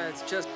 it's just...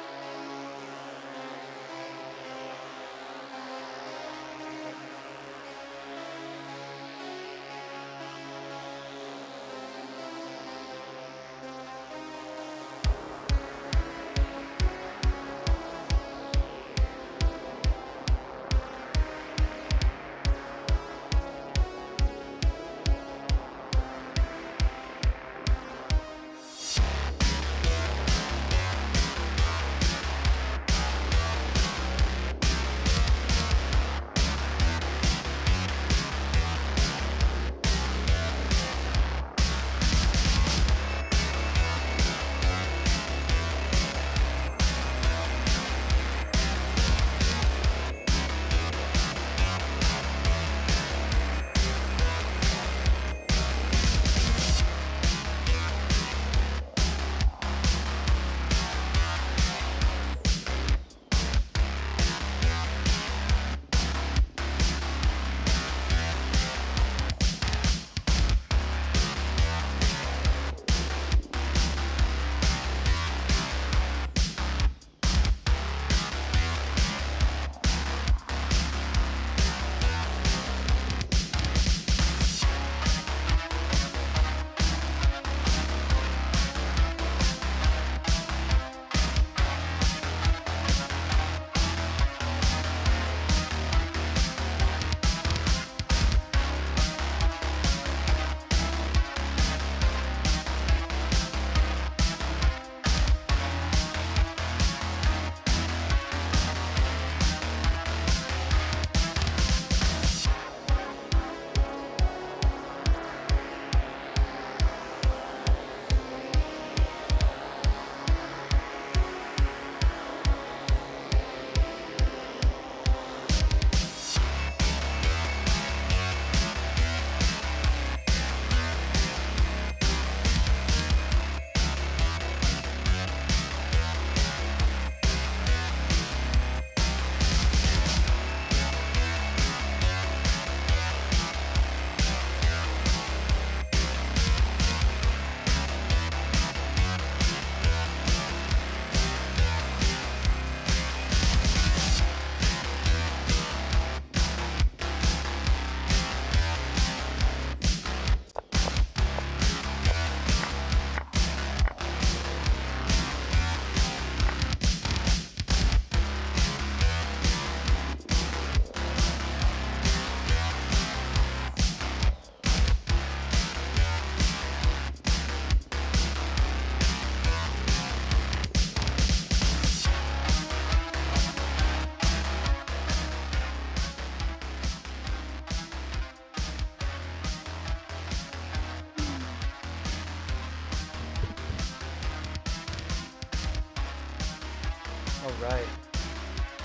Alright.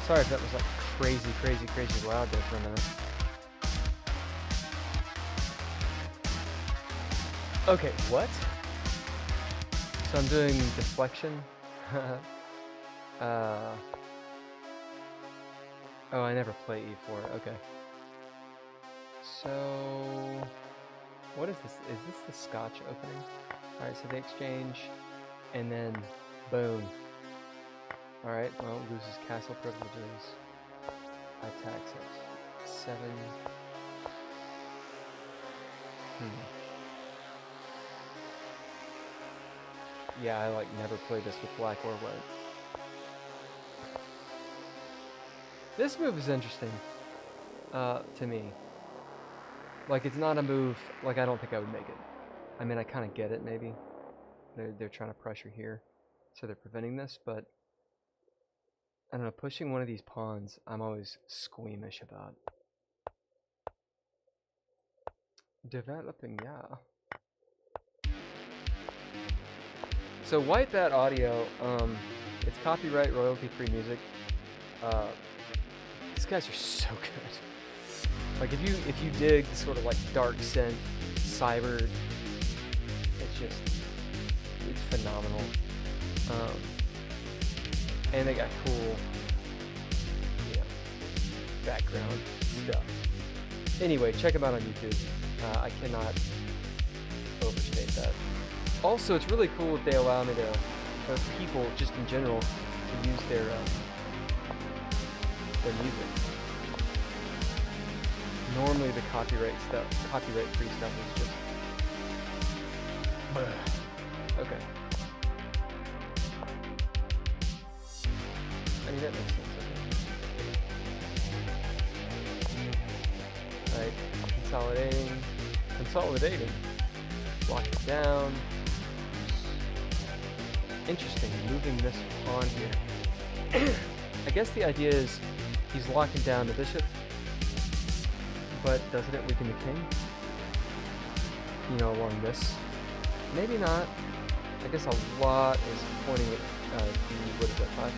Sorry if that was like crazy loud there for a minute. Okay, what? So I'm doing deflection. Oh, I never play E4. Okay. So, what is this? Is this the Scotch opening? Alright, so they exchange, and then boom. Alright, well, loses castle privileges. Attacks at 7. Yeah, I like never play this with black or white. This move is interesting, to me. Like, it's not a move, like, I don't think I would make it. I mean, I kind of get it, maybe. They're trying to pressure here, so they're preventing this, but I don't know, pushing one of these pawns, I'm always squeamish about. Developing, yeah. So White Bat Audio, it's copyright, royalty-free music. These guys are so good. Like if you dig sort of like dark synth, cyber, it's phenomenal. And they got cool, background stuff. Anyway, check them out on YouTube. I cannot overstate that. Also, it's really cool that they allow me to or people just in general to use their music. Normally the copyright-free stuff is just okay. I mean that makes sense. Alright, consolidating, lock it down. Interesting, moving this pawn here. I guess the idea is he's locking down the bishop, but doesn't it weaken the king? You know, along this. Maybe not. I guess a lot is pointing at what is that, 5?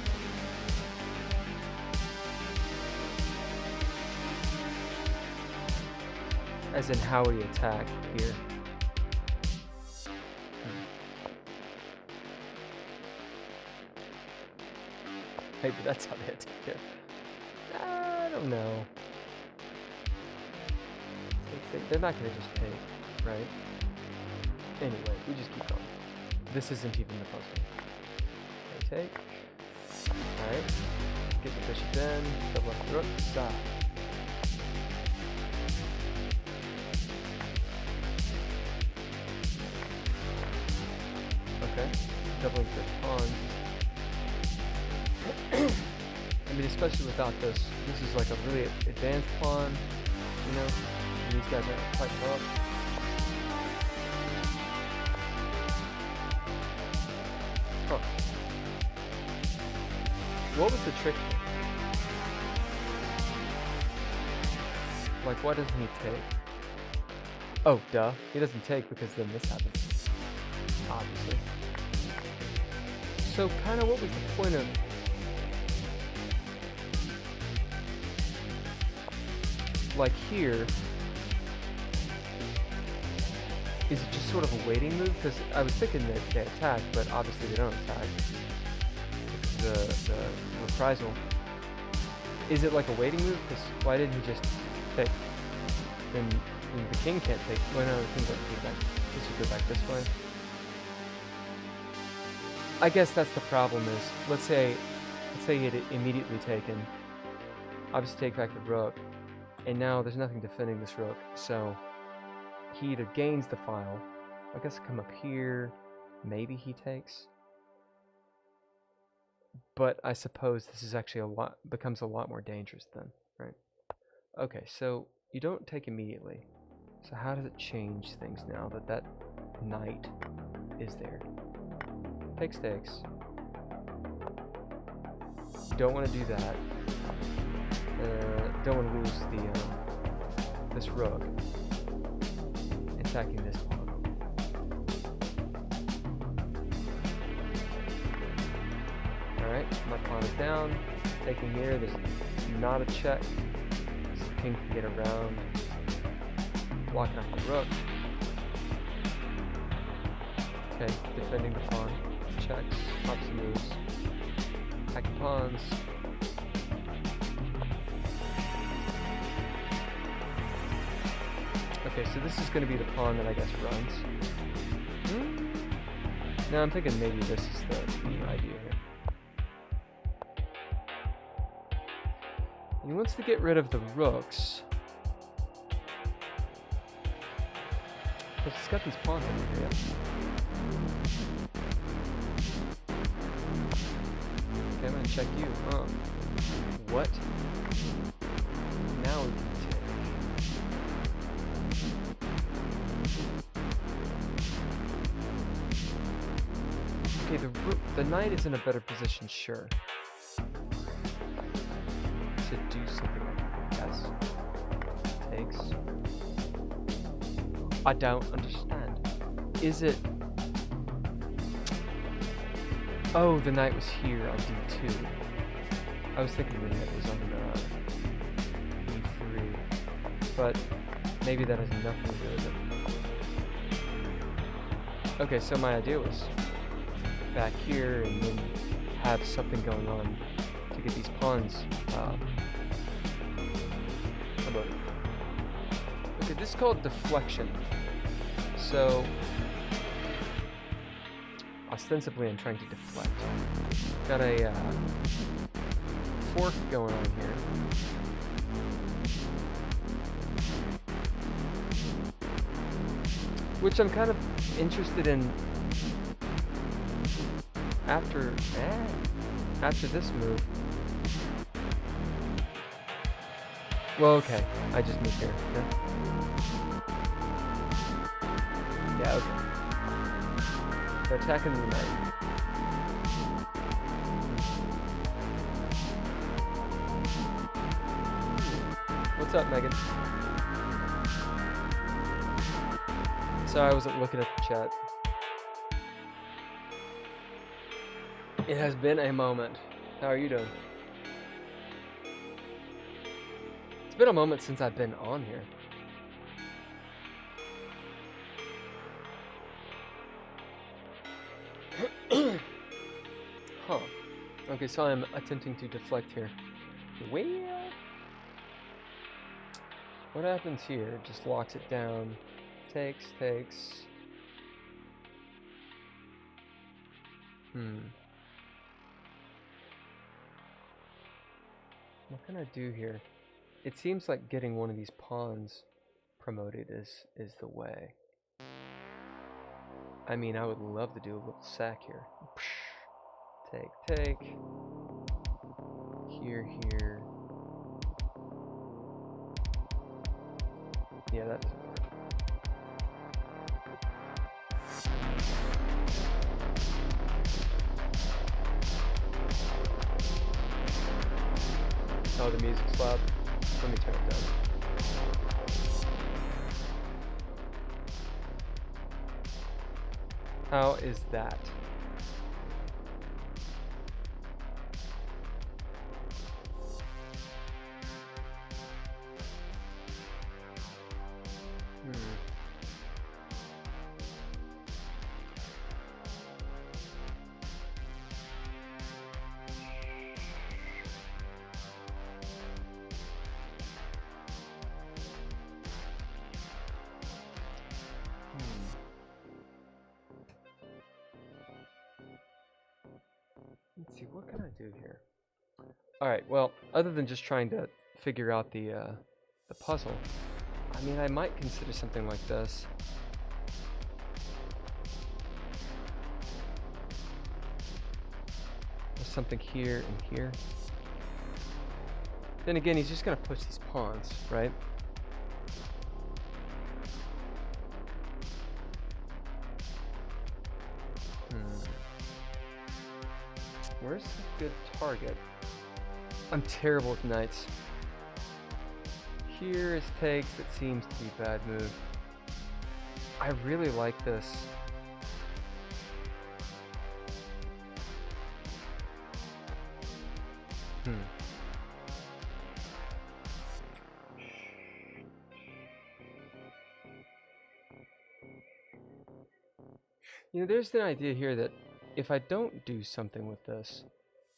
As in how would he attack here? Maybe that's how they attack here. I don't know. They're not gonna just take, right? Anyway, we just keep going. This isn't even the puzzle. Okay, take. Alright. Get the bishop in. Double up the rook. Stop. Okay. Doubling the pawn. I mean, especially without this. This is like a really advanced pawn, you know? And these guys are quite up. Huh. What was the trick? Like, why doesn't he take? Oh, duh. He doesn't take because then this happens. Obviously. So, kind of what was the point of... Like here, is it just sort of a waiting move? Because I was thinking that they attack, but obviously they don't attack. The reprisal. Is it like a waiting move? Because why didn't he just take? Then the king can't take. Well, no, the king doesn't go back. This would go back this way. I guess that's the problem. Is let's say he had immediately taken. Obviously, take back the rook. And now there's nothing defending this rook, so he either gains the file, I guess come up here, maybe he takes. But I suppose this is actually becomes a lot more dangerous then, right? Okay, so you don't take immediately. So how does it change things now that that knight is there? Takes. Don't want to do that. Don't want to lose this rook. Attacking this pawn. Alright, my pawn is down. Taking here, there's not a check. So the king can get around. Blocking off the rook. Okay, defending the pawn. Checks, opposite moves. Attacking pawns. Okay, so this is going to be the pawn that I guess runs. Now I'm thinking maybe this is the new idea here. He wants to get rid of the rooks. But he's got these pawns over here. Okay, I'm going to check you. What? Now we can take. Okay, the knight is in a better position, sure. To do something like this. Takes. I don't understand. Is it... Oh, the knight was here on D2. I was thinking the knight was on E3. But maybe that has nothing to do with it. Okay, so my idea was back here and then have something going on to get these pawns promoted. Okay, this is called deflection. So I'll ostensibly I'm trying to deflect. Got a fork going on here. Which I'm kind of interested in after this move. Well, okay. I just moved here. Yeah, okay. So attacking the knight. What's up, Megan? Sorry, I wasn't looking at the chat. It has been a moment. How are you doing? It's been a moment since I've been on here. Huh. Okay, so I'm attempting to deflect here. Well, what happens here? Just locks it down. Takes. What can I do here? It seems like getting one of these pawns promoted is the way. I mean, I would love to do a little sack here. Take. Here. Yeah, that doesn't work. Oh, the music's loud. Let me turn it down. How is that? Let's see, what can I do here? Alright, well, other than just trying to figure out the puzzle, I mean, I might consider something like this. There's something here and here. Then again, he's just going to push these pawns, right? Where's a good target? I'm terrible with knights. Here is takes. It seems to be a bad move. I really like this. You know, there's an idea here that if I don't do something with this,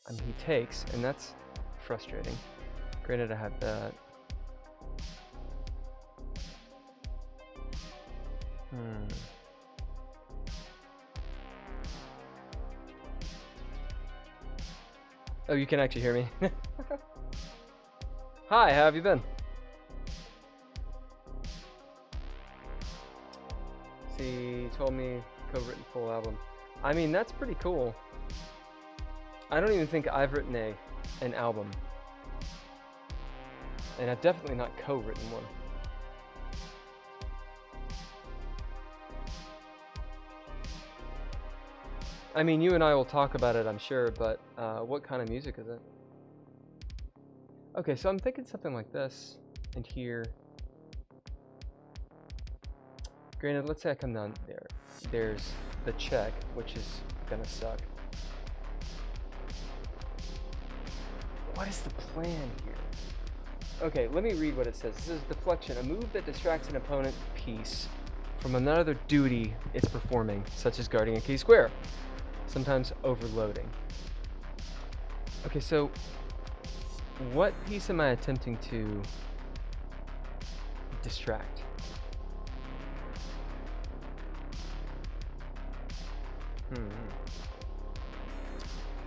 I mean, he takes, and that's frustrating. Granted, I have that. Oh, you can actually hear me. Hi, how have you been? See, told me co-written full album. I mean, that's pretty cool. I don't even think I've written an album. And I've definitely not co-written one. I mean, you and I will talk about it, I'm sure, but what kind of music is it? Okay, so I'm thinking something like this, and here. Granted, let's say I come down there. There's the check, which is gonna suck. What is the plan here? Okay, let me read what it says. It says deflection, a move that distracts an opponent piece from another duty it's performing, such as guarding a key square, sometimes overloading. Okay, so what piece am I attempting to distract?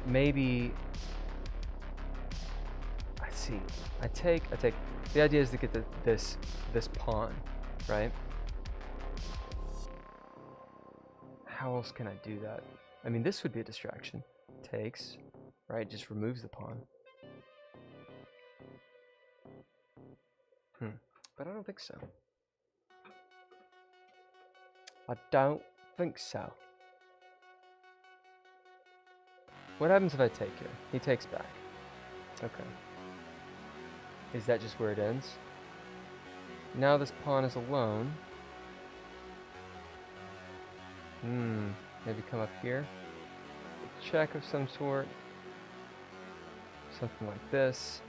Maybe. I see. I take. The idea is to get this pawn, right? How else can I do that? I mean, this would be a distraction. Takes, right? Just removes the pawn. But I don't think so. I don't think so. What happens if I take here? He takes back. Okay. Is that just where it ends? Now this pawn is alone. Maybe come up here. A check of some sort. Something like this.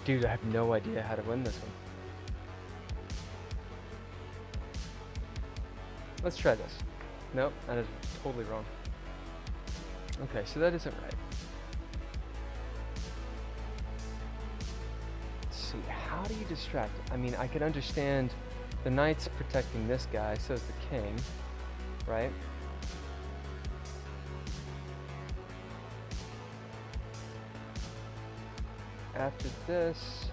Dude, I have no idea how to win this one. Let's try this. Nope, that is totally wrong. Okay, so that isn't right. Let's see, how do you distract? I mean, I could understand the knight's protecting this guy, so is the king, right? After this,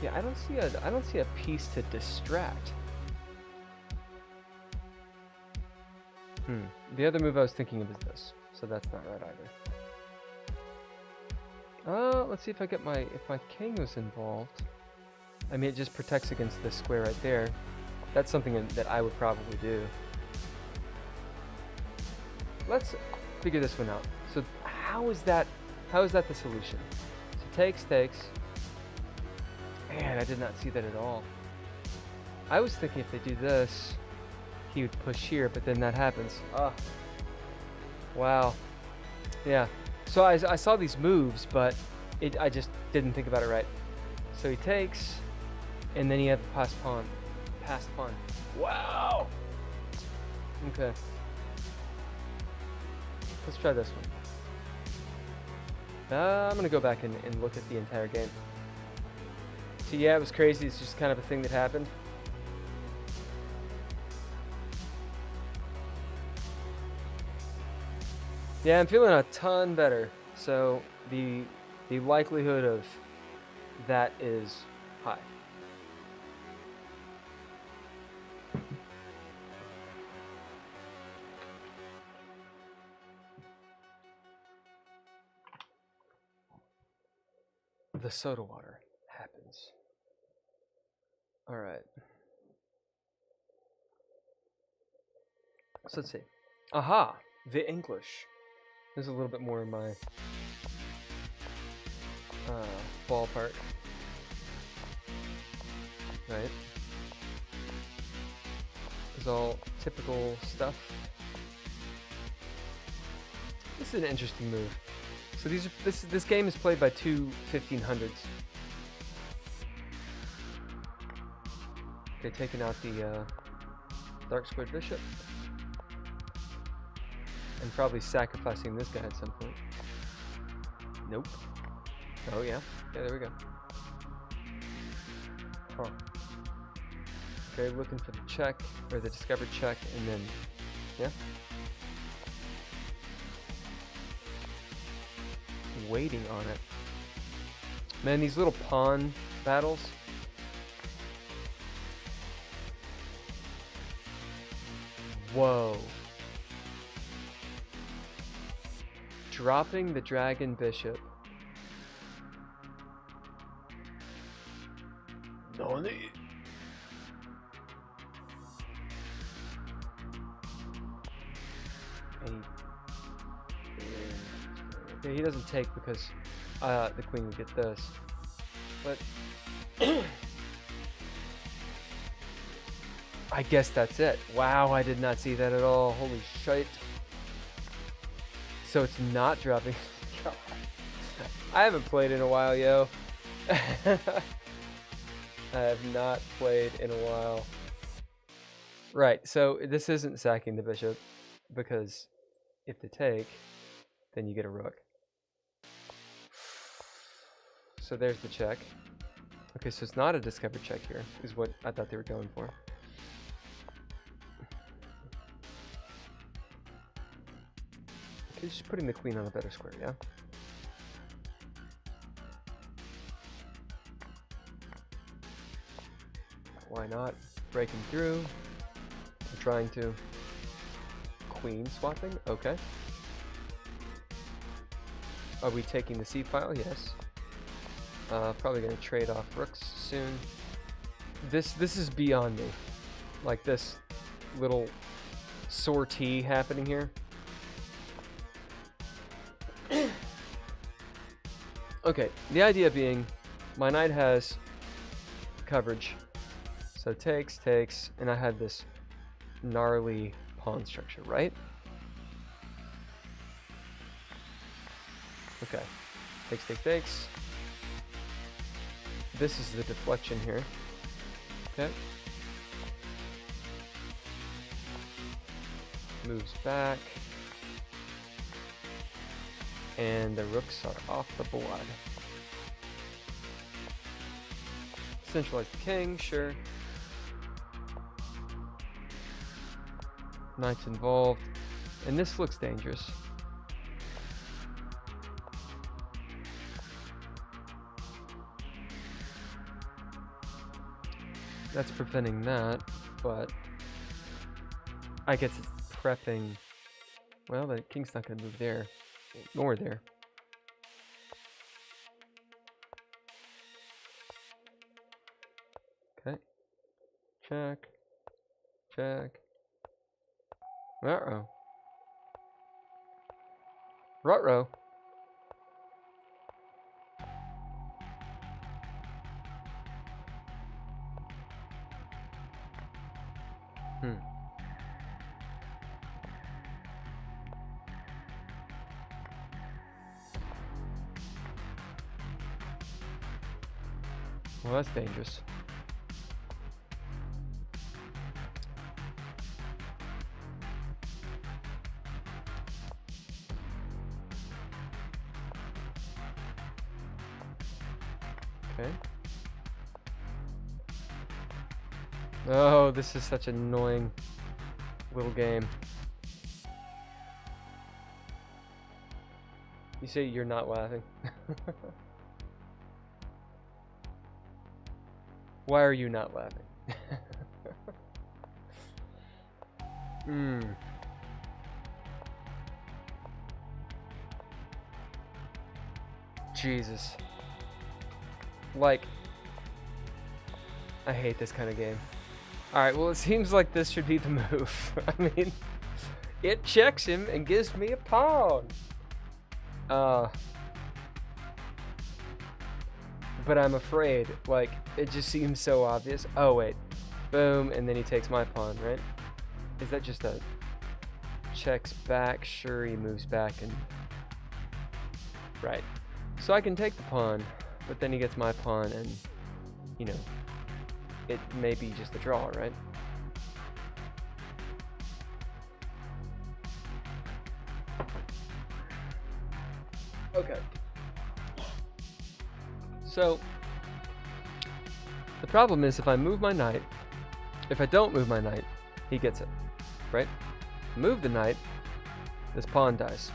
yeah, I don't see a piece to distract. The other move I was thinking of is this, so that's not right either. Let's see if if my king was involved. I mean, it just protects against this square right there. That's something that I would probably do. Let's figure this one out. So how is that the solution? So takes. Man, I did not see that at all. I was thinking if they do this, he would push here, but then that happens. Wow. Yeah. So I saw these moves, but I just didn't think about it right. So he takes, and then he had the passed pawn. Wow. Okay. Let's try this one. I'm gonna go back and look at the entire game. So yeah, it was crazy. It's just kind of a thing that happened. Yeah, I'm feeling a ton better. So the likelihood of that is high. The soda water happens. All right. So let's see. Aha! The English. This is a little bit more in my ballpark. Right? It's all typical stuff. This is an interesting move. So this game is played by two 1500s. Okay, taking out the dark squared bishop. And probably sacrificing this guy at some point. Nope. Oh yeah. Yeah, there we go. Huh. Okay, looking for the check, or the discovered check, and then, yeah. Waiting on it. Man, these little pawn battles. Whoa. Dropping the dragon bishop. Nani? Okay, he doesn't take because the queen would get this. But I guess that's it. Wow, I did not see that at all. Holy shit. So it's not dropping. God. I haven't played in a while, yo. I have not played in a while. Right, so this isn't sacking the bishop, because if they take, then you get a rook. So there's the check. Okay, so it's not a discovered check here, is what I thought they were going for. Okay, just putting the queen on a better square, yeah? Why not? Breaking through. I'm trying to. Queen swapping? Okay. Are we taking the C file? Yes. Probably gonna trade off rooks soon. This is beyond me. Like this little sortie happening here. Okay, the idea being my knight has coverage. So takes, and I had this gnarly pawn structure, right? Okay. Takes. This is the deflection here. Okay. Moves back. And the rooks are off the board. Centralize the king, sure. Knight's involved. And this looks dangerous. That's preventing that, but I guess it's prepping. Well, the king's not going to move there, nor there. Okay. Check. Uh-oh. Ruh-roh. Well, that's dangerous. Okay. Oh, this is such an annoying little game. You say you're not laughing. Why are you not laughing? Jesus. Like, I hate this kind of game. Alright, well, it seems like this should be the move. I mean, it checks him and gives me a pawn. But I'm afraid, like, it just seems so obvious. Oh, wait. Boom, and then he takes my pawn, right? Is that just a checks back? Sure, he moves back and... Right. So I can take the pawn, but then he gets my pawn and, you know, it may be just a draw, right? Okay. So, the problem is if I move my knight, if I don't move my knight, he gets it, right? Move the knight, this pawn dies.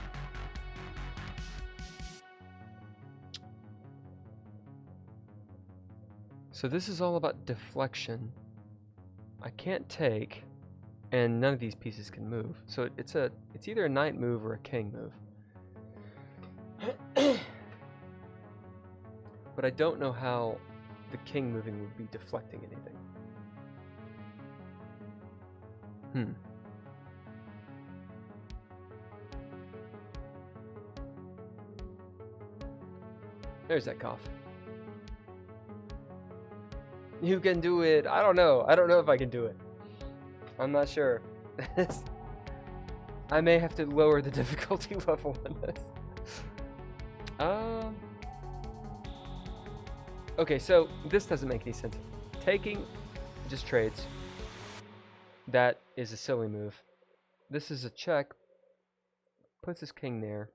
So this is all about deflection. I can't take, and none of these pieces can move. So it's either a knight move or a king move. But I don't know how the king moving would be deflecting anything. There's that cough. You can do it. I don't know. I don't know if I can do it. I'm not sure. I may have to lower the difficulty level on this. Okay, so this doesn't make any sense. Taking just trades. That is a silly move. This is a check. Puts his king there.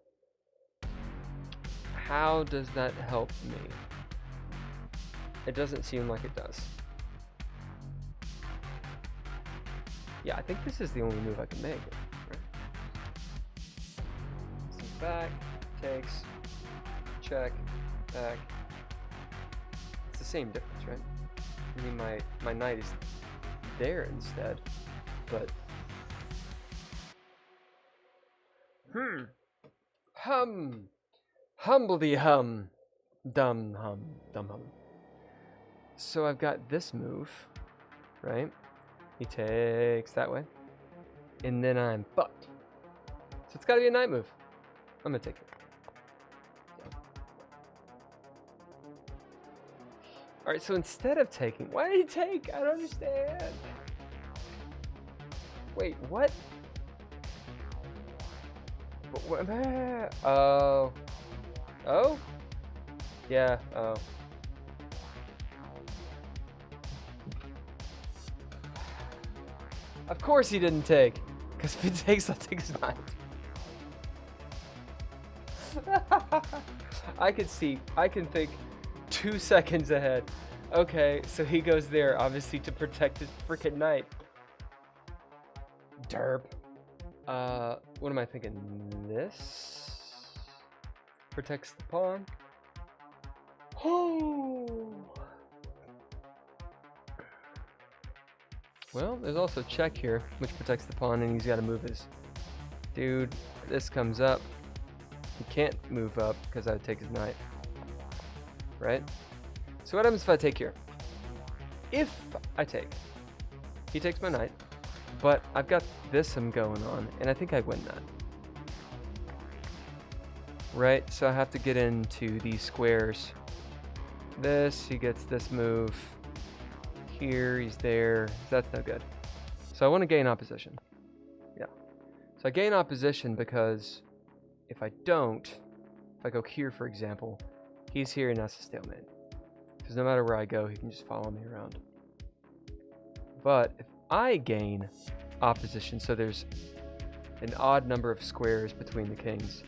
How does that help me? It doesn't seem like it does. Yeah, I think this is the only move I can make. Right? So back, takes, check, back. It's the same difference, right? I mean, my knight is there instead, but humbledy hum, dumb hum. So I've got this move, right? He takes that way, and then I'm fucked. So it's got to be a knight move. I'm gonna take it. All right, so instead of taking, why did he take? I don't understand. Wait, what? Oh. Oh? Yeah, oh. Of course he didn't take. Because if he takes, I'll take his knight. I can think 2 seconds ahead. Okay, so he goes there, obviously, to protect his freaking knight. Derp. What am I thinking? This protects the pawn. Oh. Well, there's also check here, which protects the pawn, and he's got to move his. Dude, this comes up. He can't move up because I would take his knight. Right? So what happens if I take here? If I take, he takes my knight, but I've got this going on, and I think I win that. Right? So I have to get into these squares. This, he gets this move. Here, he's there. That's no good. So I want to gain opposition. Yeah. So I gain opposition because if I don't, if I go here, for example, he's here and that's a stalemate. Because no matter where I go, he can just follow me around. But if I gain opposition, so there's an odd number of squares between the kings,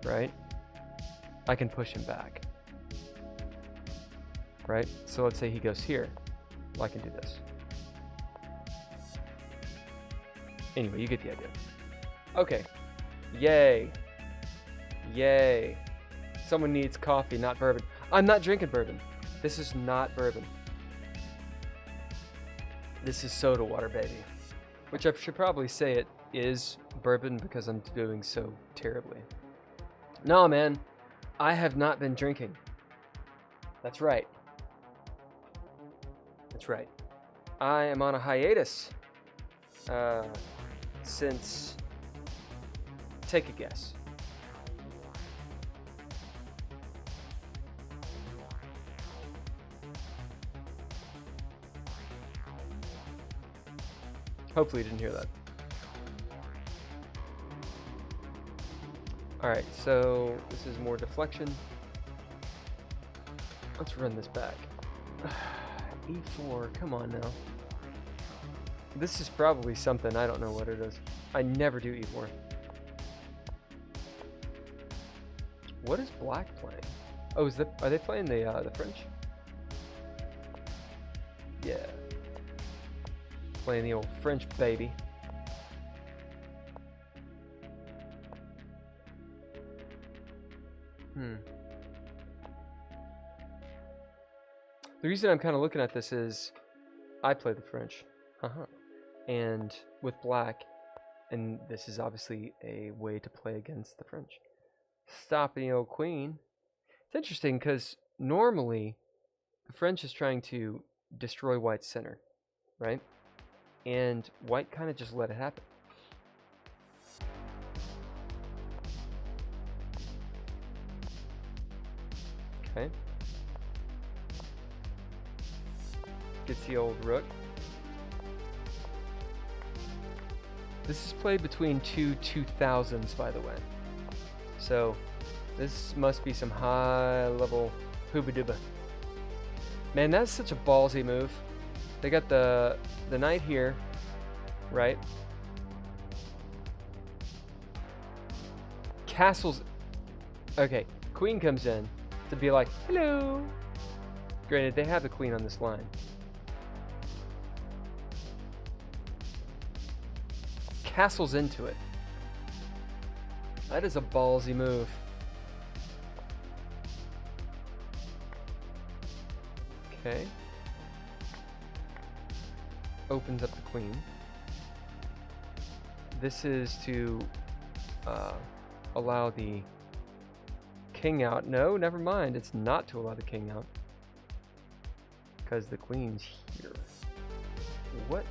right? I can push him back. Right? So let's say he goes here. Well, I can do this. Anyway, you get the idea. Okay. Yay. Yay. Someone needs coffee, not bourbon. I'm not drinking bourbon. This is not bourbon. This is soda water, baby. Which I should probably say it is bourbon because I'm doing so terribly. No, man. I have not been drinking. That's right. That's right. I am on a hiatus since, take a guess. Hopefully you didn't hear that. Alright, so this is more deflection. Let's run this back. E4, come on now. This is probably something, I don't know what it is. I never do E4. What is black playing? Oh, are they playing the French? Yeah. Playing the old French baby. The reason I'm kind of looking at this is I play the French. And with black, and this is obviously a way to play against the French. Stopping the old queen. It's interesting because normally the French is trying to destroy white's center, right? And white kind of just let it happen. Okay. Gets the old rook. This is played between two 2000s, by the way. So this must be some high level hooba dooba. Man, that's such a ballsy move. They got the knight here, right? Castles. Okay, queen comes in to be like, hello. Granted, they have the queen on this line. Castles into it. That is a ballsy move. Okay. Opens up the queen. This is to allow the king out. No, never mind. It's not to allow the king out. Because the queen's here. What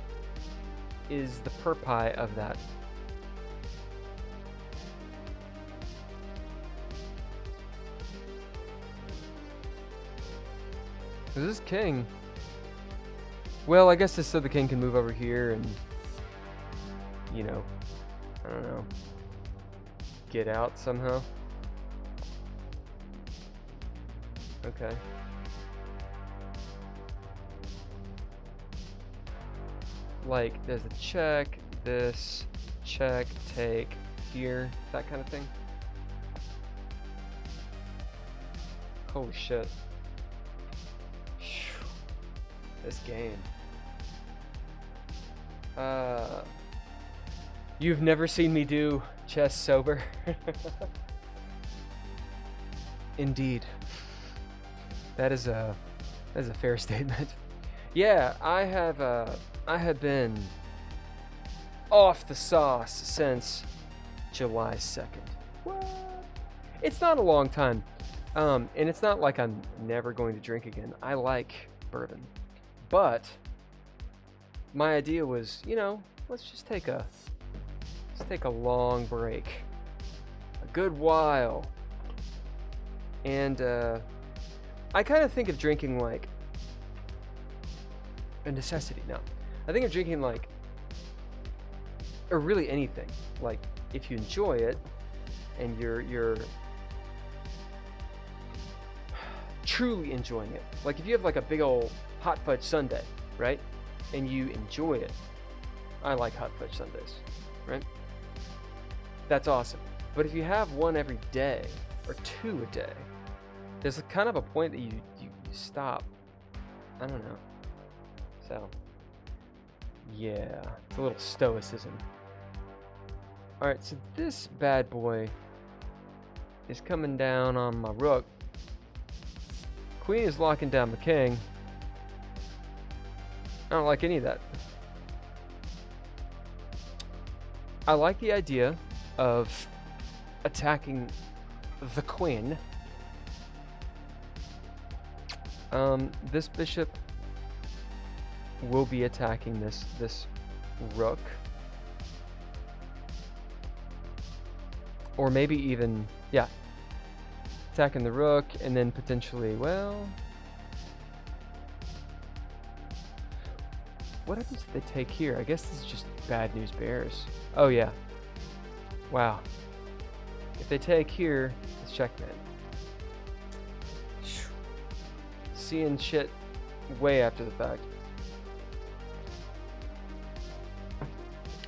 is the purpie of that? Is this king? Well, I guess just so the king can move over here and, you know, I don't know, get out somehow. Okay. Like, there's a check, this, check, take, here, that kind of thing. Holy shit. Whew. This game. You've never seen me do chess sober. Indeed. That is a fair statement. Yeah, I have been off the sauce since July 2nd. What? It's not a long time. And it's not like I'm never going to drink again. I like bourbon. But my idea was, you know, let's take a long break. A good while. And I kind of think of drinking like a necessity now. I think of drinking like, or really anything. Like if you enjoy it and you're truly enjoying it. Like if you have like a big old hot fudge sundae, right? And you enjoy it. I like hot fudge sundaes, right? That's awesome. But if you have one every day or two a day, there's kind of a point that you stop. I don't know. So, yeah, it's a little stoicism. Alright, so this bad boy is coming down on my rook. Queen is locking down the king. I don't like any of that. I like the idea of attacking the queen. This bishop will be attacking this rook. Or maybe even, yeah, attacking the rook and then potentially, well, what happens if they take here? I guess this is just bad news bears. Oh yeah. Wow. If they take here, it's checkmate. Seeing shit way after the fact.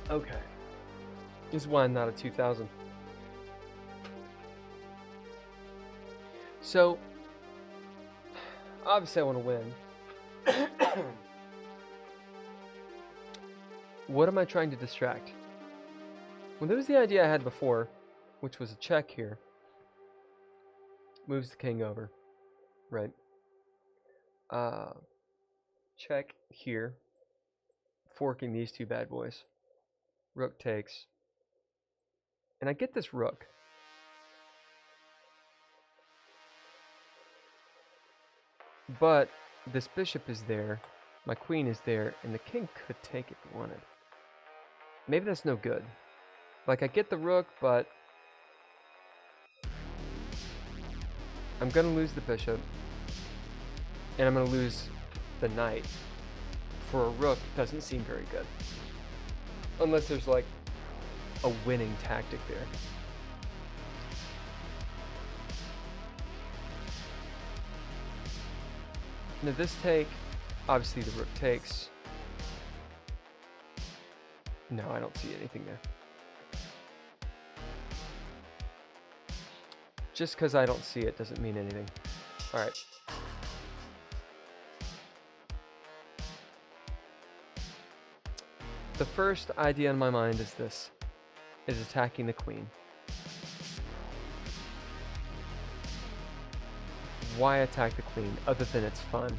Okay. This is why I'm not a 2000. So, obviously I want to win. What am I trying to distract? Well, there was the idea I had before, which was a check here. Moves the king over. Right. Check here. Forking these two bad boys. Rook takes. And I get this rook. But this bishop is there. My queen is there. And the king could take if he wanted. Maybe that's no good. Like, I get the rook, but I'm going to lose the bishop. And I'm going to lose the knight. For a rook, doesn't seem very good. Unless there's, like, a winning tactic there. Now this take, obviously the rook takes. No, I don't see anything there. Just because I don't see it doesn't mean anything. Alright. The first idea in my mind is this, is attacking the queen. Why attack the queen, other than it's fun?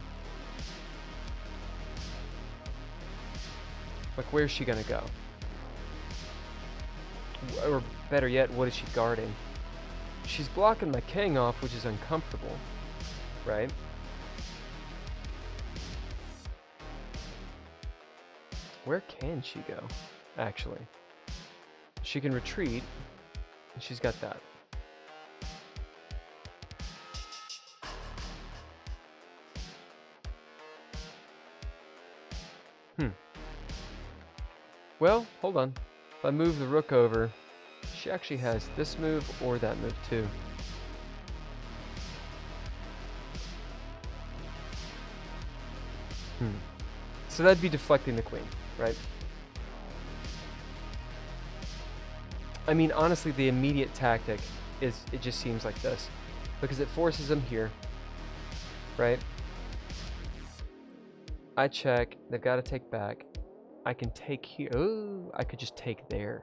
Like, where's she gonna go? Or better yet, what is she guarding? She's blocking my king off, which is uncomfortable, right? Where can she go, actually? She can retreat, and she's got that. Well, hold on. If I move the rook over, she actually has this move or that move too. So that'd be deflecting the queen, right? I mean, honestly, the immediate tactic is, it just seems like this. Because it forces them here, right? I check, they've got to take back. I can take here. Oh, I could just take there.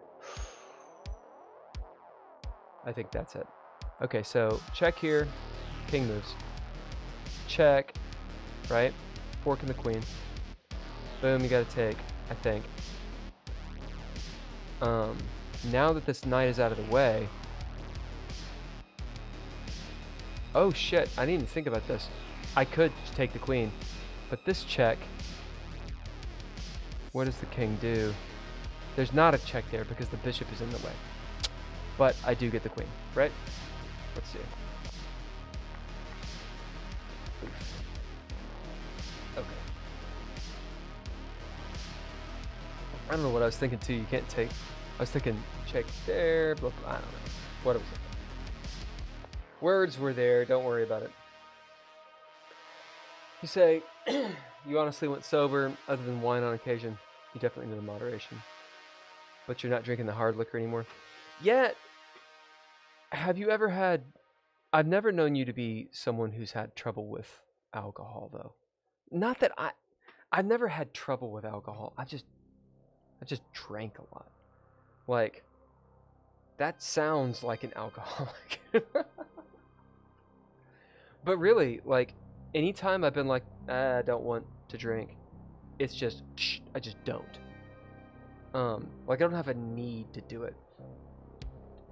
I think that's it. Okay, so check here, king moves. Check, right? Fork in the queen. Boom, you gotta take, I think. Now that this knight is out of the way. Oh shit, I didn't even think about this. I could take the queen, but this check, what does the king do? There's not a check there because the bishop is in the way. But I do get the queen, right? Let's see. Oof. Okay. I don't know what I was thinking too. You can't take. I was thinking check there, blah, blah, I don't know. What was it? Words were there, don't worry about it. You say, you honestly went sober, other than wine on occasion. You definitely need moderation. But you're not drinking the hard liquor anymore. Yet, have you ever had... I've never known you to be someone who's had trouble with alcohol, though. Not that I've never had trouble with alcohol. I just drank a lot. Like, that sounds like an alcoholic. But really, like, anytime I've been like, I don't want to drink, it's just, I just don't. Like, I don't have a need to do it.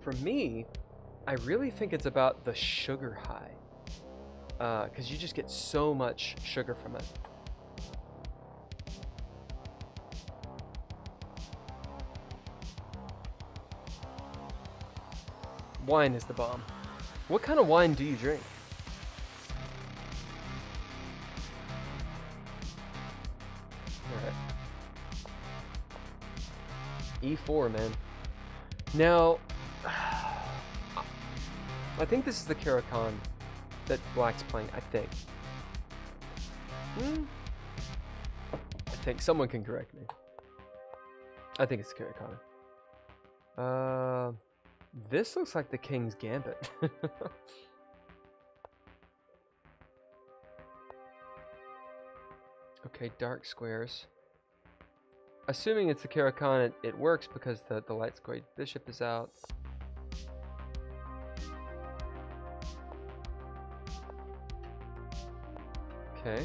For me, I really think it's about the sugar high. Because you just get so much sugar from it. Wine is the bomb. What kind of wine do you drink? E4, man. Now, I think this is the Caro-Kann that Black's playing, I think. I think someone can correct me. I think it's Caro-Kann. This looks like the King's Gambit. Okay, dark squares. Assuming it's the Caro-Kann, it works because the light squared bishop is out. Okay,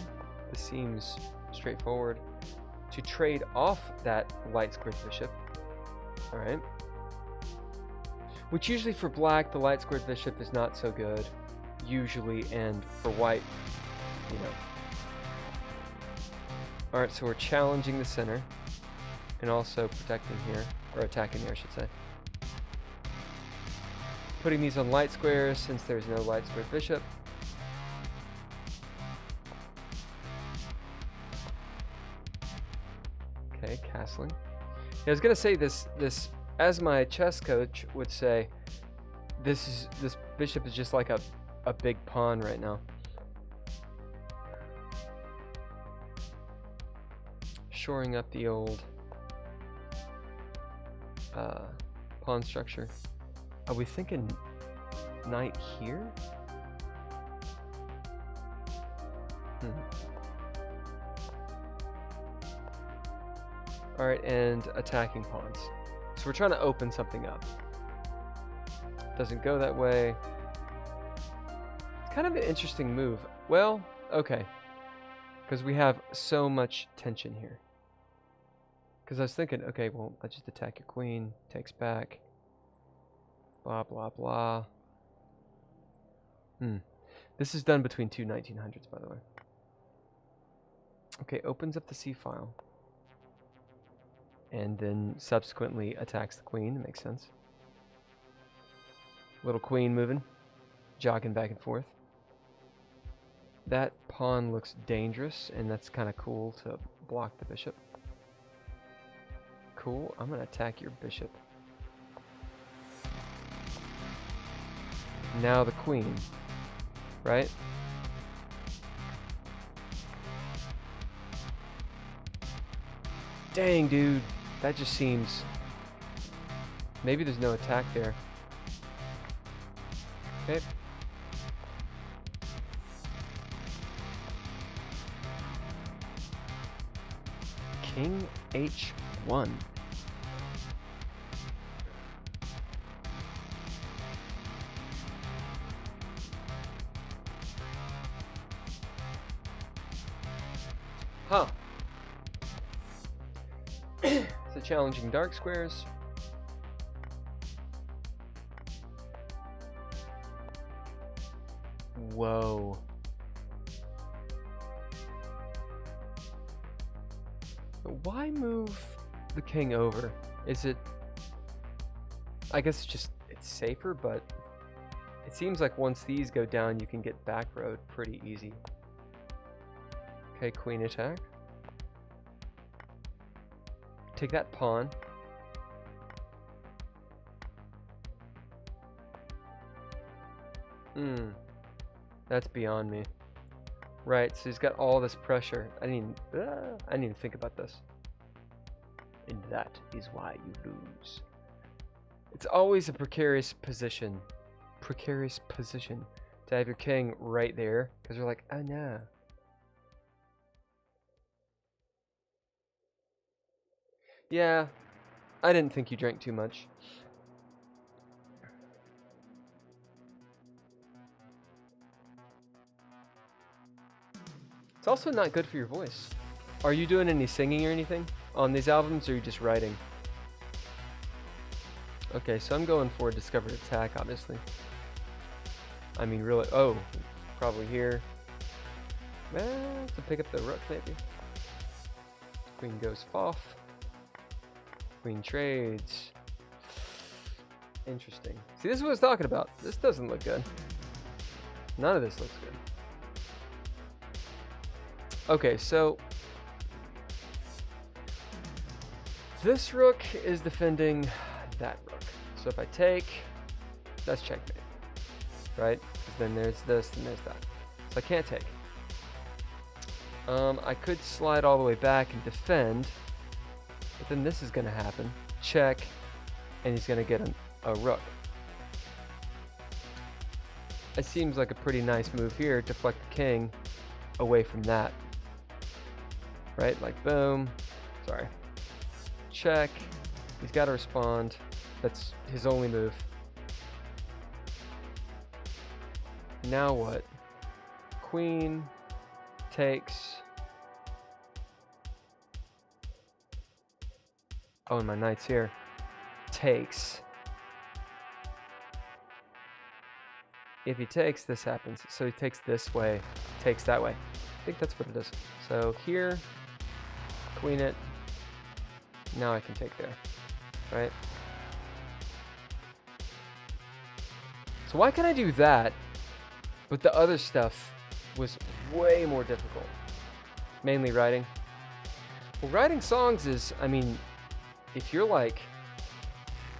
this seems straightforward. To trade off that light squared bishop. Alright. Which usually for black, the light squared bishop is not so good. Usually, and for white, you know. Alright, so we're challenging the center. And also protecting here, or attacking here, I should say. Putting these on light squares since there's no light squared bishop. Okay, castling. Yeah, I was gonna say this, as my chess coach would say, this bishop is just like a big pawn right now. Shoring up the old pawn structure. Are we thinking knight here? Alright, and attacking pawns. So we're trying to open something up. Doesn't go that way. It's kind of an interesting move. Well, okay. Because we have so much tension here. Because I was thinking, okay, well, let's just attack your queen. Takes back. Blah, blah, blah. This is done between two 1900s, by the way. Okay, opens up the C file. And then subsequently attacks the queen. That makes sense. Little queen moving. Jogging back and forth. That pawn looks dangerous, and that's kind of cool to block the bishop. Cool. I'm going to attack your bishop. Now the queen. Right? Dang, dude. That just seems... Maybe there's no attack there. Okay. King H1. Huh. So challenging dark squares. Whoa. Why move the king over? Is it... I guess it's just, it's safer, but it seems like once these go down, you can get back road pretty easy. Okay, queen attack. Take that pawn. That's beyond me. Right, so he's got all this pressure. I didn't even think about this. And that is why you lose. It's always a precarious position. Precarious position to have your king right there, because you're like, oh no. Yeah, I didn't think you drank too much. It's also not good for your voice. Are you doing any singing or anything on these albums, or are you just writing? Okay, so I'm going for a discovered attack, obviously. I mean, really, oh, probably here. To pick up the rook, maybe. Queen goes off. Queen trades. Interesting. See, this is what I was talking about. This doesn't look good. None of this looks good. Okay, so this rook is defending that rook. So if I take, that's checkmate, right? Then there's this, and there's that. So I can't take. I could slide all the way back and defend, but then this is going to happen. Check, and he's going to get a rook. It seems like a pretty nice move here. Deflect the king away from that. Right, like boom. Sorry. Check. He's got to respond. That's his only move. Now what? Queen takes. Oh, and my knight's here. Takes. If he takes, this happens. So he takes this way, takes that way. I think that's what it is. So here, queen it. Now I can take there, right? So why can I do that, but the other stuff was way more difficult? Mainly writing. Well, writing songs is, I mean, if you're like,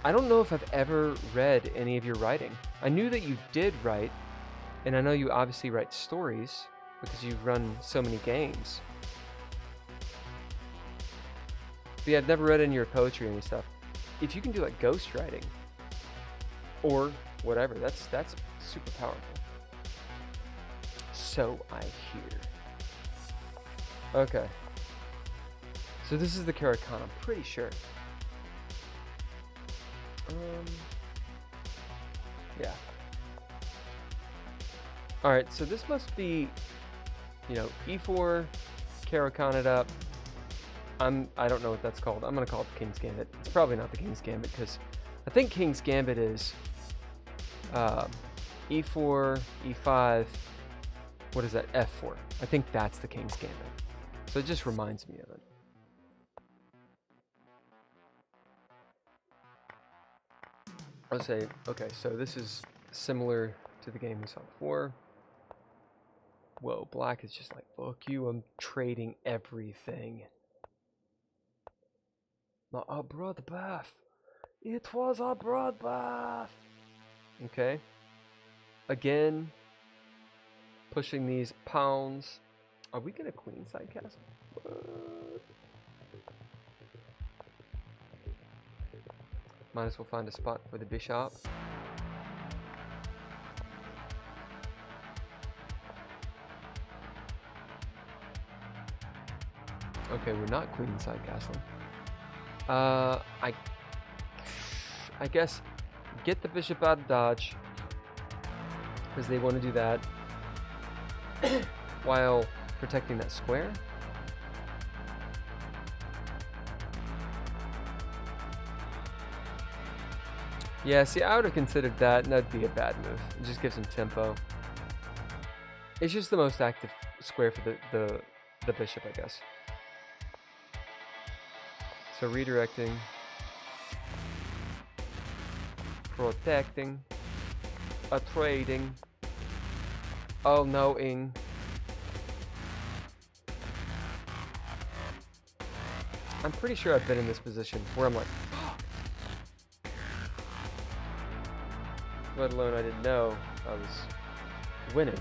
I don't know if I've ever read any of your writing. I knew that you did write, and I know you obviously write stories because you've run so many games. But yeah, I've never read any of your poetry or any stuff. If you can do like ghostwriting or whatever, that's super powerful. So I hear. Okay. So this is the Caracan, I'm pretty sure. Yeah. Alright, so this must be, you know, e4, Caracan it up. I don't know what that's called. I'm gonna call it the King's Gambit. It's probably not the King's Gambit, because I think King's Gambit is e4, e5, what is that, f4. I think that's the King's Gambit. So it just reminds me of it. I'll say, okay, so this is similar to the game we saw before. Whoa, black is just like, fuck you, I'm trading everything. A bloodbath. It was a bloodbath. Okay. Again, pushing these pawns. Are we gonna queenside castle? Might as well find a spot for the bishop. Okay, we're not queenside castling. I guess get the bishop out of dodge, because they want to do that while protecting that square. Yeah, see, I would have considered that, and that'd be a bad move. It just gives him tempo. It's just the most active square for the bishop, I guess. So redirecting, protecting, trading. Oh no, ing. I'm pretty sure I've been in this position where I'm like, fuck. Let alone I didn't know I was winning.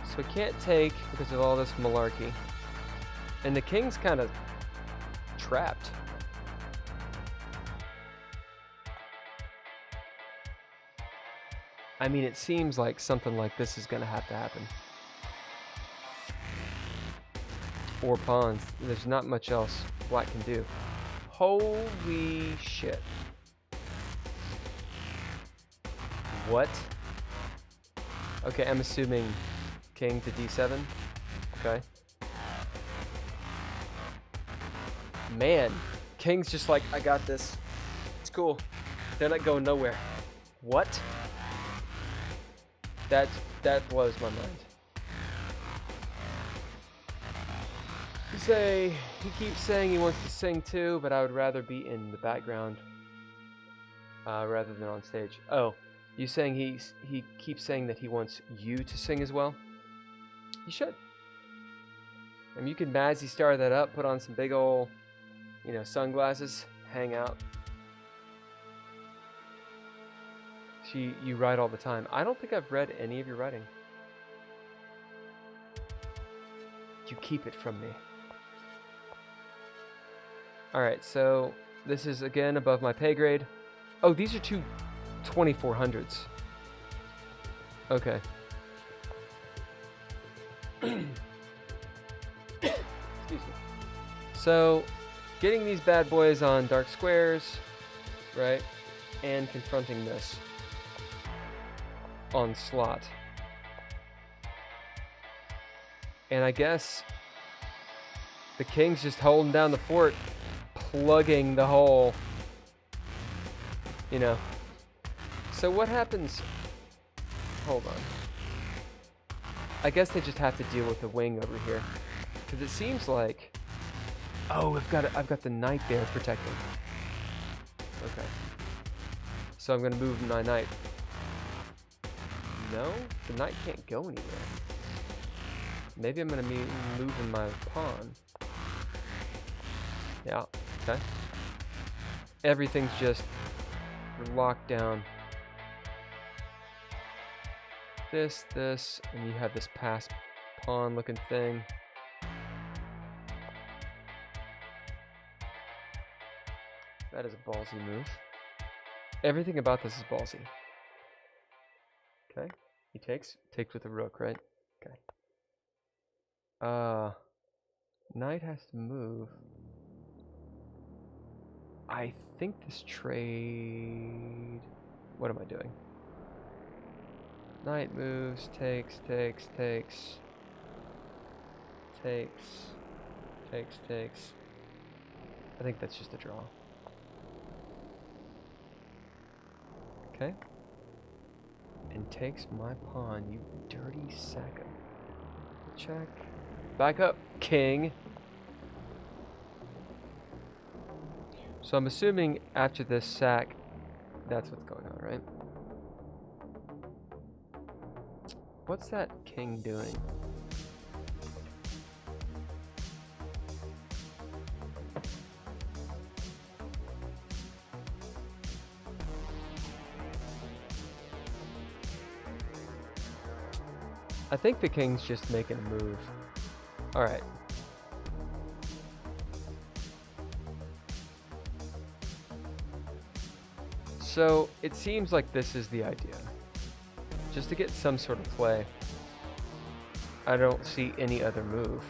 So we can't take because of all this malarkey. And the king's kind of trapped. I mean, it seems like something like this is going to have to happen. Or pawns. There's not much else black can do. Holy shit. What? Okay, I'm assuming king to d7. Okay. Man, king's just like, I got this. It's cool. They're not going nowhere. What? That blows my mind. He keeps saying he wants to sing too, but I would rather be in the background rather than on stage. Oh, you saying he keeps saying that he wants you to sing as well? You should. I mean, you can Mazzy star that up, put on some big ol', you know, sunglasses, hang out. You write all the time. I don't think I've read any of your writing. You keep it from me. Alright, so this is again above my pay grade. Oh, these are two 2400s. Okay. Excuse me. So, getting these bad boys on dark squares, right? And confronting this on slot. And I guess the king's just holding down the fort, plugging the hole, you know. So what happens? Hold on. I guess they just have to deal with the wing over here, because it seems like, oh, I've got the knight there protecting. Okay. So I'm gonna move my knight. No, the knight can't go anywhere. Maybe I'm gonna be moving my pawn. Yeah, okay. Everything's just locked down. This, and you have this pass pawn looking thing. That is a ballsy move. Everything about this is ballsy. Okay, he takes with the rook, right? Okay. Knight has to move. I think this trade... What am I doing? Knight moves, takes. I think that's just a draw. Okay. And takes my pawn, you dirty sack of... Check. Back up, king. So I'm assuming after this sack, that's what's going on, right? What's that king doing? I think the king's just making a move. Alright. So, it seems like this is the idea. Just to get some sort of play. I don't see any other move.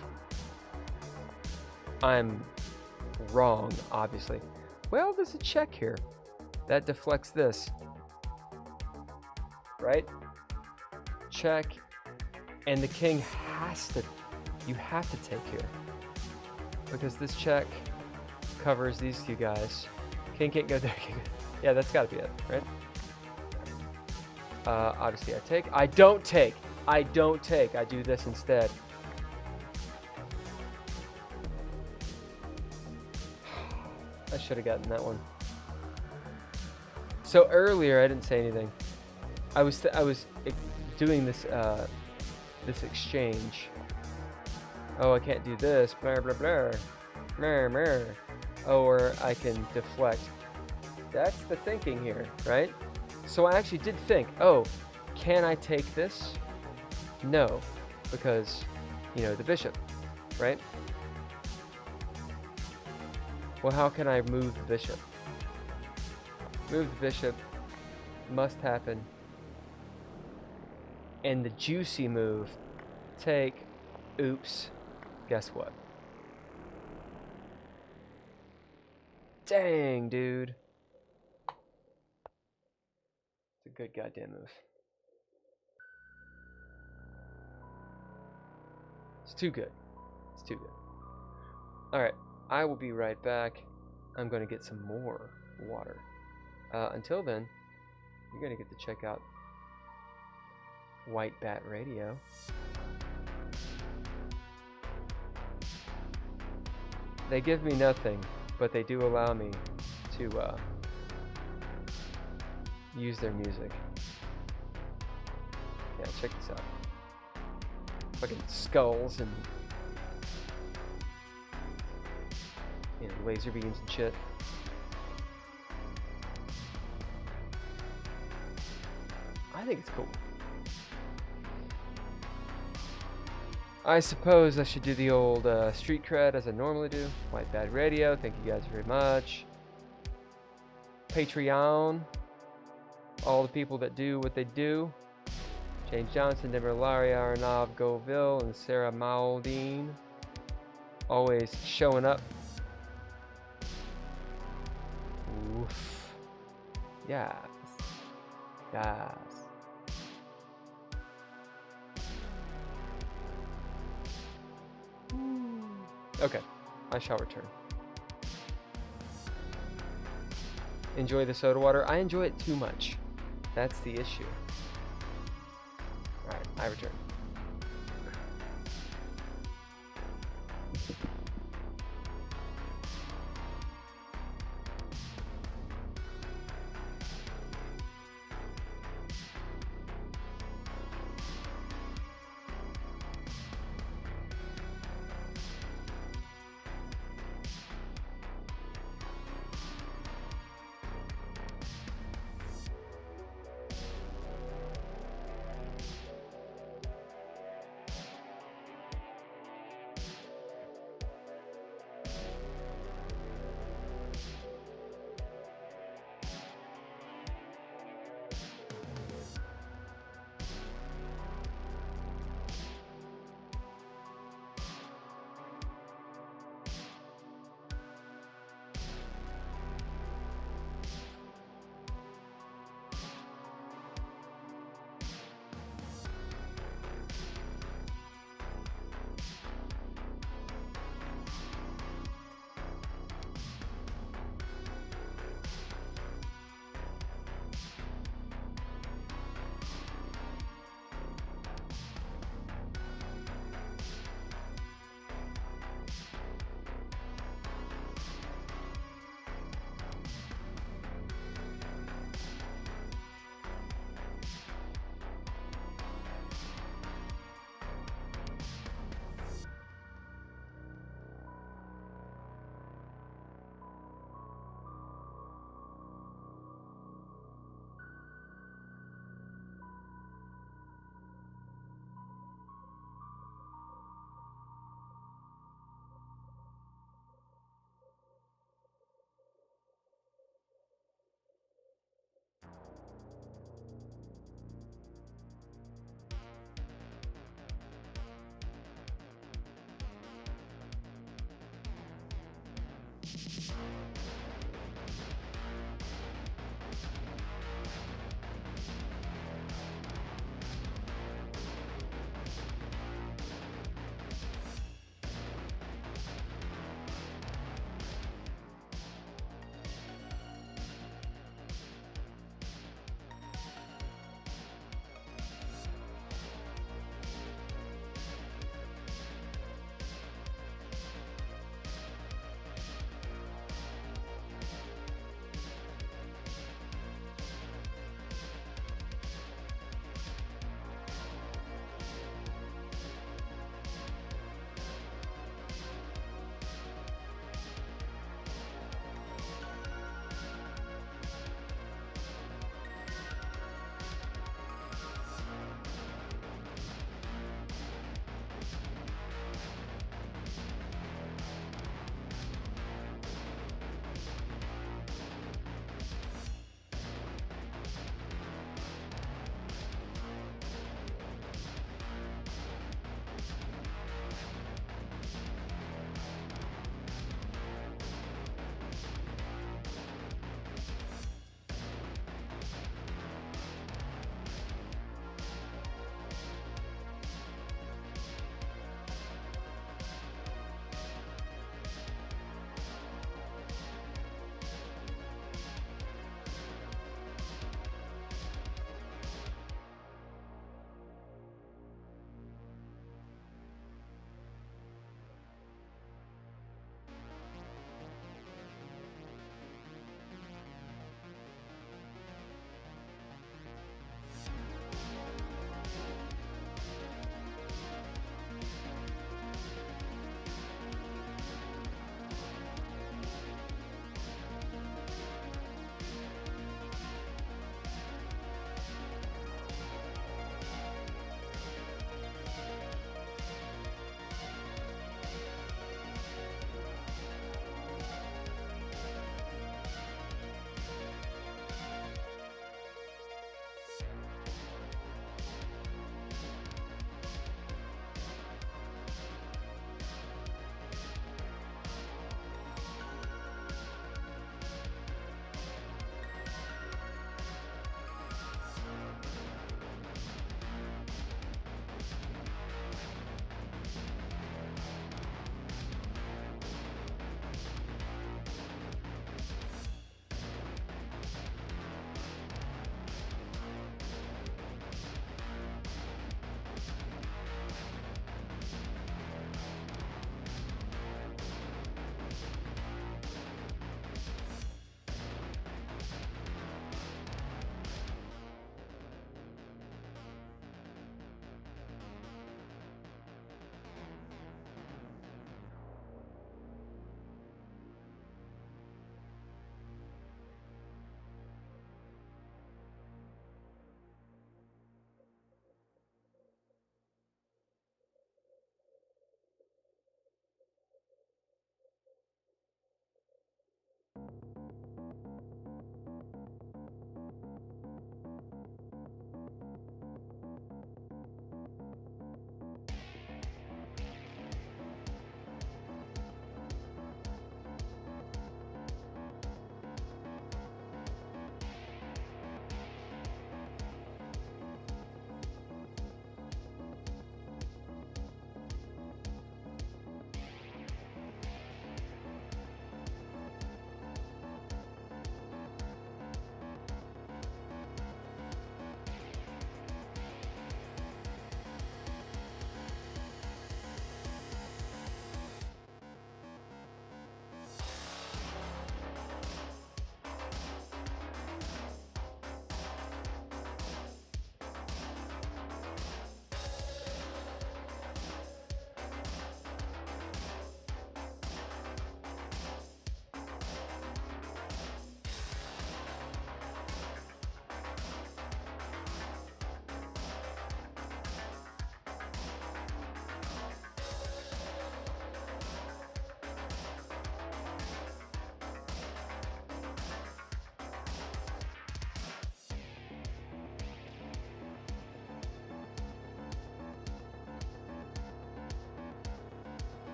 I'm wrong, obviously. Well, there's a check here. That deflects this. Right? Check. And the king has to... You have to take here. Because this check covers these two guys. King can't go there. Yeah, that's gotta be it, right? Obviously I take. I don't take. I don't take. I do this instead. I should have gotten that one. So earlier I didn't say anything. I was doing this this exchange. Oh, I can't do this. Blah blah blah. Mer mer. Or I can deflect. That's the thinking here, right? So I actually did think, oh, can I take this? No, because, you know, the bishop, right? Well, how can I move the bishop? Move the bishop must happen. And the juicy move, take, oops, guess what? Dang, dude. It's a good goddamn move. It's too good. It's too good. Alright, I will be right back. I'm going to get some more water. Until then, you're going to get to check out White Bat Radio. They give me nothing, but they do allow me to use their music. Yeah, check this out. Fucking skulls and, you know, laser beams and shit. I think it's cool. I suppose I should do the old street cred as I normally do. White Bad Radio, thank you guys very much. Patreon, all the people that do what they do. James Johnston, Ember Ellaria, Arnov Govil, and Sarah Maldine. Always showing up. Oof. Yes. Yes. Okay, I shall return. Enjoy the soda water. I enjoy it too much. That's the issue. Alright, I return.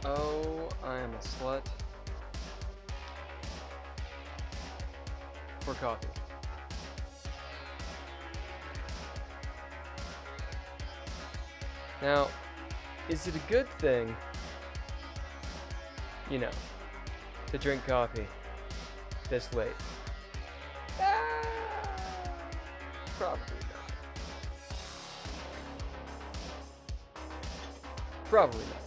Oh, I am a slut for coffee. Now, is it a good thing, you know, to drink coffee this late? Probably not. Probably not.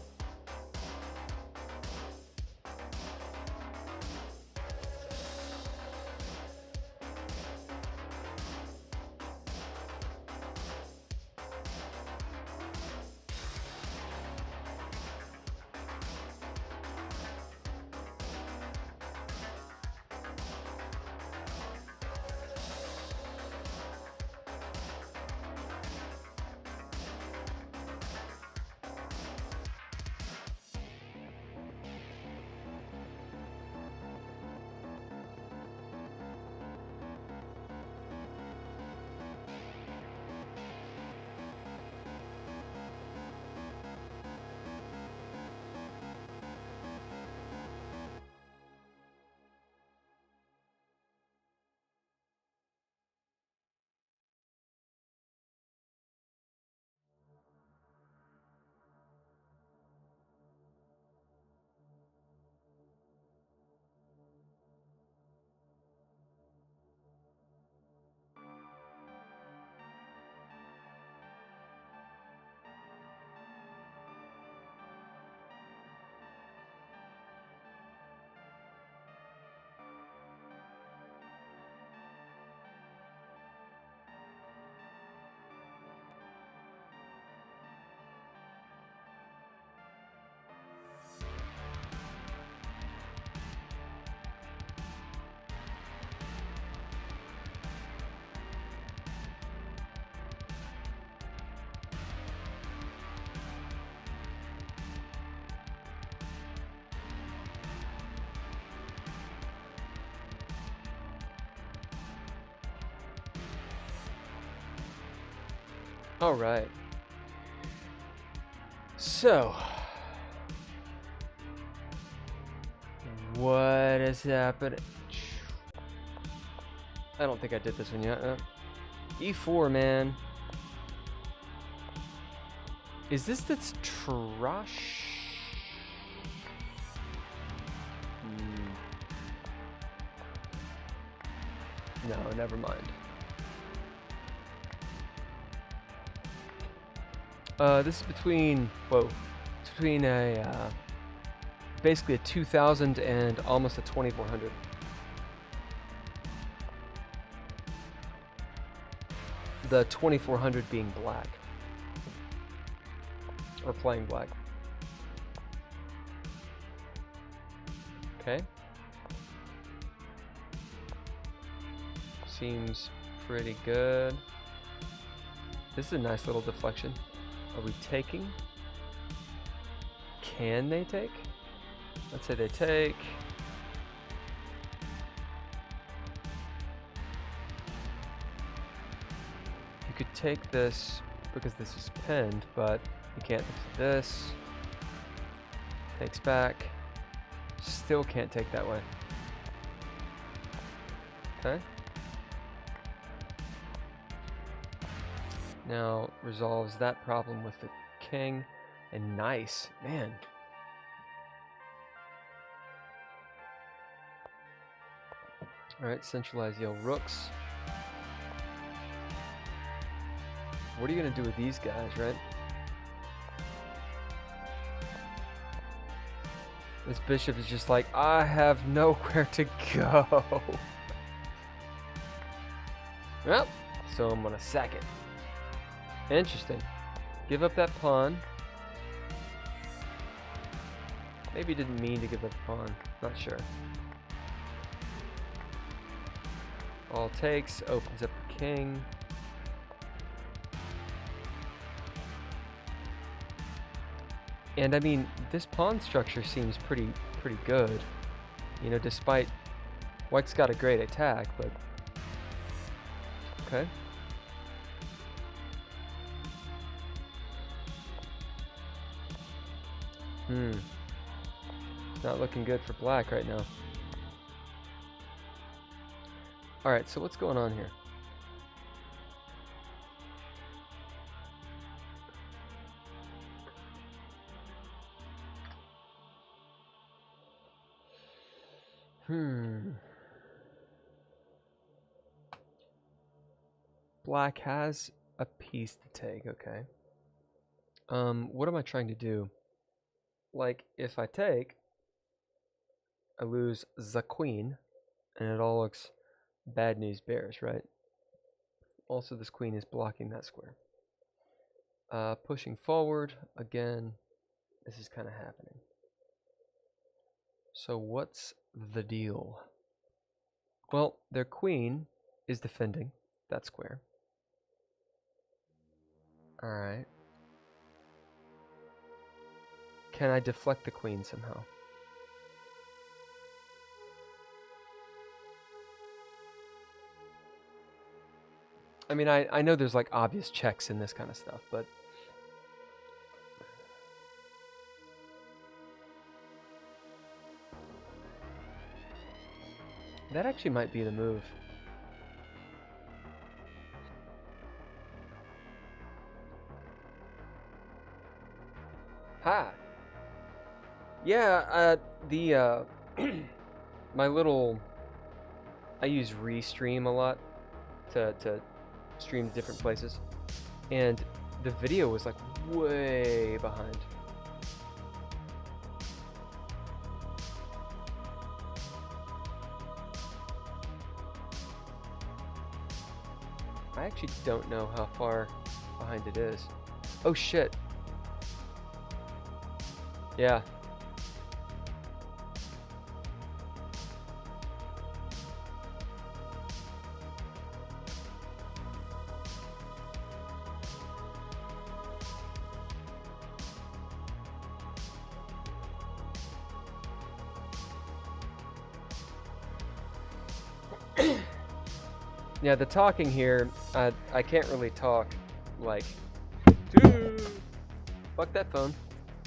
All right. So, what is happening? I don't think I did this one yet. E4, man. Is this that's trash? No, never mind. This is between, it's between a, basically a 2000 and almost a 2400. The 2400 being black. Or playing black. Okay. Seems pretty good. This is a nice little deflection. Are we taking? Can they take? Let's say they take. You could take this because this is pinned, but you can't take this. Takes back. Still can't take that way. Okay. Now resolves that problem with the king, and nice, man. All right, centralize yellow rooks. What are you gonna do with these guys, right? This bishop is just like, I have nowhere to go. Well, so I'm gonna sack it. Interesting. Give up that pawn. Maybe didn't mean to give up the pawn. Not sure. All takes, opens up the king. And I mean, this pawn structure seems pretty good. You know, despite white's got a great attack, but okay. Not looking good for black right now. Alright, so what's going on here? Black has a piece to take, okay. What am I trying to do? Like, if I take, I lose the queen, and it all looks bad news bears, right? Also, this queen is blocking that square. Pushing forward, again, this is kind of happening. So what's the deal? Well, their queen is defending that square. Alright. Can I deflect the queen somehow? I mean, I know there's like obvious checks in this kind of stuff, but that actually might be the move. Ha! Yeah, my little, I use Restream a lot to stream to different places, and the video was like way behind. I actually don't know how far behind it is. Oh shit. Yeah. Yeah, the talking here, I can't really talk like, fuck that phone,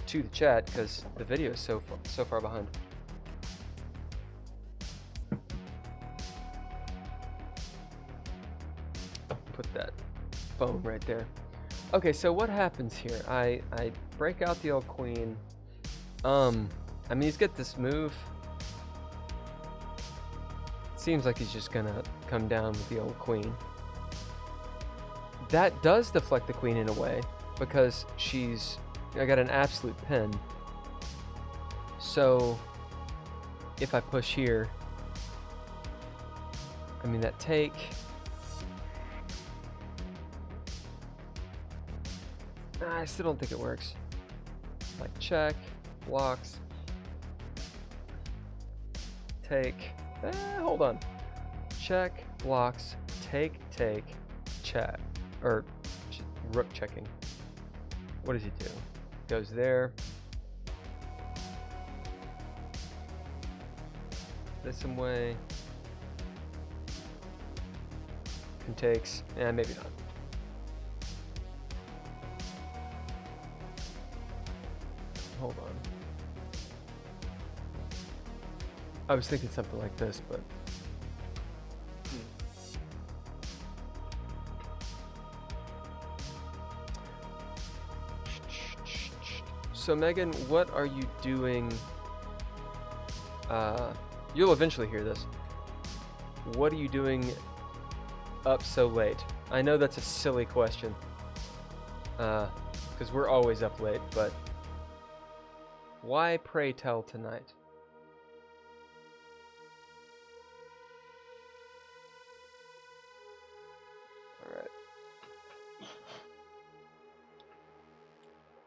to the chat because the video is so far behind. Put that phone right there. Okay, so what happens here? I break out the old queen. I mean, he's got this move. Seems like he's just gonna come down with the old queen. That does deflect the queen in a way, because I got an absolute pin. So, if I push here, I mean that take, I still don't think it works. Like check, blocks, take, hold on. Check, blocks, take, check. Or rook checking. What does he do? Goes there. This some way. Can takes. Maybe not. Hold on. I was thinking something like this, but so Megan, what are you doing? You'll eventually hear this. What are you doing up so late? I know that's a silly question, because we're always up late, but why, pray tell, tonight? Alright.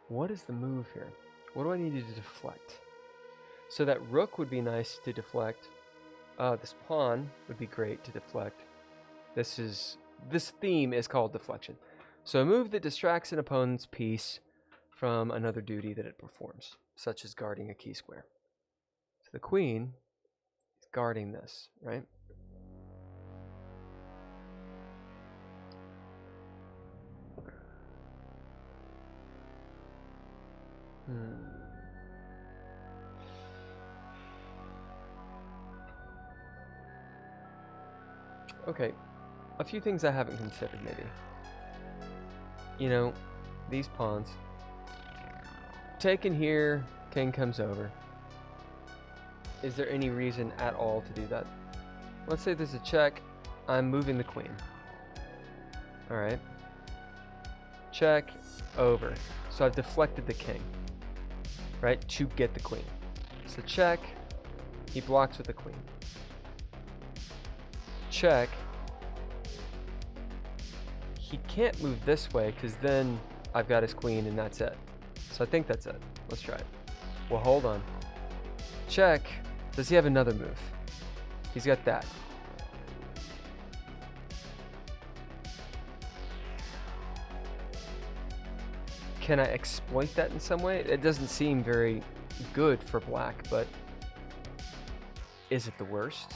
What is the move here? What do I need to deflect? So that rook would be nice to deflect. This pawn would be great to deflect. This theme is called deflection. So a move that distracts an opponent's piece from another duty that it performs, such as guarding a key square. So the queen is guarding this, right? Okay, a few things I haven't considered, maybe. You know, these pawns. Taken here, king comes over. Is there any reason at all to do that? Let's say there's a check. I'm moving the queen. Alright. Check, over. So I've deflected the king. Right? To get the queen. So check. He blocks with the queen. Check. He can't move this way because then I've got his queen and that's it. So I think that's it. Let's try it. Well, hold on. Check. Does he have another move? He's got that. Can I exploit that in some way? It doesn't seem very good for black, but is it the worst?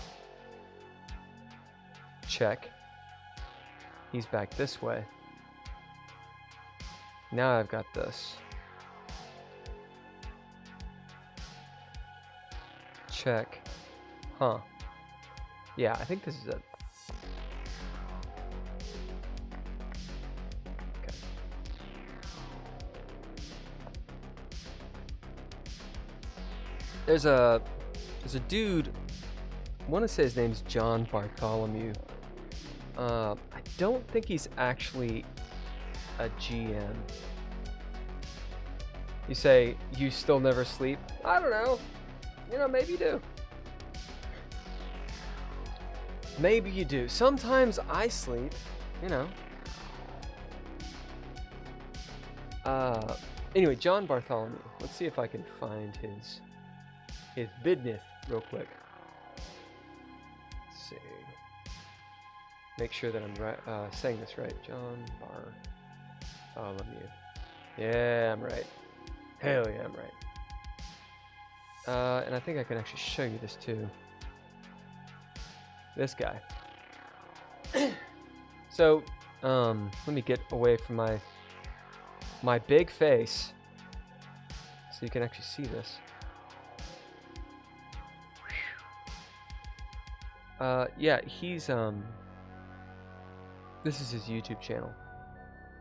Check. He's back this way. Now I've got this. Check. Huh. Yeah, I think this is it. Okay. There's a dude, I want to say his name's John Bartholomew. I don't think he's actually a GM. You say, you still never sleep? I don't know. You know, maybe you do. Maybe you do. Sometimes I sleep, you know. Anyway, John Bartholomew. Let's see if I can find his business real quick. Let's see. Make sure that I'm right, saying this right. John Bartholomew. Yeah, I'm right. Hell yeah, I'm right. And I think I can actually show you this too. This guy. So, let me get away from my big face so you can actually see this. Yeah, he's this is his YouTube channel.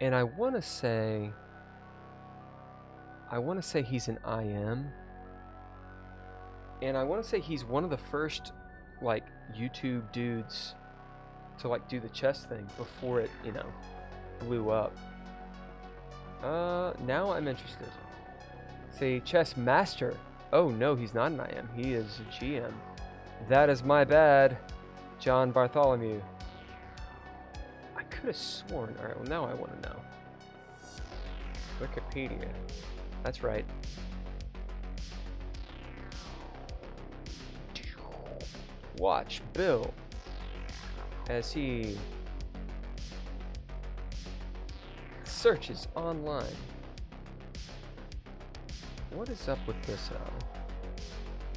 And I want to say he's an IM. And I want to say he's one of the first like YouTube dudes to like do the chess thing before it, you know, blew up. Now I'm interested. Say chess master. Oh no, he's not an IM. He is a GM. That is my bad, John Bartholomew. I could have sworn. All right, well now I want to know. Wikipedia. That's right. Watch Bill as he searches online. What is up with this?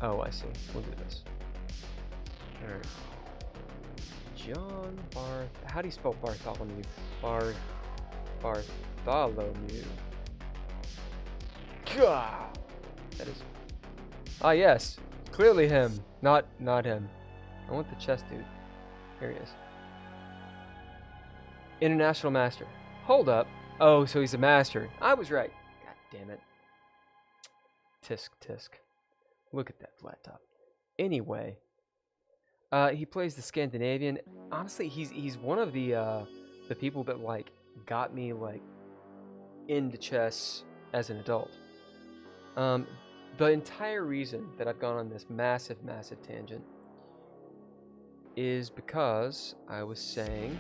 Oh, I see. We'll do this. Alright. John Barth. How do you spell Bartholomew? Bartholomew. Gah! That is. Ah, yes. Clearly him. Not him. I want the chess dude. Here he is. International master. Hold up. Oh, so he's a master. I was right. God damn it. Tisk. Look at that flat top. Anyway, he plays the Scandinavian. Honestly, he's one of the people that like got me like into chess as an adult. The entire reason that I've gone on this massive tangent is because I was saying,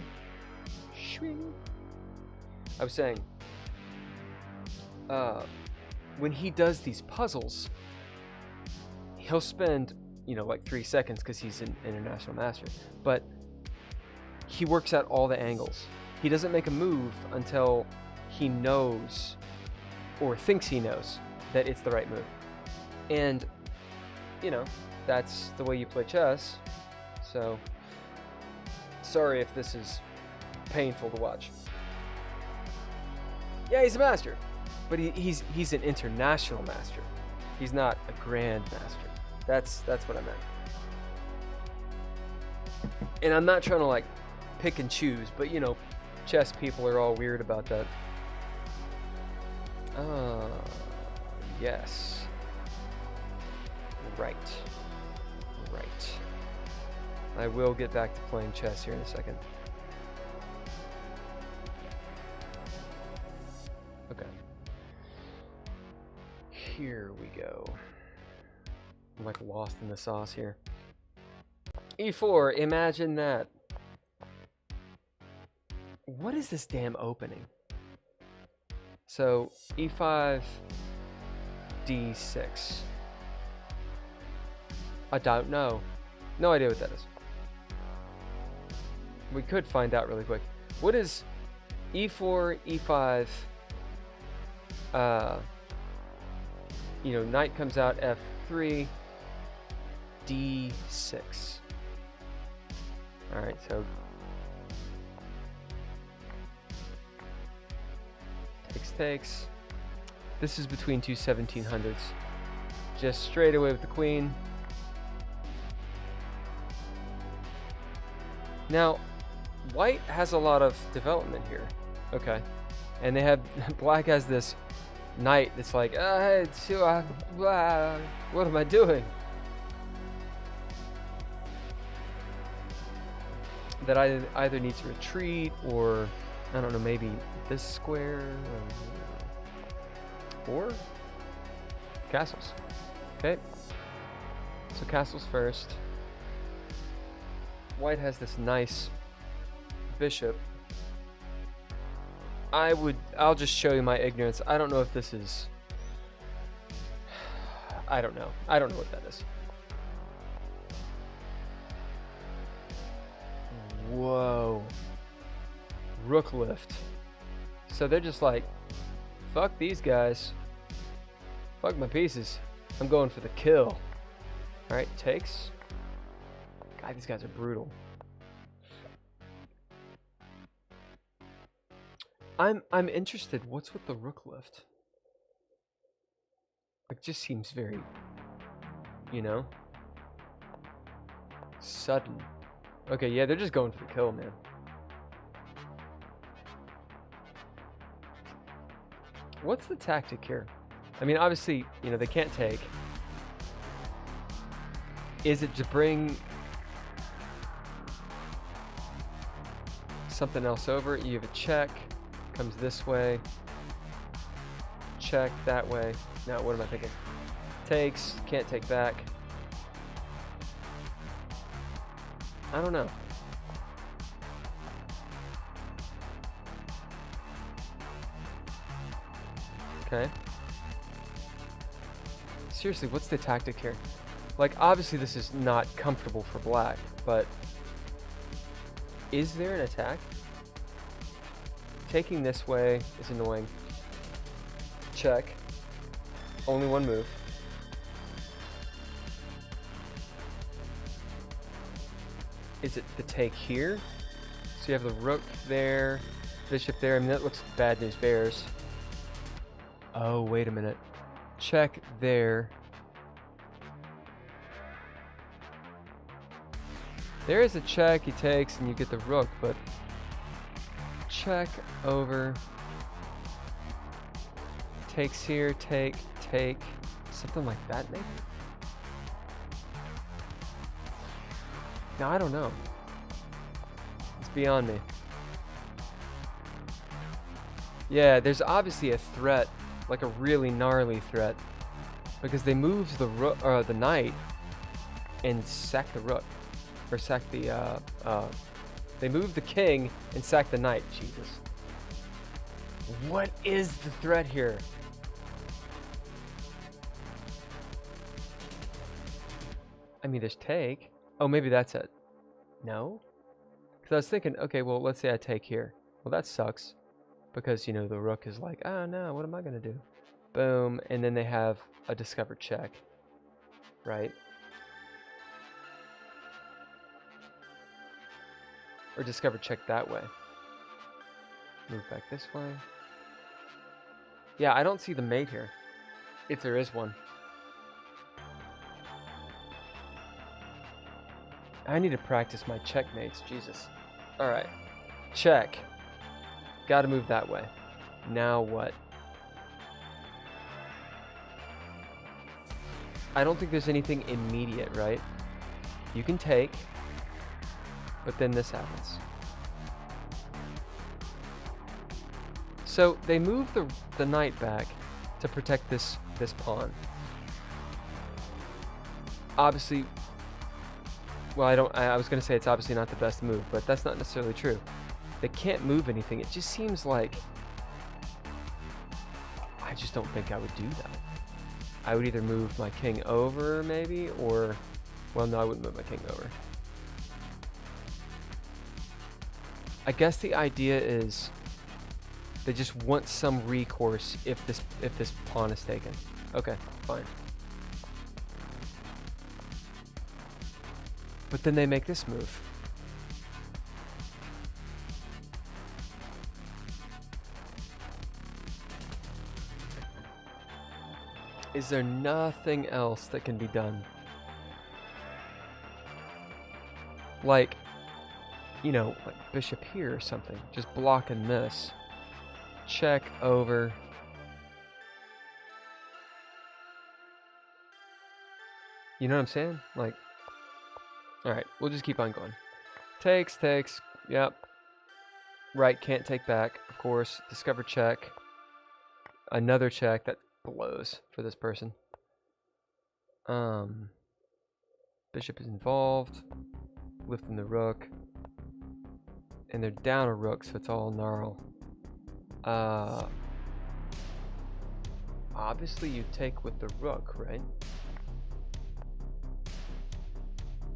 when he does these puzzles, he'll spend, you know, like 3 seconds because he's an international master, but he works out all the angles. He doesn't make a move until he knows or thinks he knows that it's the right move. And, you know, that's the way you play chess. So, sorry if this is painful to watch. Yeah, he's a master, but he's an international master. He's not a grand master. That's what I meant. And I'm not trying to like pick and choose, but you know, chess people are all weird about that. Yes. Right. Right. I will get back to playing chess here in a second. Okay. Here we go. I'm like lost in the sauce here. E4, imagine that. What is this damn opening? So, E5, D6. I don't know. No idea what that is. We could find out really quick. What is E4, E5, you know, knight comes out, F3, D6. Alright, so takes. This is between two 1700s. Just straight away with the queen. Now, white has a lot of development here. Okay. And they have, black has this knight that's like, what am I doing? That either needs to retreat or, I don't know, maybe this square or castles. Okay. So castles first. White has this nice bishop. I'll just show you my ignorance. I don't know if this is, I don't know what that is. Whoa. Rook lift. So they're just like, fuck these guys. Fuck my pieces. I'm going for the kill. Alright, takes. God, these guys are brutal. I'm interested. What's with the rook lift? It just seems very, you know, sudden. Okay, yeah, they're just going for the kill, man. What's the tactic here? I mean, obviously, you know, they can't take. Is it to bring something else over? You have a check. Comes this way. Check that way. Now, what am I thinking? Takes. Can't take back. I don't know. Okay. Seriously, what's the tactic here? Like, obviously this is not comfortable for black, but is there an attack? Taking this way is annoying. Check. Only one move. Is it the take here? So you have the rook there, bishop there. I mean, that looks bad news bears. Oh, wait a minute. Check there. There is a check he takes and you get the rook, but check over. Takes here, take. Something like that, maybe? No, I don't know. It's beyond me. Yeah, there's obviously a threat, like a really gnarly threat, because they moved the rook, the knight, and sacked the rook, or sacked the. They moved the king and sacked the knight. Jesus. What is the threat here? I mean, there's take. Oh, maybe that's it. No? Because I was thinking, okay, well, let's say I take here. Well, that sucks. Because, you know, the rook is like, oh, no, what am I going to do? Boom. And then they have a discovered check. Right? Or discovered check that way. Move back this way. Yeah, I don't see the mate here. If there is one. I need to practice my checkmates. Jesus. Alright. Check. Gotta move that way. Now what? I don't think there's anything immediate, right? You can take, but then this happens. So they move the knight back to protect this pawn. Obviously, well, I was gonna say it's obviously not the best move, but that's not necessarily true. They can't move anything. It just seems like I just don't think I would do that. I would either move my king over, maybe, or... Well, no, I wouldn't move my king over. I guess the idea is they just want some recourse if this pawn is taken. Okay, fine. But then they make this move. Is there nothing else that can be done? Like, you know, like bishop here or something. Just blocking this. Check over. You know what I'm saying? Like, alright, we'll just keep on going. Takes, yep. Right, can't take back, of course. Discover check. Another check, that blows for this person. Bishop is involved. Lifting the rook. And they're down a rook, so it's all gnarl. Obviously you take with the rook, right?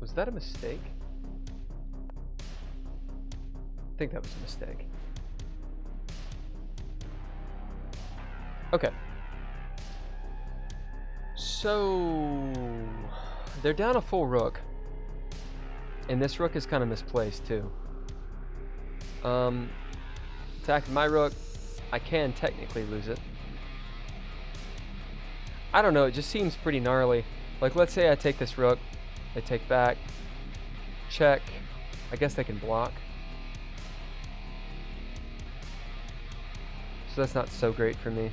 Was that a mistake? I think that was a mistake. Okay. So they're down a full rook. And this rook is kind of misplaced too. Attacking my rook. I can technically lose it. I don't know, it just seems pretty gnarly. Like, let's say I take this rook. They take back. Check. I guess they can block. So that's not so great for me.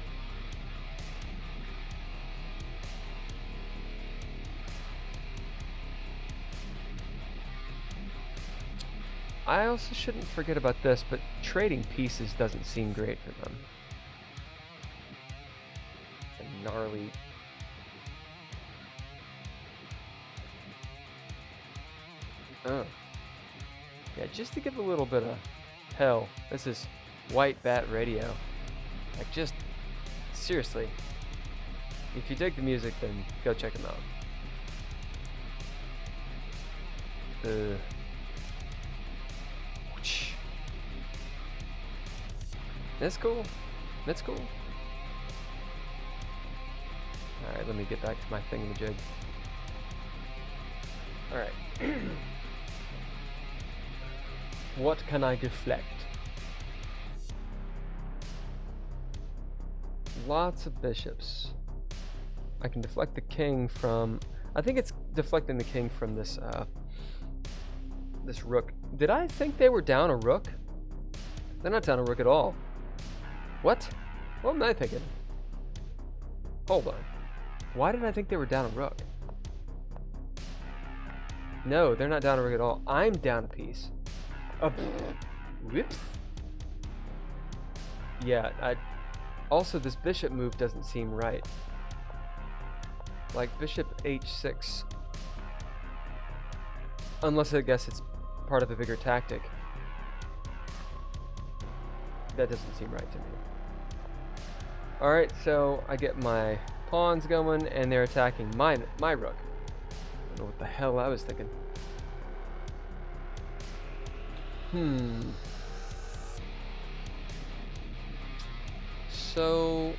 I also shouldn't forget about this, but trading pieces doesn't seem great for them. It's a gnarly... Oh. Yeah, just to give a little bit of hell, this is White Bat Radio. Like, just, seriously. If you dig the music, then go check them out. That's cool. That's cool. Alright, let me get back to my thingamajig. Alright. What can I deflect? Lots of bishops. I can deflect the king from... I think it's deflecting the king from this, this rook. Did I think they were down a rook? They're not down a rook at all. What? What am I thinking? Hold on. Why did I think they were down a rook? No, they're not down a rook at all. I'm down a piece. Whoops. Yeah, also this bishop move doesn't seem right. Like bishop h6. Unless I guess it's part of a bigger tactic. That doesn't seem right to me. Alright, so I get my pawns going and they're attacking my rook. I don't know what the hell I was thinking. So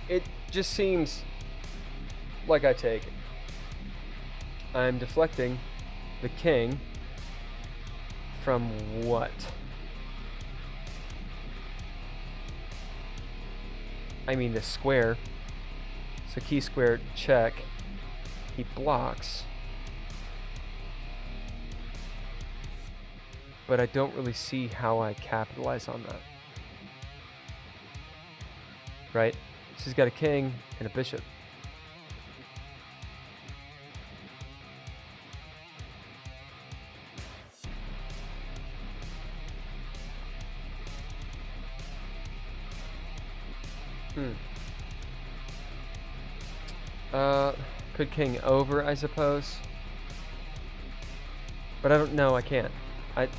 it just seems like I take it. I'm deflecting the king from what? I mean the square. So key square check. He blocks. but I don't really see how I capitalize on that. Right? She's got a king and a bishop. Could king over, I suppose. But I don't know, I can't.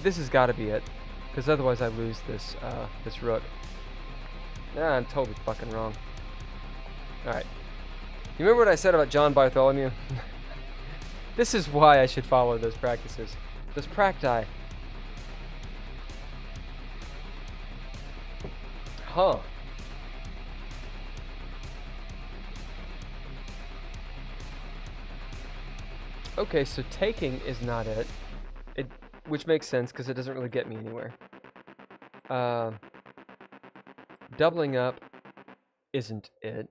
This has got to be it, because otherwise I lose this this rook. Nah, I'm totally fucking wrong. Alright. You remember what I said about John Bartholomew? This is why I should follow those practices. Those practi. Huh. Okay, so taking is not it. Which makes sense because it doesn't really get me anywhere. Doubling up isn't it.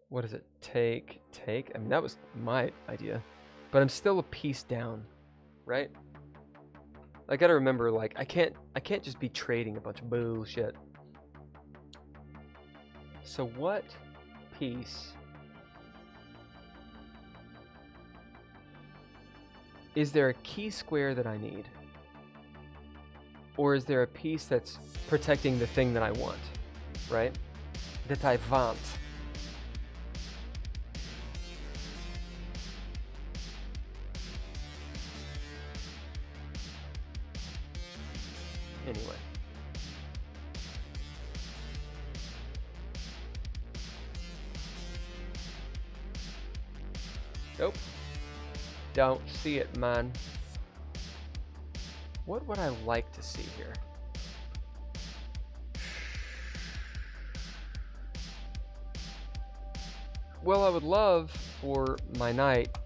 What is it? Take. I mean, that was my idea. But I'm still a piece down, right? I gotta remember, like, I can't just be trading a bunch of bullshit. So what piece is there a key square that I need? Or is there a piece that's protecting the thing that I want, right? That I want. Anyway. Nope. Don't see it, man. What would I like to see here? Well, I would love for my knight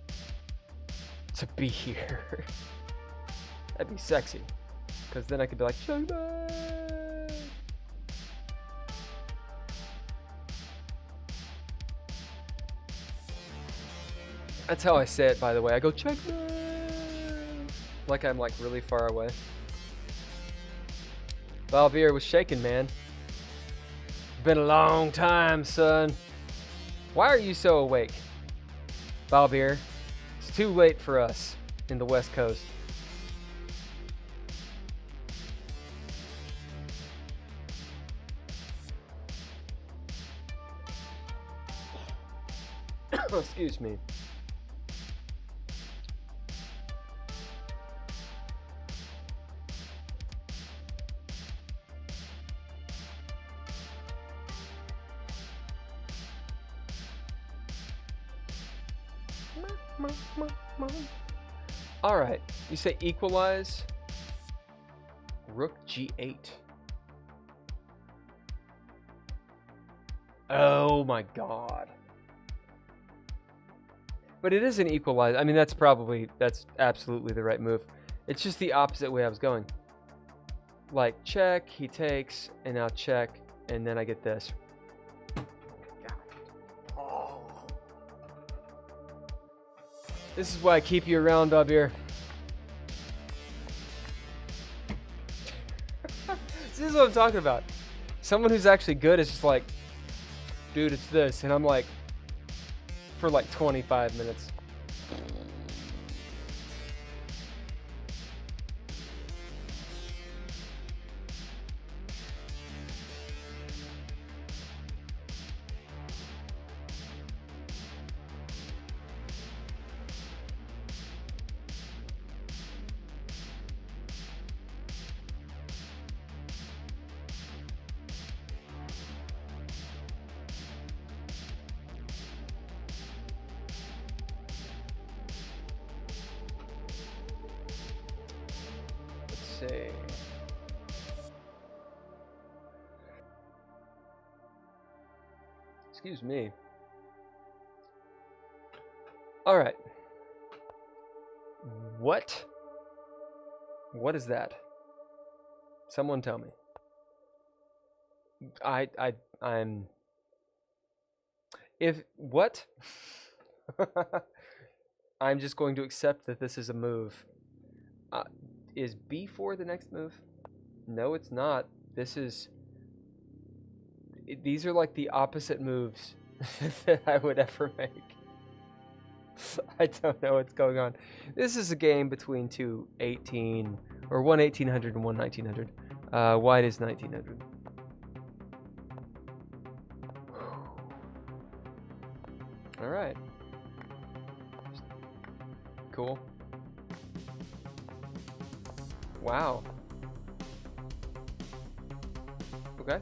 to be here. That'd be sexy. Because then I could be like, checkmate! That's how I say it, by the way. I go, checkmate! Like I'm like really far away. Balbier was shaking, man. Been a long time, son. Why are you so awake, Balbier? It's too late for us in the West Coast. Excuse me. All right, you say equalize. Rook g8. Oh my god. But it is an equalize. I mean, that's absolutely the right move. It's just the opposite way I was going. Like, check, he takes, and now check, and then I get this. Oh. This is why I keep you around, Balbier. This is what I'm talking about. Someone who's actually good is just like, dude, it's this. And I'm like, for like 25 minutes. See. Excuse me. All right. What is that? Someone tell me. I'm if what? I'm just going to accept that this is a move. Is b4 the next move? No, it's not. This is... These are like the opposite moves that I would ever make. I don't know what's going on. This is a game between two 18... Or one 1800 and one 1900. White is 1900. Alright. Cool. Wow. Okay.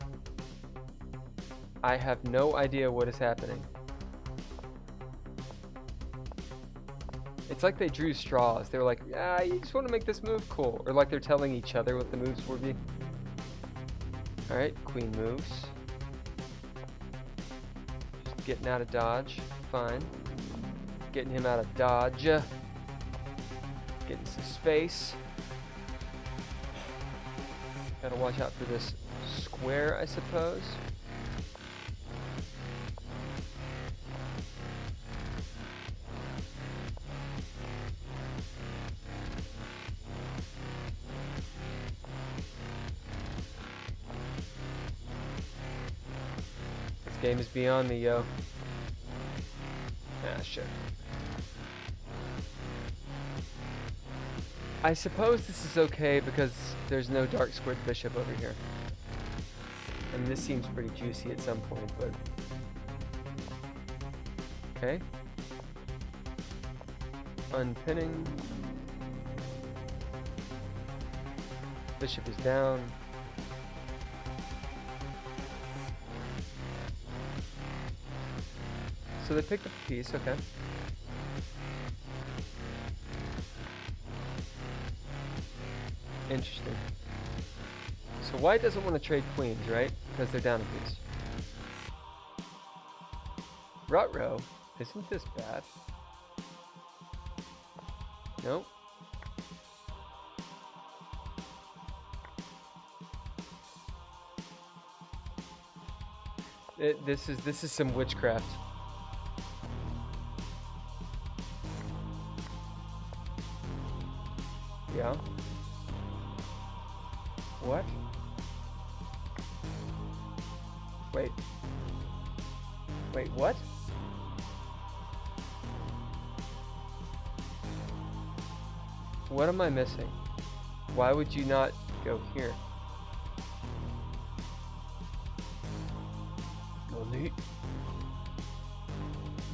I have no idea what is happening. It's like they drew straws. They were like, ah, you just want to make this move? Cool. Or like they're telling each other what the moves will be. Alright, queen moves. Just getting out of dodge. Fine. Getting him out of dodge. Getting some space. Gotta watch out for this square, I suppose. This game is beyond me, yo. Ah, shit. I suppose this is okay because there's no dark squared bishop over here. I mean, this seems pretty juicy at some point, but... Okay. Unpinning. Bishop is down. So they picked up a piece, okay. Interesting. So white doesn't want to trade queens, right? Because they're down a piece. Ruh-roh, isn't this bad? Nope. This is some witchcraft. Yeah. What? Wait. Wait, what? What am I missing? Why would you not go here? Nani?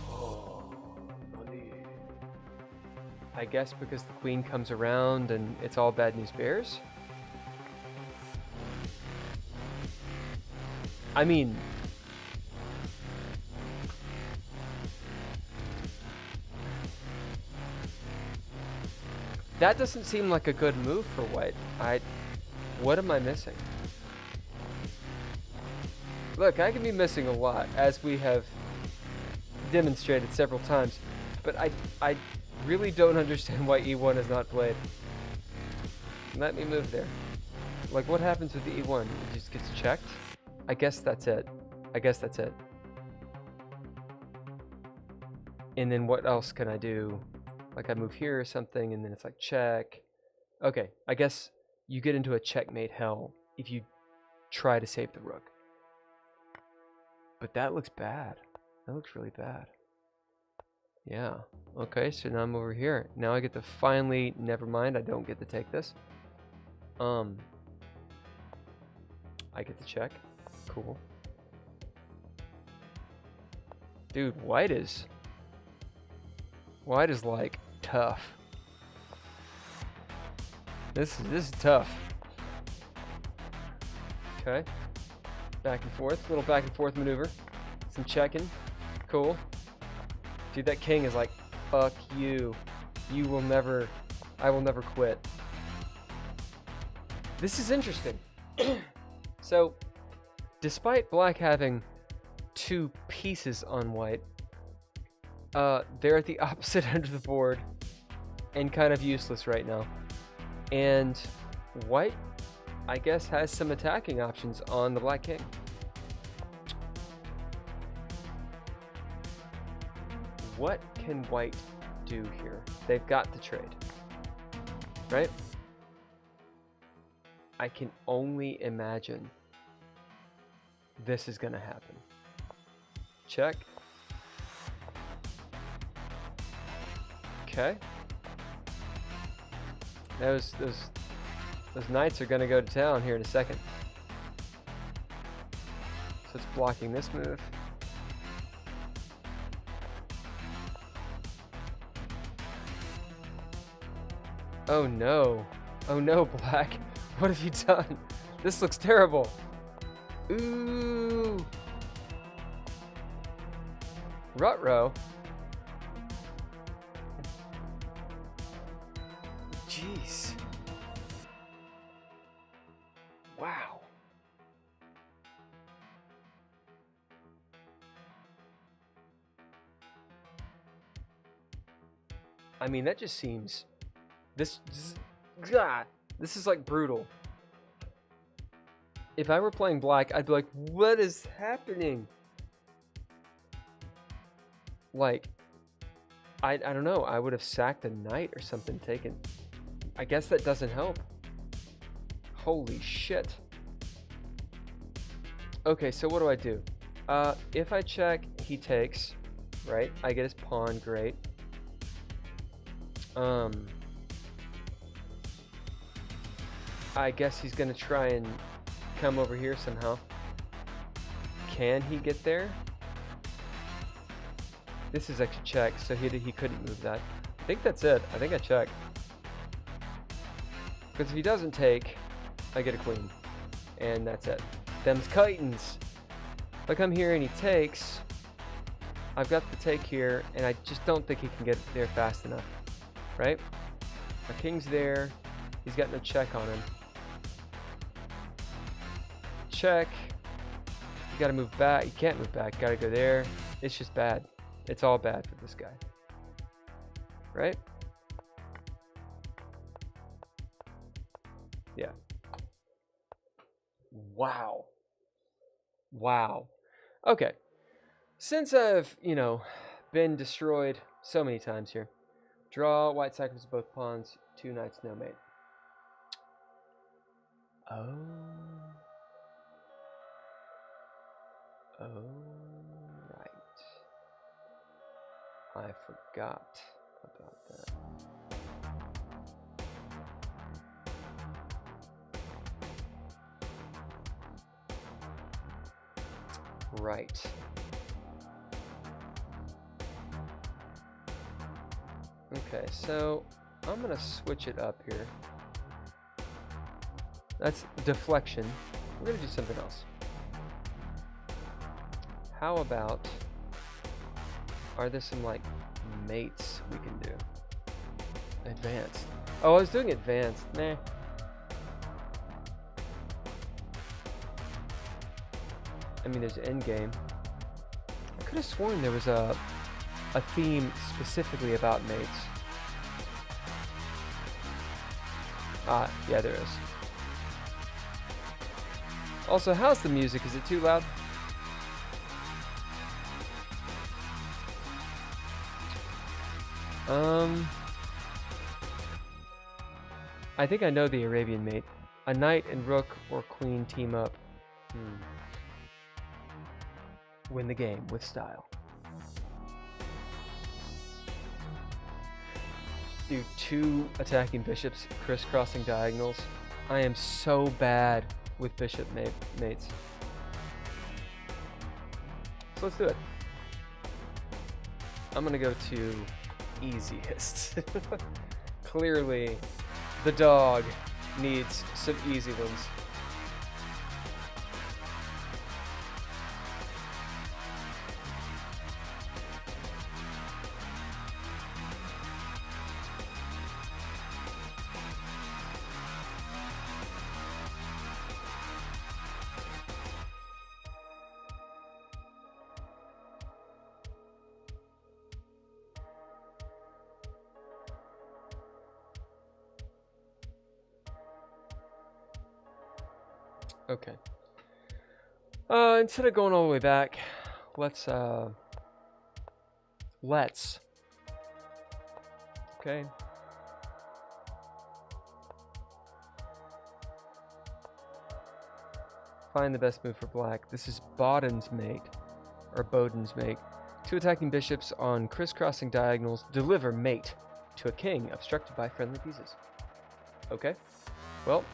Oh, Nani. I guess because the queen comes around and it's all bad news bears? I mean... That doesn't seem like a good move for white. What am I missing? Look, I can be missing a lot, as we have demonstrated several times, but I really don't understand why e1 is not played. Let me move there. Like, what happens with the e1? It just gets checked? I guess that's it. I guess that's it. And then what else can I do? Like I move here or something, and then it's like check. Okay, I guess you get into a checkmate hell if you try to save the rook. But that looks bad. That looks really bad. Yeah. Okay, so now I'm over here. Now I get to finally... Never mind, I don't get to take this. I get to check. Cool. Dude, white is like tough. This is tough. Okay. Back and forth, little back and forth maneuver. Some checking. Cool. Dude, that king is like, fuck you. You will never, I will never quit. This is interesting. So, despite black having two pieces on white, they're at the opposite end of the board and kind of useless right now. And white, I guess, has some attacking options on the black king. What can white do here? They've got to trade, right? I can only imagine this is gonna happen. Check. Okay. Those knights are gonna go to town here in a second. So it's blocking this move. Oh no. Oh no, Black. What have you done? This looks terrible. Ooh. Rutrow. Jeez. Wow. I mean, that just seems... This is like brutal. If I were playing Black, I'd be like, what is happening? Like, I don't know. I would have sacked a knight or something taken. I guess that doesn't help. Holy shit. Okay, so what do? If I check, he takes, right? I get his pawn, great. I guess he's gonna try and come over here somehow. Can he get there? This is actually check, so he couldn't move that. I think that's it. I think I check. Because if he doesn't take, I get a queen. And that's it. Them's Kitons. If I come here and he takes, I've got the take here, and I just don't think he can get there fast enough. Right? My king's there. He's got no check on him. Check. You gotta move back. You can't move back. Gotta go there. It's just bad. It's all bad for this guy. Right? Yeah. Wow. Wow. Okay. Since I've, been destroyed so many times here. Draw, white sacrifices both pawns, 2 knights, no mate. Oh. Oh, right. I forgot about that. Right. Okay, so I'm gonna switch it up here. That's deflection. We're gonna do something else. How about, are there some like mates we can do? Advanced. Oh, I was doing advanced. Nah. I mean, there's endgame. I could have sworn there was a theme specifically about mates. Ah, yeah, there is. Also, how's the music? Is it too loud? I think I know the Arabian mate. A knight and rook or queen team up. Win the game with style. Do 2 attacking bishops crisscrossing diagonals. I am so bad with bishop mates. So let's do it. I'm gonna go to easiest. Clearly, the dog needs some easy ones. Okay. Instead of going all the way back, let's. Okay. Find the best move for black. This is Boden's mate, or Boden's mate. 2 attacking bishops on crisscrossing diagonals deliver mate to a king obstructed by friendly pieces. Okay, well,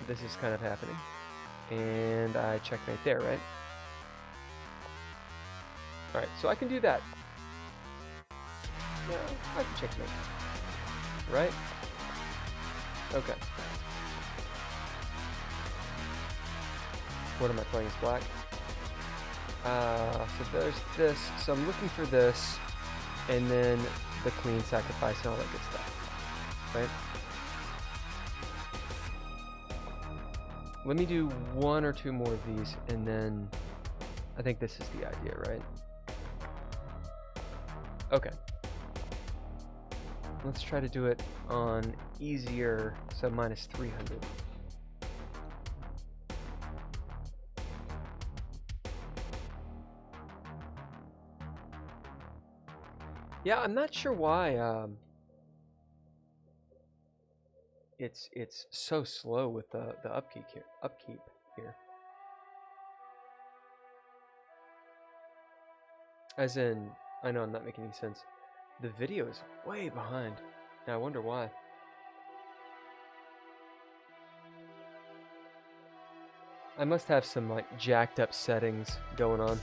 this is kind of happening. And I checkmate there, right? Alright, so I can do that. No, I can checkmate. Right? Okay. What am I playing as black? So there's this. So I'm looking for this, and then the queen sacrifice and all that good stuff. Right? Let me do 1 or 2 more of these, and then I think this is the idea, right? Okay. Let's try to do it on easier, so minus 300. Yeah, I'm not sure why it's so slow with the upkeep here. As in, I know I'm not making any sense. The video is way behind. And I wonder why. I must have some like jacked up settings going on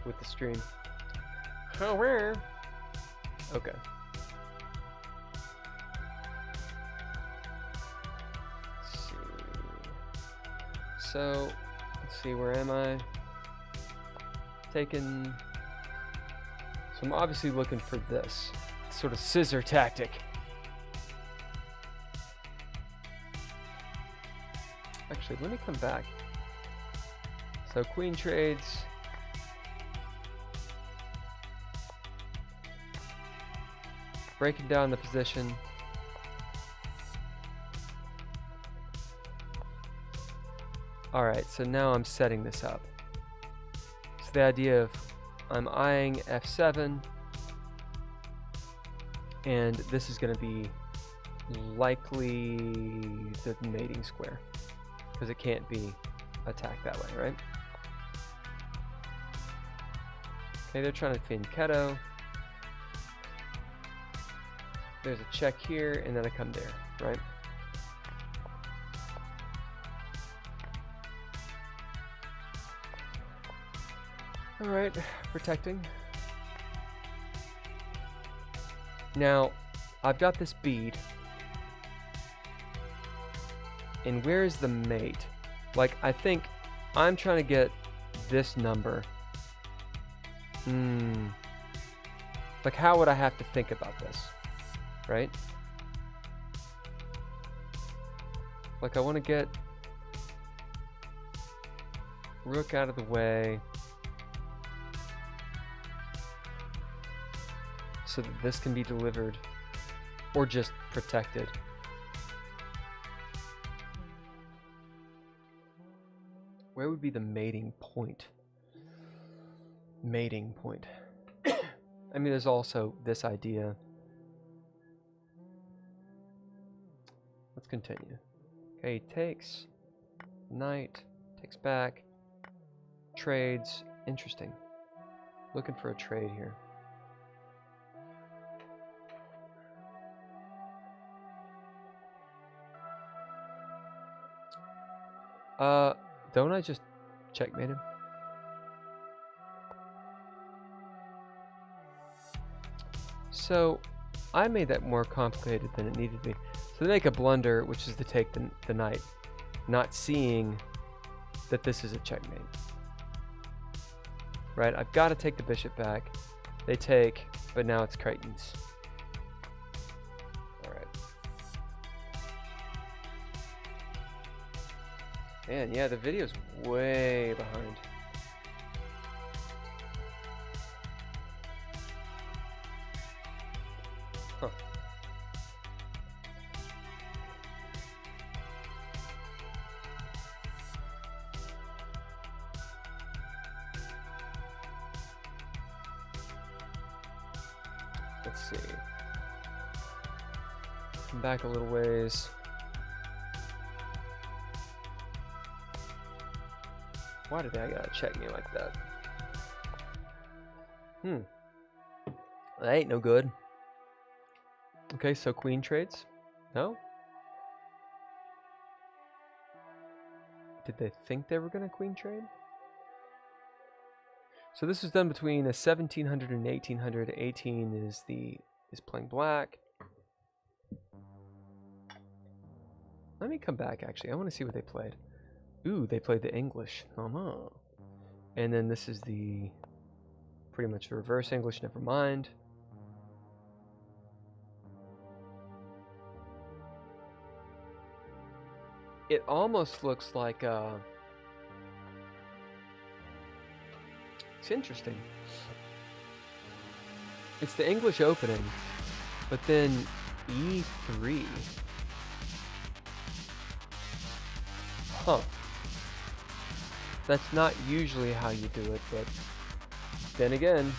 with the stream. Oh, where? Okay. Let's see. So, let's see, where am I? Taking. So I'm obviously looking for this sort of scissor tactic. Actually, let me come back. So queen trades. Breaking down the position. Alright, so now I'm setting this up. So the idea of I'm eyeing f7, and this is going to be likely the mating square, because it can't be attacked that way, right? Okay, they're trying to fianchetto. There's a check here, and then I come there, right? Alright, protecting. Now, I've got this bead. And where is the mate? Like, I think I'm trying to get this number. Like, how would I have to think about this? Right? Like, I want to get rook out of the way, so that this can be delivered, or just protected. Where would be the mating point? Mating point. I mean, there's also this idea. Let's continue. Okay, takes, knight, takes back, trades. Interesting. Looking for a trade here. Don't I just checkmate him? So, I made that more complicated than it needed to be. So they make a blunder, which is to take the knight, not seeing that this is a checkmate. Right, I've got to take the bishop back. They take, but now it's Crichton's. Man, yeah, the video's way behind. Huh. Let's see. Come back a little ways. Why did I gotta check me like that? That ain't no good. Okay, so queen trades? No? Did they think they were gonna queen trade? So this was done between a 1700 and 1800. 18 is playing black. Let me come back, actually. I want to see what they played. Ooh, they played the English. And then this is the pretty much the reverse English, never mind. It almost looks like it's interesting. It's the English opening, but then E3. Huh. That's not usually how you do it, but then again,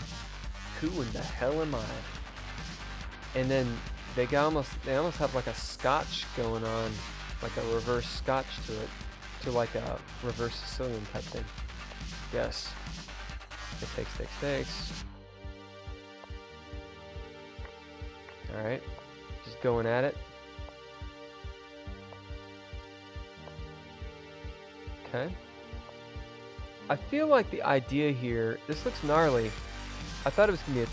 who in the hell am I? And then they almost have like a Scotch going on, like a reverse Scotch to it, to like a reverse Sicilian type thing. Yes. It takes. Alright. Just going at it. Okay. I feel like the idea here, this looks gnarly. I thought it was going to be a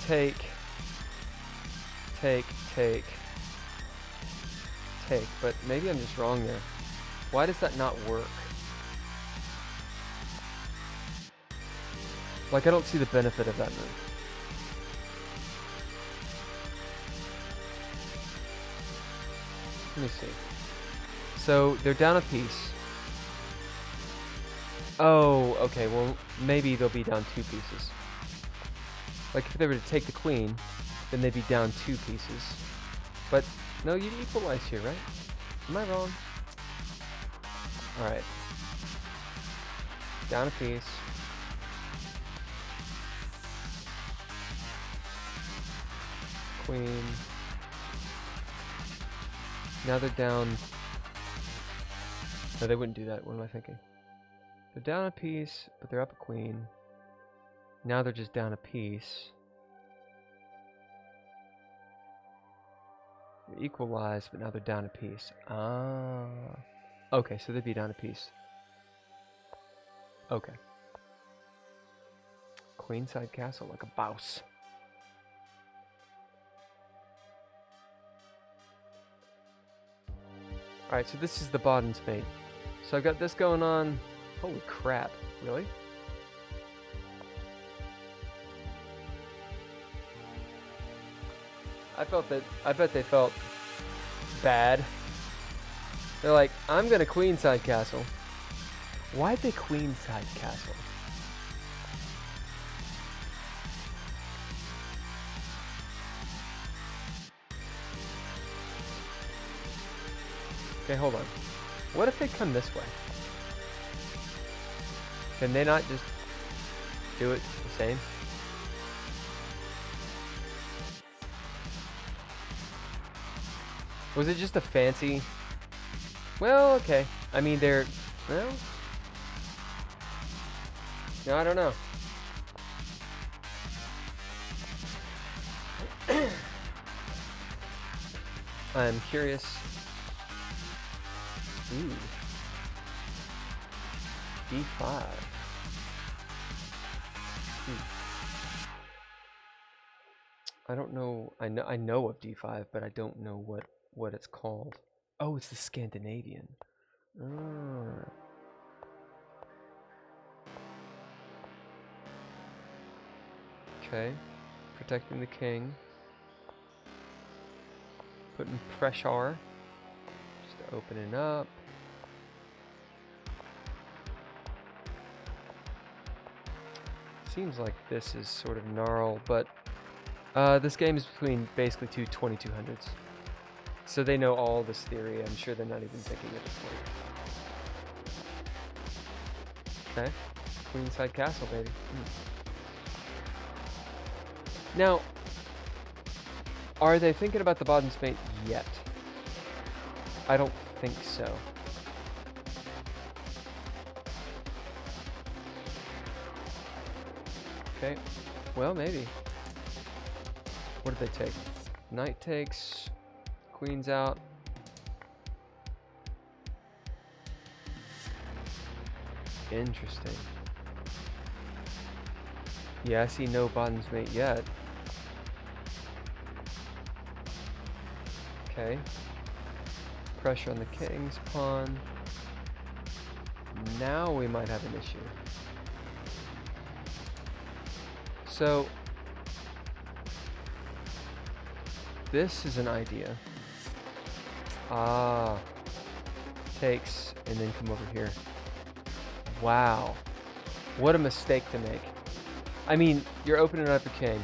take, but maybe I'm just wrong there. Why does that not work? Like, I don't see the benefit of that move. Let me see. So, they're down a piece. Oh, okay, well, maybe they'll be down 2 pieces. Like, if they were to take the queen, then they'd be down 2 pieces. But, no, you equalize here, right? Am I wrong? Alright. Down a piece. Queen. Now they're down. No, they wouldn't do that. What am I thinking? They're down a piece, but they're up a queen. Now they're just down a piece. They're equalized, but now they're down a piece. Ah. Okay, so they'd be down a piece. Okay. Queenside castle like a bouse. Alright, so this is the Boden's mate. So I've got this going on. Holy crap, really? I bet they felt bad. They're like, I'm gonna queenside castle. Why'd they queenside castle? Okay, hold on. What if they come this way? Can they not just do it the same? Was it just a fancy? Well, okay. I mean, they're... Well... No, I don't know. I'm curious. Ooh. D5. I don't know. I know of D5, but I don't know what it's called. Oh, it's the Scandinavian. Okay. Protecting the king. Putting pressure. Just opening up. Seems like this is sort of gnarled, but this game is between basically two 2200s. So they know all this theory. I'm sure they're not even thinking at this point. Okay. Queenside castle, baby. Now, are they thinking about the Boden's mate yet? I don't think so. Okay. Well, maybe. What did they take? Knight takes. Queen's out. Interesting. Yeah, I see no bottom's mate yet. Okay. Pressure on the king's pawn. Now we might have an issue. So, this is an idea. Ah. Takes, and then come over here. Wow. What a mistake to make. I mean, you're opening up a king.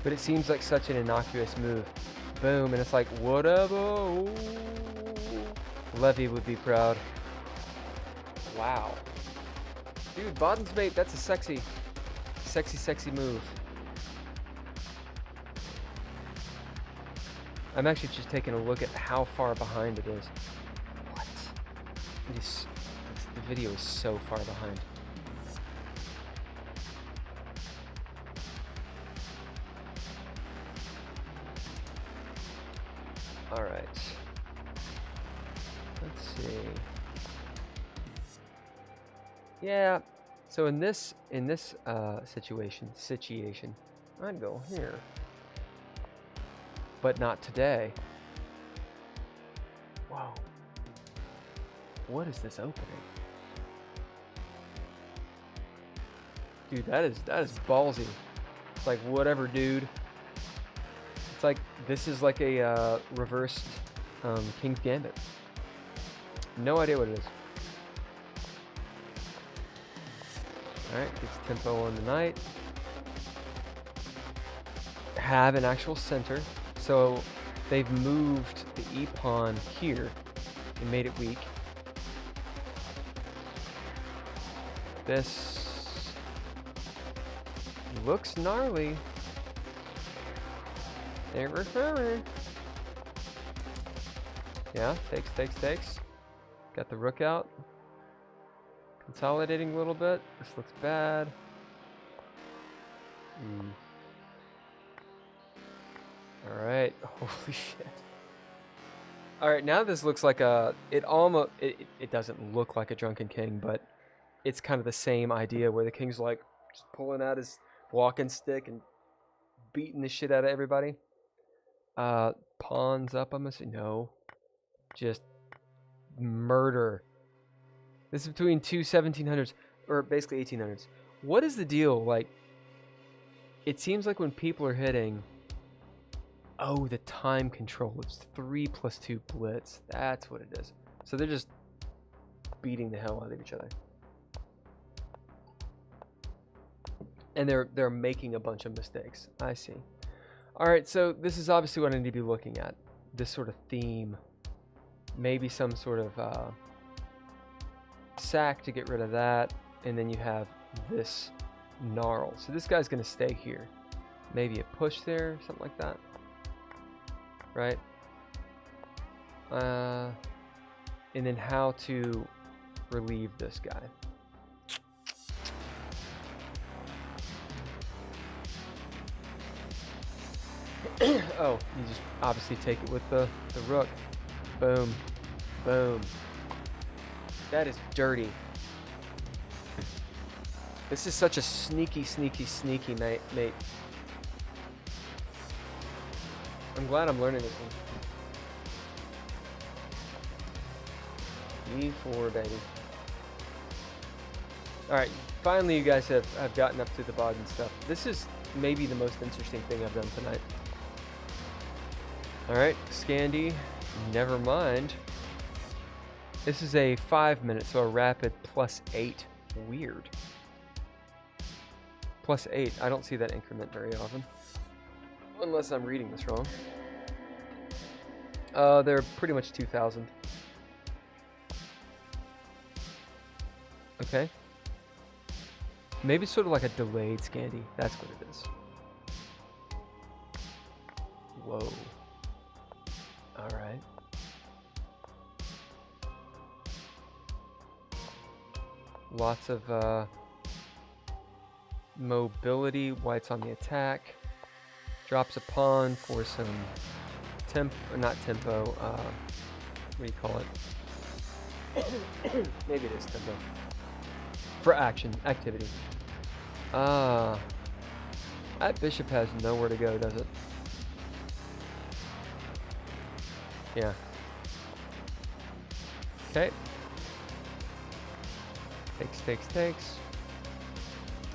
But it seems like such an innocuous move. Boom, and it's like, whatever. Ooh. Levy would be proud. Wow. Dude, bottom's mate, that's a sexy, sexy move. I'm actually just taking a look at how far behind it is. What? It is, the video is so far behind. Alright. Let's see. Yeah. So in this situation, I'd go here. But not today. Wow. What is this opening? Dude, that is ballsy. It's like, whatever, dude. It's like, this is like a reversed King's Gambit. No idea what it is. Alright, gets tempo on the knight. Have an actual center. So they've moved the e-pawn here and made it weak. This looks gnarly. Yeah, takes. Got the rook out. Consolidating a little bit. This looks bad. Alright, holy shit. Alright, now this looks like a, it doesn't look like a drunken king, but it's kind of the same idea where the king's like just pulling out his walking stick and beating the shit out of everybody. Pawns up, I'm assuming. No. Just murder. This is between two 1700s, or basically 1800s. What is the deal? Like, it seems like when people are hitting... Oh, the time control. It's 3 + 2 blitz. That's what it is. So they're just beating the hell out of each other. And they're making a bunch of mistakes. I see. Alright, so this is obviously what I need to be looking at. This sort of theme. Maybe some sort of sack to get rid of that. And then you have this gnarl. So this guy's going to stay here. Maybe a push there, something like that. Right? And then how to relieve this guy. Oh, you just obviously take it with the rook. Boom. Boom. That is dirty. This is such a sneaky mate. I'm glad I'm learning this one. E4, baby. Alright, finally you guys have gotten up to the bottom stuff. This is maybe the most interesting thing I've done tonight. Alright, Scandi, never mind. This is a 5-minute, so a rapid +8. Weird. +8, I don't see that increment very often. Unless I'm reading this wrong. They're pretty much 2,000. Okay. Maybe sort of like a delayed Scandi. That's what it is. Whoa. Alright. Lots of mobility, white's on the attack. Drops a pawn for some not tempo, what do you call it? Maybe it is tempo. For activity. That bishop has nowhere to go, does it? Yeah. Okay. Takes.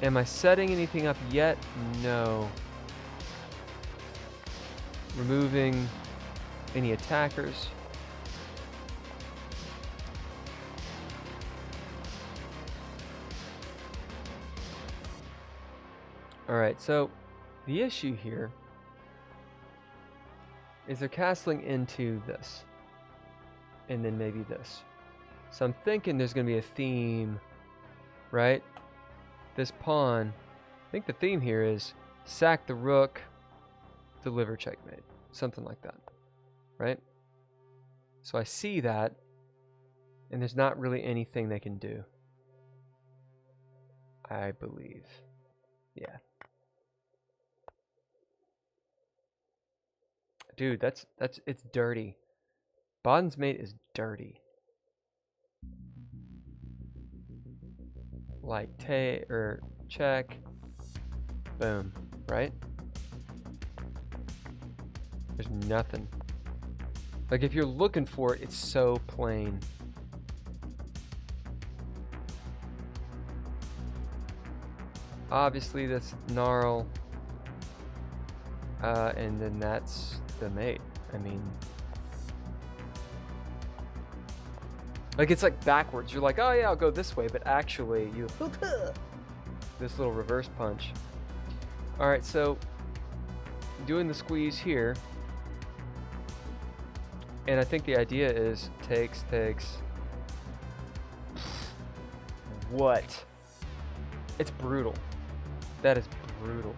Am I setting anything up yet? No. Removing any attackers. Alright, so the issue here is they're castling into this. And then maybe this. So I'm thinking there's going to be a theme, right? This pawn, I think the theme here is sack the rook, deliver checkmate. Something like that, right? So I see that, and there's not really anything they can do. I believe. Yeah. Dude, it's dirty. Bodden's mate is dirty. Like check, boom, right? There's nothing. Like if you're looking for it, it's so plain. Obviously that's gnarl, and then that's the mate. I mean, like it's like backwards. You're like, oh yeah, I'll go this way, but actually you this little reverse punch. All right, so doing the squeeze here, and I think the idea is takes. What? It's brutal. That is brutal.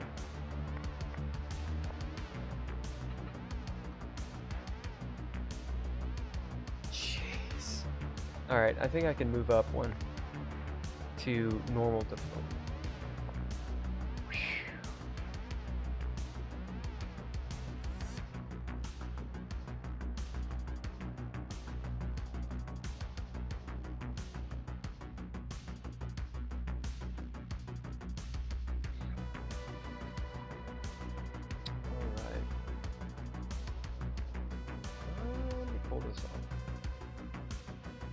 Jeez. Alright, I think I can move up one to normal difficulty.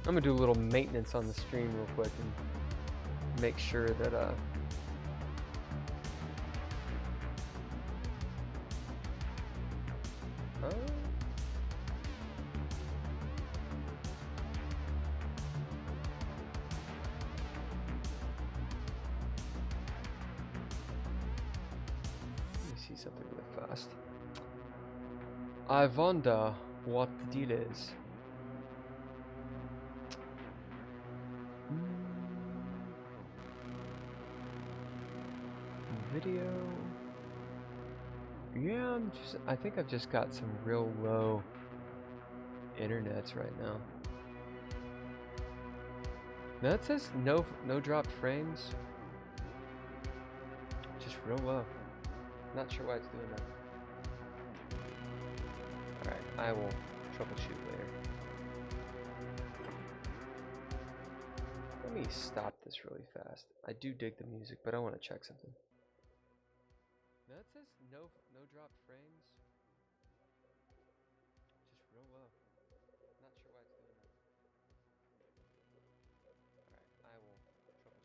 I'm gonna do a little maintenance on the stream real quick and make sure that let me see something really fast. I wonder what the deal is. Video. Yeah, I think I've just got some real low internets right now. That says no dropped frames. Just real low. Not sure why it's doing that. Alright, I will troubleshoot later. Let me stop this really fast. I do dig the music, but I want to check something. That says no dropped frames. Just real low. Not sure why it's doing that. Alright, I will troubleshoot later.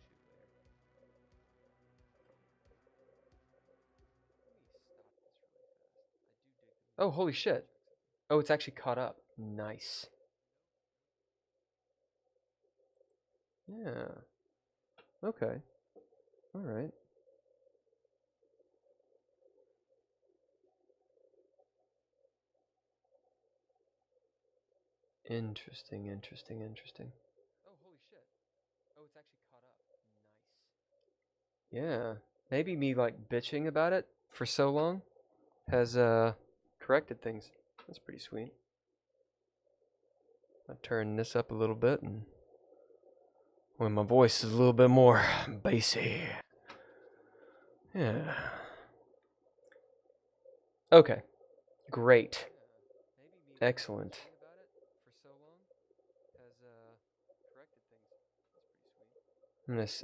Let me stop this really fast. I do dig the... Oh, holy shit. Oh, it's actually caught up. Nice. Yeah. Okay. Alright. Interesting. Oh, holy shit. Oh, it's actually caught up. Nice. Yeah. Maybe me, like, bitching about it for so long has, corrected things. That's pretty sweet. I'll turn this up a little bit, and when my voice is a little bit more bassy. Yeah. Okay. Great. Excellent.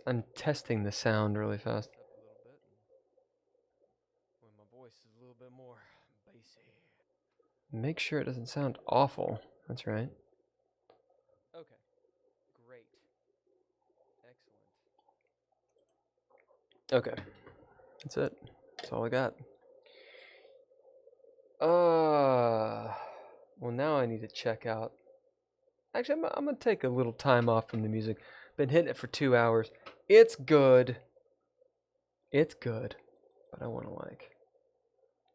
I'm testing the sound really fast. Make sure it doesn't sound awful. That's right. Okay. Great. Excellent. Okay. That's it. That's all I got. Well, now I need to check out. Actually, I'm gonna take a little time off from the music. Been hitting it for 2 hours. It's good. It's good, but I want to like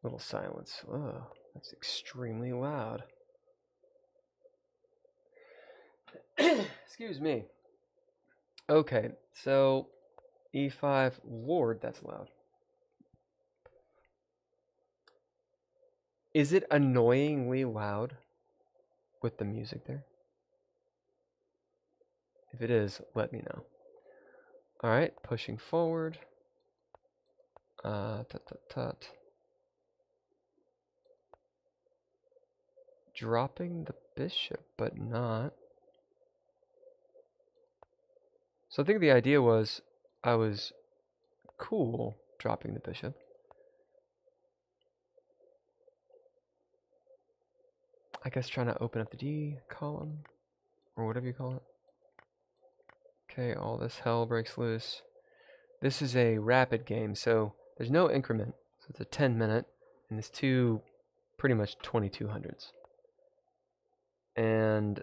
little silence. Oh, that's extremely loud. Excuse me. Okay, so E5, Lord, that's loud. Is it annoyingly loud with the music there? If it is, let me know. All right, pushing forward. Tut, tut, tut. Dropping the bishop, but not. So I think the idea was I was cool dropping the bishop. I guess trying to open up the D column, or whatever you call it. Okay, all this hell breaks loose. This is a rapid game, so there's no increment. So it's a 10-minute, and it's two pretty much 2200s. And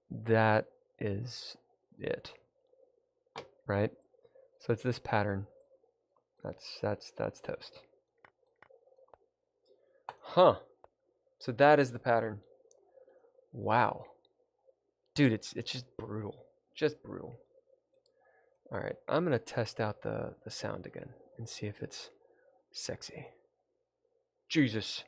that is it. Right? So it's this pattern. That's toast. Huh. So that is the pattern. Wow. Dude, it's just brutal. Just brutal. Alright, I'm gonna test out the sound again and see if it's sexy. Jesus.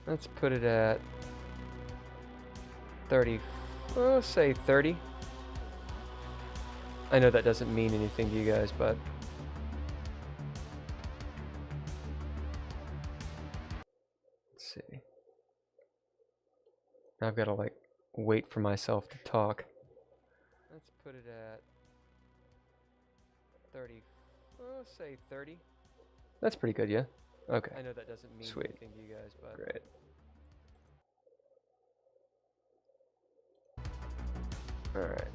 Let's put it at 30. Let's say 30. I know that doesn't mean anything to you guys, but let's see. Now I've got to like wait for myself to talk. Let's put it at 30. Let's say 30. That's pretty good, yeah? Okay. I know that doesn't mean anything to you guys, but great. Alright.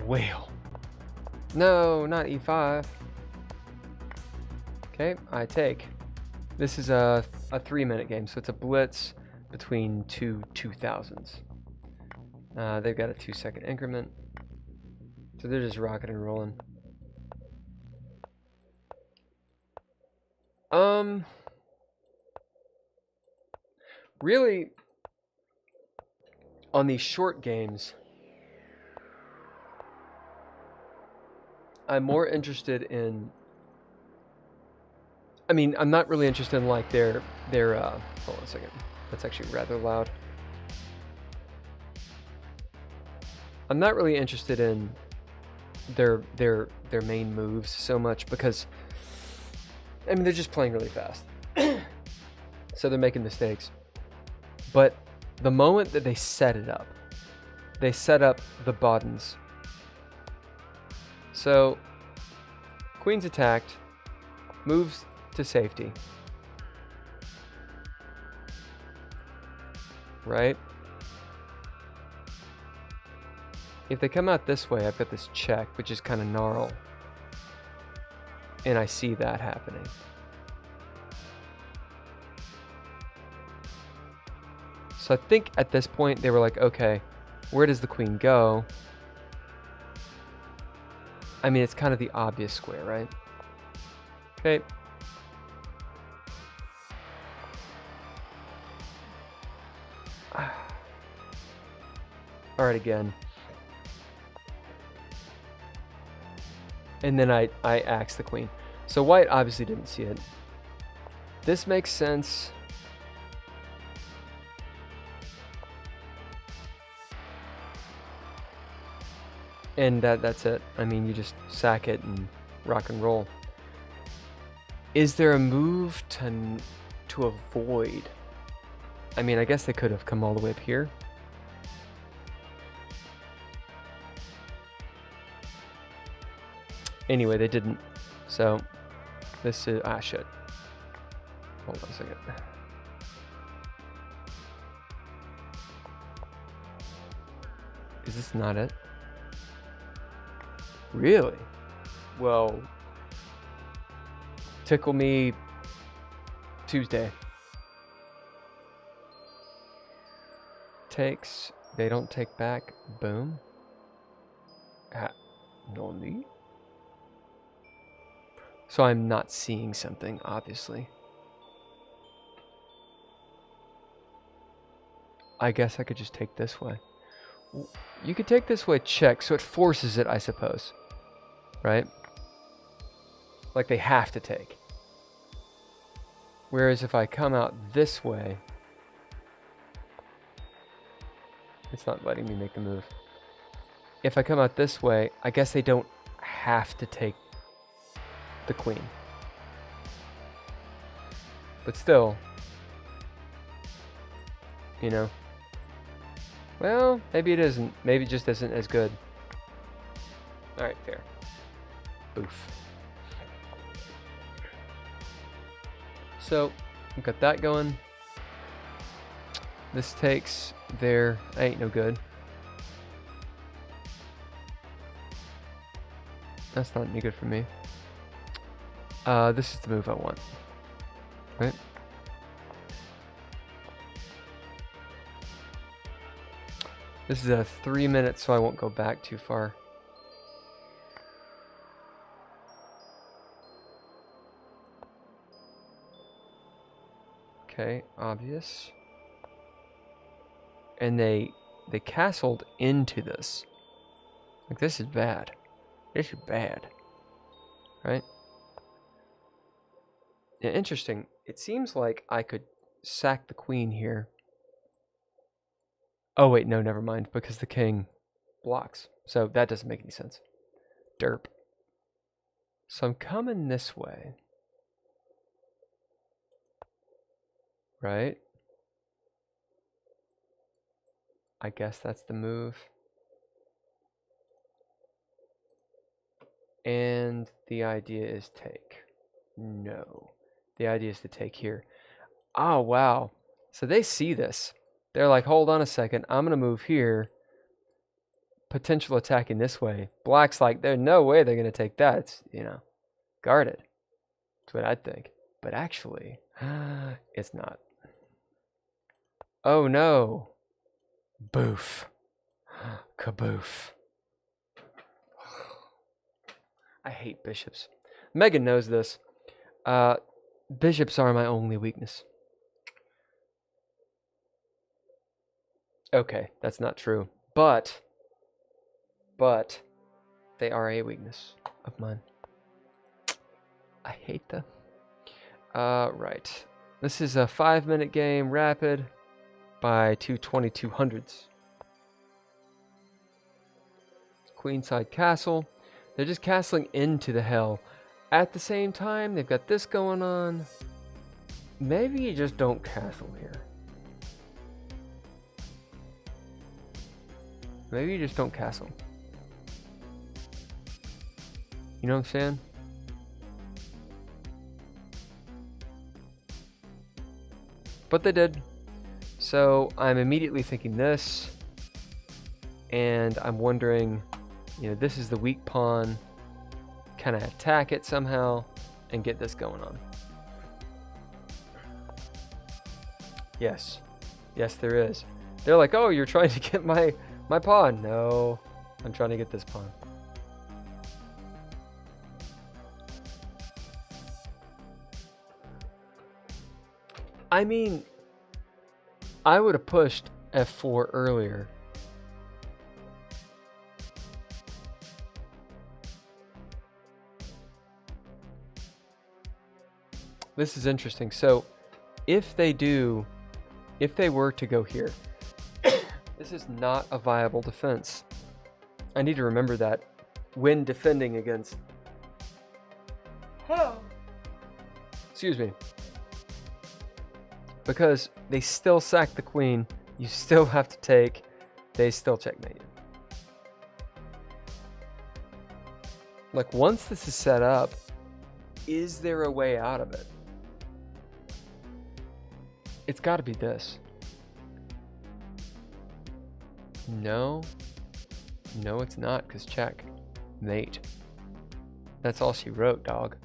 Whale. No, not E5. Okay, I take. This is a 3-minute game, so it's a blitz between two 2000s. They've got a 2-second increment. So they're just rocking and rolling. Really, on these short games, I'm more interested in. I mean, I'm not really interested in like their hold on a second. That's actually rather loud. I'm not really interested in their main moves so much because I mean they're just playing really fast. So they're making mistakes. But the moment that they set it up, they set up the Bodens. So Queen's attacked, moves to safety. Right? If they come out this way, I've got this check, which is kind of gnarl. And I see that happening. So I think at this point they were like, okay, where does the queen go? I mean, it's kind of the obvious square, right? Okay. Alright, again. And then I axed the queen. So white obviously didn't see it. This makes sense. And that's it. I mean, you just sack it and rock and roll. Is there a move to avoid? I mean, I guess they could have come all the way up here. Anyway, they didn't. So this is shit. Hold on a second. Is this not it? Really? Well, tickle me Tuesday. Takes. They don't take back. Boom. Noni. So I'm not seeing something, obviously. I guess I could just take this way. You could take this way, check, so it forces it, I suppose. Right? Like they have to take. Whereas if I come out this way, it's not letting me make a move. If I come out this way, I guess they don't have to take the queen. But still, you know. Well, maybe it isn't. Maybe it just isn't as good. Alright, fair. Boof. So, we've got that going. This takes there. Ain't no good. That's not any good for me. This is the move I want. Right? This is a 3 minutes, so I won't go back too far. Okay, obvious. And they castled into this. Like, this is bad. This is bad. Right? Yeah, interesting. It seems like I could sack the queen here. Oh, wait, no, never mind. Because the king blocks. So that doesn't make any sense. Derp. So I'm coming this way. Right? I guess that's the move. And the idea is take. No. The idea is to take here. Oh, wow. So they see this. They're like, hold on a second. I'm going to move here. Potential attacking this way. Black's like, there's no way they're going to take that. It's, you know, guarded. That's what I'd think. But actually, it's not. Oh, no. Boof. Kaboof. I hate bishops. Megan knows this. Bishops are my only weakness. Okay, that's not true. But they are a weakness of mine. I hate them. Right. This is a 5-minute game, rapid, by 2200s. Queenside Castle. They're just castling into the hell. At the same time, they've got this going on. Maybe you just don't castle here. Maybe you just don't castle. You know what I'm saying? But they did. So I'm immediately thinking this. And I'm wondering, you know, this is the weak pawn. Can I attack it somehow and get this going on? Yes. Yes, there is. They're like, oh, you're trying to get my pawn. No, I'm trying to get this pawn. I mean, I would have pushed f4 earlier. This is interesting. So if they were to go here, this is not a viable defense. I need to remember that when defending against... Excuse me. Because they still sack the queen, you still have to take, they still checkmate you. Like, once this is set up, is there a way out of it? It's got to be this. No. No, it's not, because check. Mate. That's all she wrote, dog.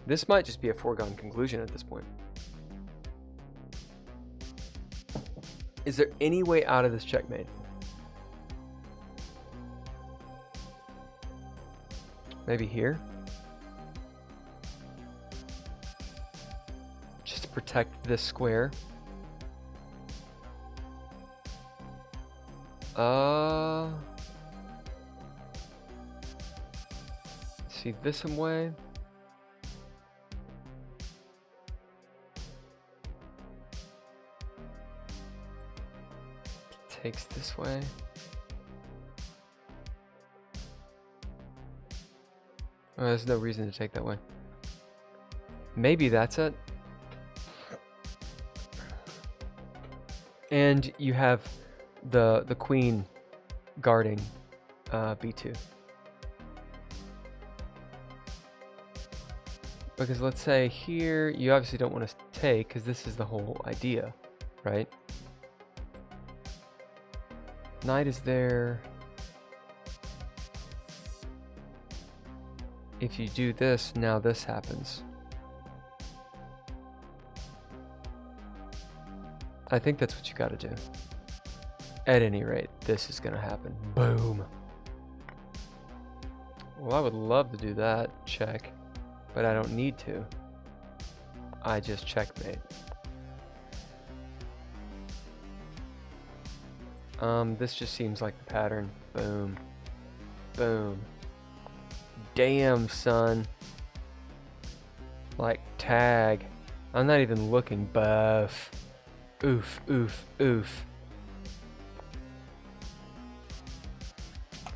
This might just be a foregone conclusion at this point. Is there any way out of this checkmate? Maybe here? Just to protect this square. See this some way? Takes this way. Oh, there's no reason to take that way. Maybe that's it. And you have the queen guarding b2. Because let's say here, you obviously don't want to take, because this is the whole idea, right? Knight is there. If you do this, now this happens. I think that's what you gotta do. At any rate, this is gonna happen. Boom. Well, I would love to do that, check, but I don't need to. I just checkmate. This just seems like the pattern. Boom. Boom. Damn, son. Like, tag. I'm not even looking, buff. Oof, oof, oof.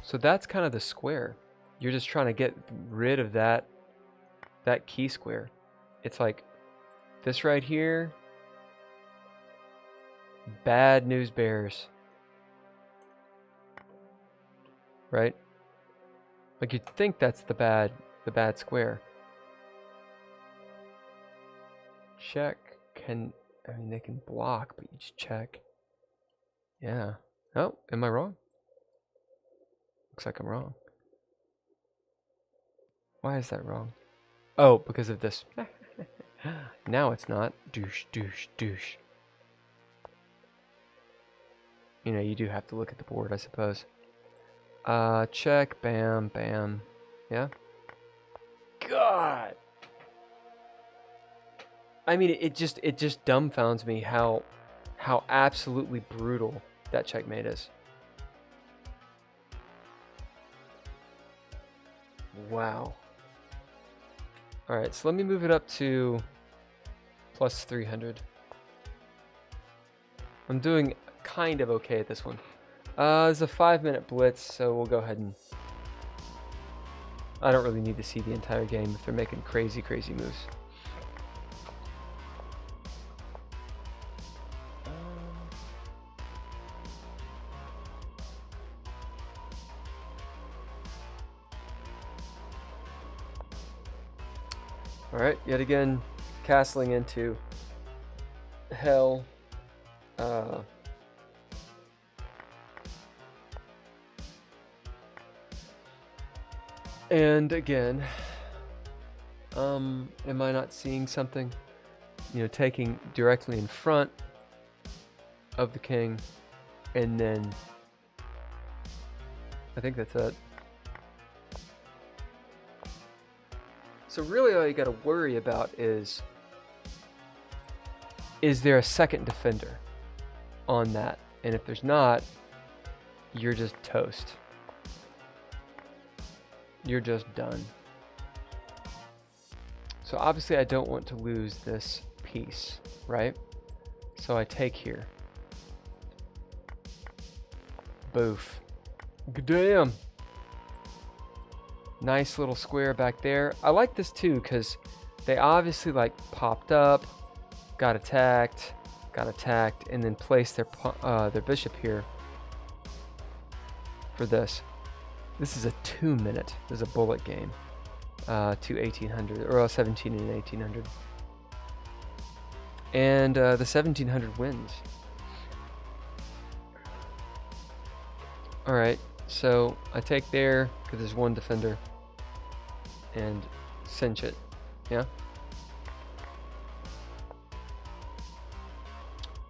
So that's kind of the square. You're just trying to get rid of that key square. It's like this right here. Bad news bears. Right? Like, you'd think that's the bad square. Check. I mean, they can block, but you just check. Yeah. Oh, am I wrong? Looks like I'm wrong. Why is that wrong? Oh, because of this. Now it's not. Douche, douche, douche. You know, you do have to look at the board, I suppose. Check, bam, bam. Yeah? God! I mean, it just dumbfounds me how absolutely brutal that checkmate is. Wow. Alright, so let me move it up to plus 300. I'm doing kind of okay at this one. It's a 5-minute blitz, so we'll go ahead and... I don't really need to see the entire game if they're making crazy, crazy moves. Alright, yet again, castling into hell. And again, am I not seeing something? You know, taking directly in front of the king, and then I think that's it. So really all you gotta worry about is there a second defender on that? And if there's not, you're just toast. You're just done. So obviously I don't want to lose this piece, right? So I take here. Boof. Damn. Nice little square back there. I like this too because they obviously like popped up, got attacked, and then placed their bishop here for this. This is a 2 minute. This is a bullet game to 1800 or 17 and 1800. And the 1700 wins. Alright, so I take there because there's one defender and cinch it. Yeah?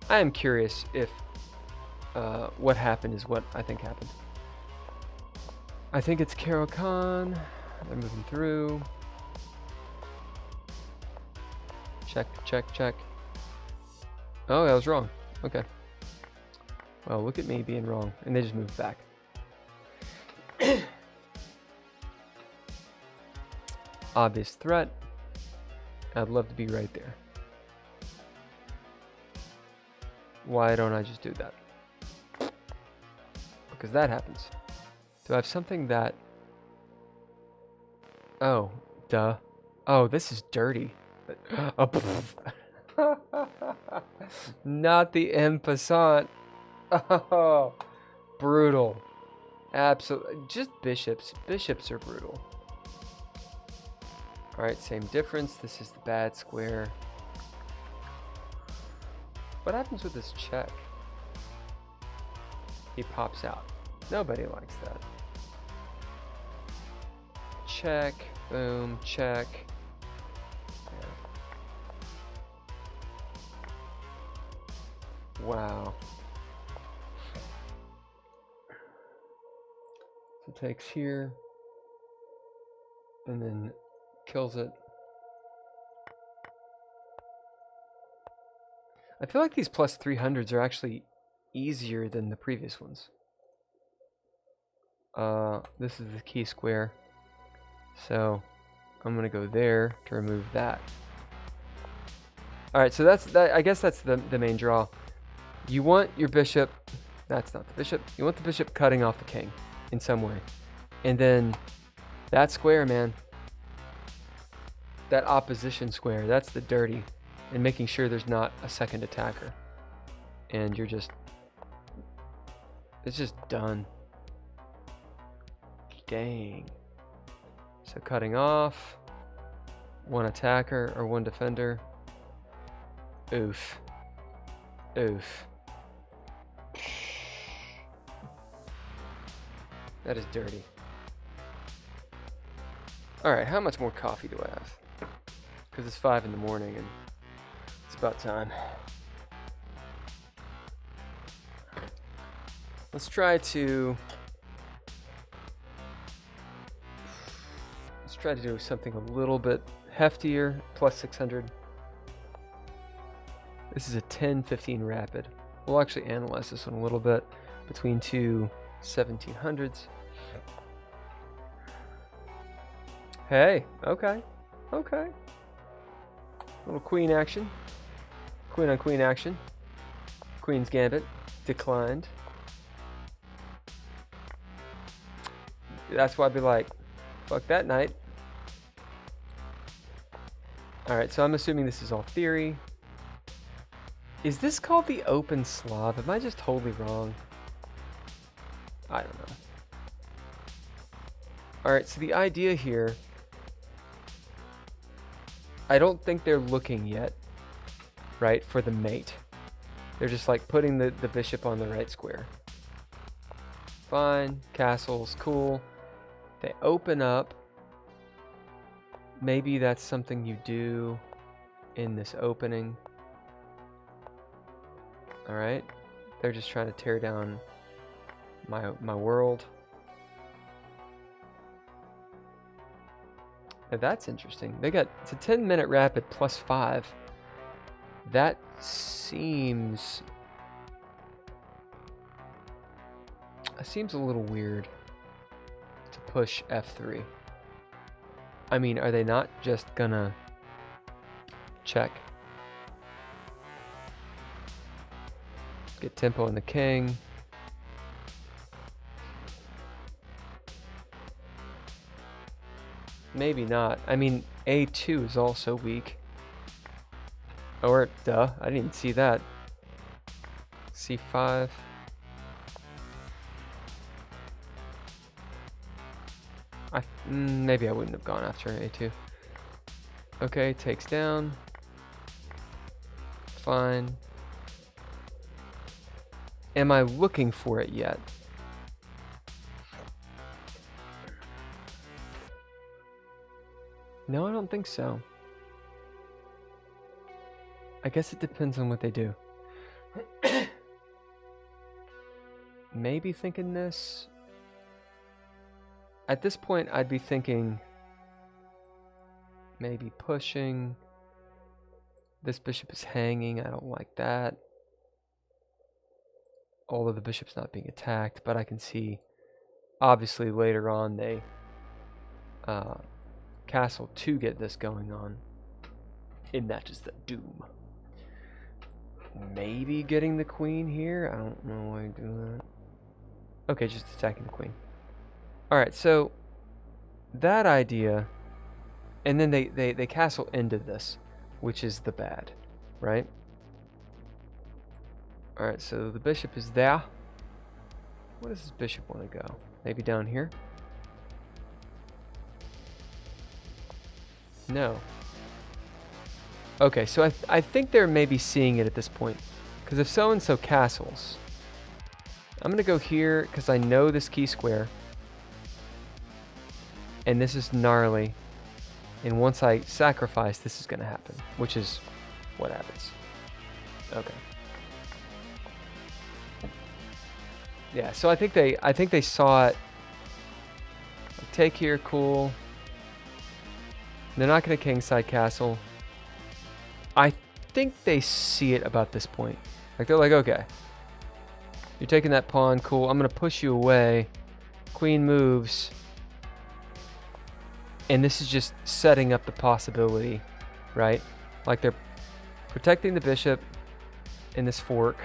I am curious if what happened is what I think happened. I think it's Caro-Kann. They're moving through. Check, check, check. Oh, I was wrong. Okay. Well, look at me being wrong. And they just moved back. Obvious threat. I'd love to be right there. Why don't I just do that? Because that happens. Do I have something that... Oh, duh. Oh, this is dirty. Not the en passant. Oh, brutal. Absolutely. Just bishops. Bishops are brutal. Alright, same difference. This is the bad square. What happens with this check? He pops out. Nobody likes that. Check. Boom. Check. Yeah. Wow. So takes here. And then kills it. I feel like these plus 300s are actually easier than the previous ones. This is the key square. So I'm gonna go there to remove that. Alright, so that's that. I guess that's the main draw. You want your bishop, that's not the bishop, you want the bishop cutting off the king in some way. And then that square, man, that opposition square, that's the dirty. And making sure there's not a second attacker. And you're just... it's just done. Dang. So cutting off. One attacker or one defender. Oof. Oof. That is dirty. Alright, how much more coffee do I have? Because it's 5 in the morning and it's about time. Let's try to do something a little bit heftier, plus 600. This is a 10-15 rapid. We'll actually analyze this one a little bit between two 1700s. Hey, okay, okay. Little queen action. Queen on queen action. Queen's gambit. Declined. That's why I'd be like, fuck that knight. Alright, so I'm assuming this is all theory. Is this called the open Slav? Am I just totally wrong? I don't know. Alright, so the idea here... I don't think they're looking yet, right, for the mate. They're just like putting the bishop on the right square. Fine, castles, cool. They open up. Maybe that's something you do in this opening. Alright, they're just trying to tear down my world. Now that's interesting. They got, it's a 10-minute rapid plus 5. That seems a little weird to push F3. I mean, are they not just gonna Check. Get tempo on the king. Maybe not. I mean, A2 is also weak. Or, duh, I didn't even see that. C5. Maybe I wouldn't have gone after A2. Okay, takes down. Fine. Am I looking for it yet? No, I don't think so. I guess it depends on what they do. Maybe thinking this. At this point, I'd be thinking maybe pushing. This bishop is hanging. I don't like that. Although the bishop's not being attacked, but I can see, obviously, later on they castle to get this going on. And that is the doom. Maybe getting the queen here. I don't know why I do that. Okay, just attacking the queen. Alright, so that idea, and then they castle into this, which is the bad, right? Alright, so the bishop is there. Where does this bishop want to go? Maybe down here? No. Okay, so I think they're maybe seeing it at this point. Because if so-and-so castles, I'm going to go here because I know this key square. And this is gnarly. And once I sacrifice, this is going to happen. Which is what happens. Okay. Yeah, so I think they saw it. Take here, cool. They're not going to kingside castle. I think they see it about this point. Like, they're like, okay, you're taking that pawn, cool. I'm going to push you away. Queen moves. And this is just setting up the possibility, right? Like, they're protecting the bishop in this fork.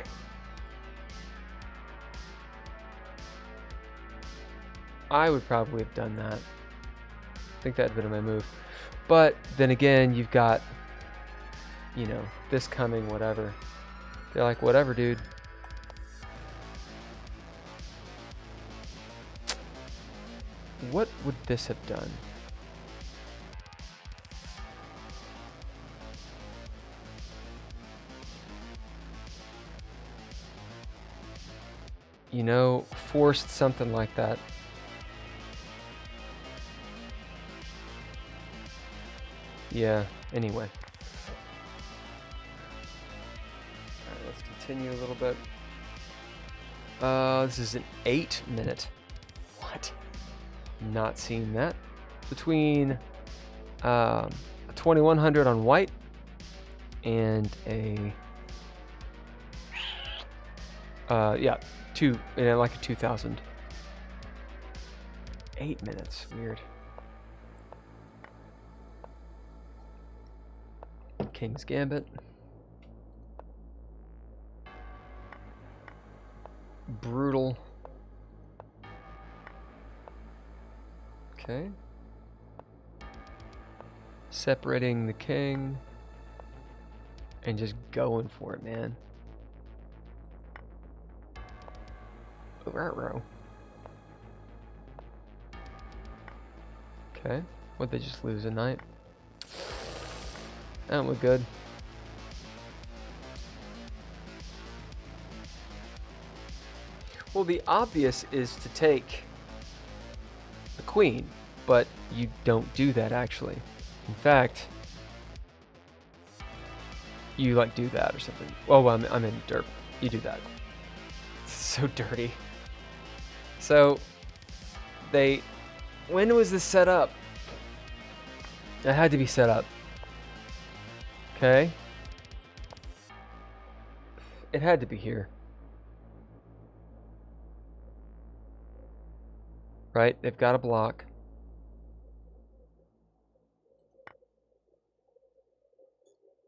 I would probably have done that. I think that would have been my move. But then again, you've got, you know, this coming, whatever. They're like, whatever, dude. What would this have done? You know, forced something like that. Yeah, anyway. Alright, let's continue a little bit. This is an 8-minute. What? Not seeing that. Between 2100 on white and a yeah, like a 2000. 8 minutes, weird. King's Gambit. Brutal. Okay. Separating the king. And just going for it, man. Ruh-roh. Okay. What'd they just lose a knight? That don't look good. Well, the obvious is to take the queen, but you don't do that actually. In fact, you like do that or something. Oh, well, I'm in derp. You do that. It's so dirty. So, when was this set up? It had to be set up. Okay. It had to be here. Right? They've got a block.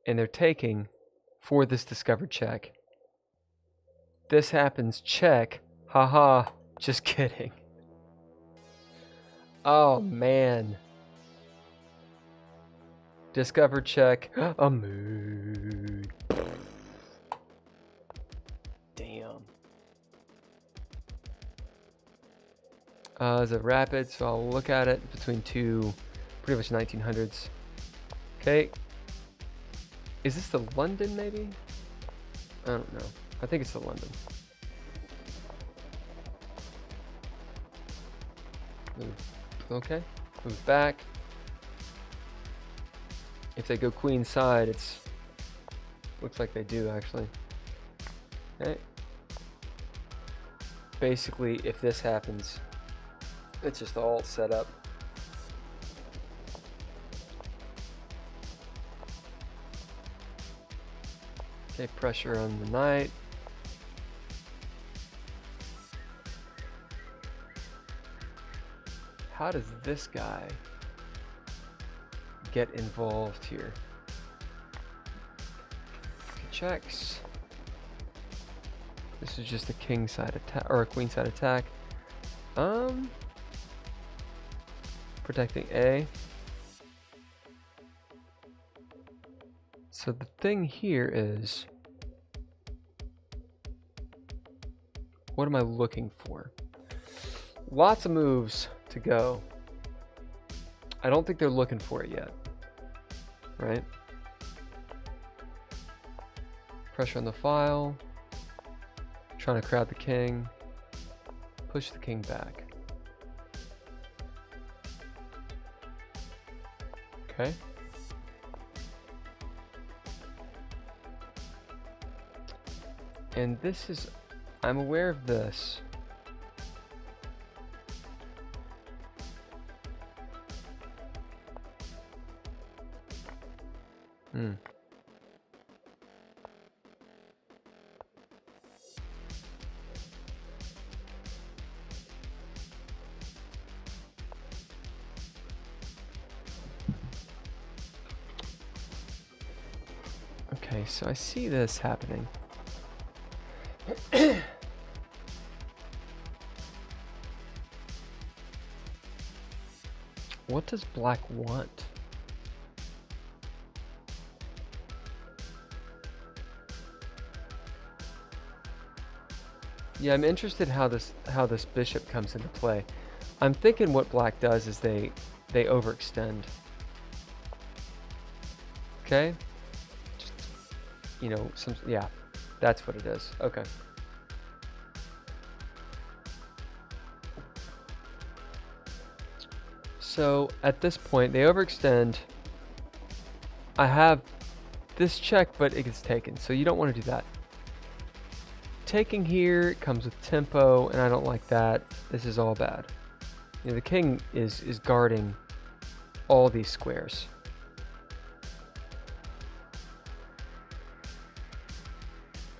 and they're taking for this discovered check. This happens, check. Haha, just kidding. Oh man. Discovered check. A mood. Damn. It's a rapid, so I'll look at it between two, pretty much 1900s. Okay. Is this the London, maybe? I don't know. I think it's the London. Move. Okay. Move back. If they go queen side, it's... looks like they do, actually. Okay. Basically, if this happens, it's just all set up. Okay, pressure on the knight. How does this guy get involved here? Okay, checks. This is just a king side attack or a queen side attack. Protecting A. So the thing here is, what am I looking for? Lots of moves to go. I don't think they're looking for it yet, right? Pressure on the file. Trying to crowd the king. Push the king back. Okay. And this is, I'm aware of this. Okay, so I see this happening. What does black want? Yeah, I'm interested how this bishop comes into play. I'm thinking what black does is they overextend. Okay? Just, you know, yeah, that's what it is. Okay. So at this point, they overextend. I have this check, but it gets taken, so you don't want to do that. Taking here comes with tempo, and I don't like that. This is all bad. You know, the king is guarding all these squares.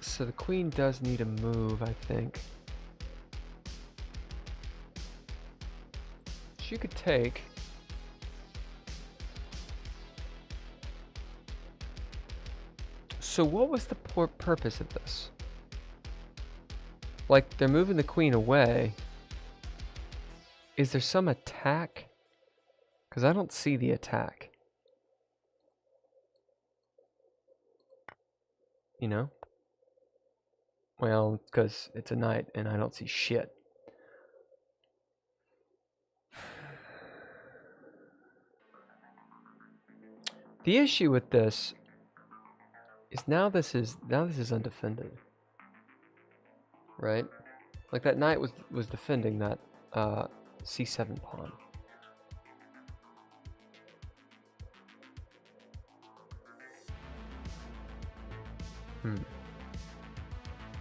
So the queen does need a move, I think. She could take. So what was the purpose of this? Like, they're moving the queen away. Is there some attack? Because I don't see the attack. You know? Well, because it's a knight and I don't see shit. The issue with this is now this is undefended. Right? Like that knight was defending that c7 pawn.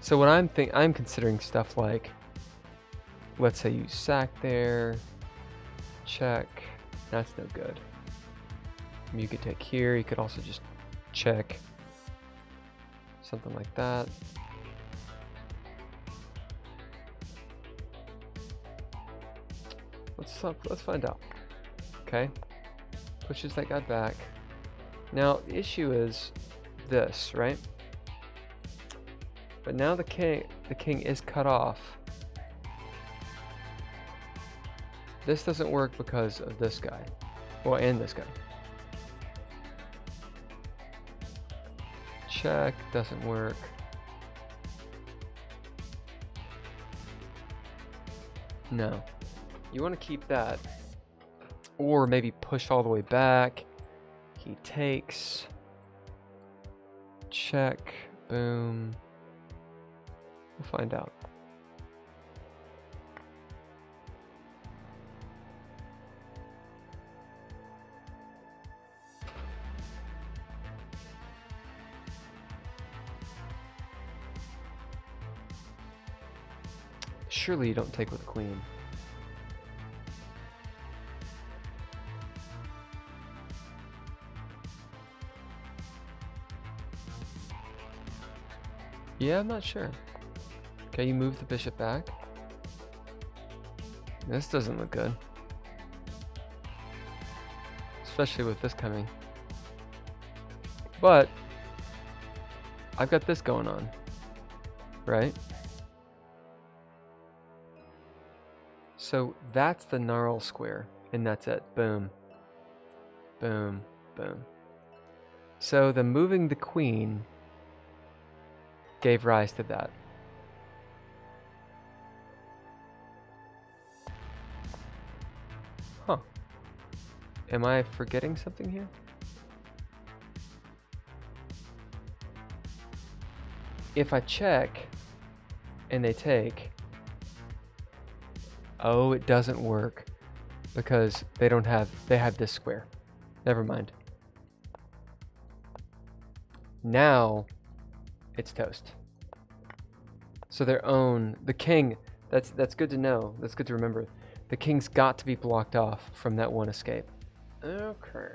So what I'm considering stuff like, let's say you sack there, check. That's no good. You could take here. You could also just check. Something like that. Let's find out. Okay. Pushes that guy back. Now, the issue is this, right? But now the king is cut off. This doesn't work because of this guy. Well, and this guy. Check, doesn't work. No. You want to keep that. Or maybe push all the way back. He takes. Check. Boom. We'll find out. Surely you don't take with the queen. Yeah, I'm not sure. Okay, you move the bishop back. This doesn't look good. Especially with this coming. But I've got this going on. Right? So that's the gnarl square, and that's it. Boom. Boom. Boom. So the moving the queen gave rise to that. Huh. Am I forgetting something here? If I check and they take, oh, it doesn't work because they have this square. Never mind. Now it's toast. So the king, that's good to know. That's good to remember. The king's got to be blocked off from that one escape. Okay.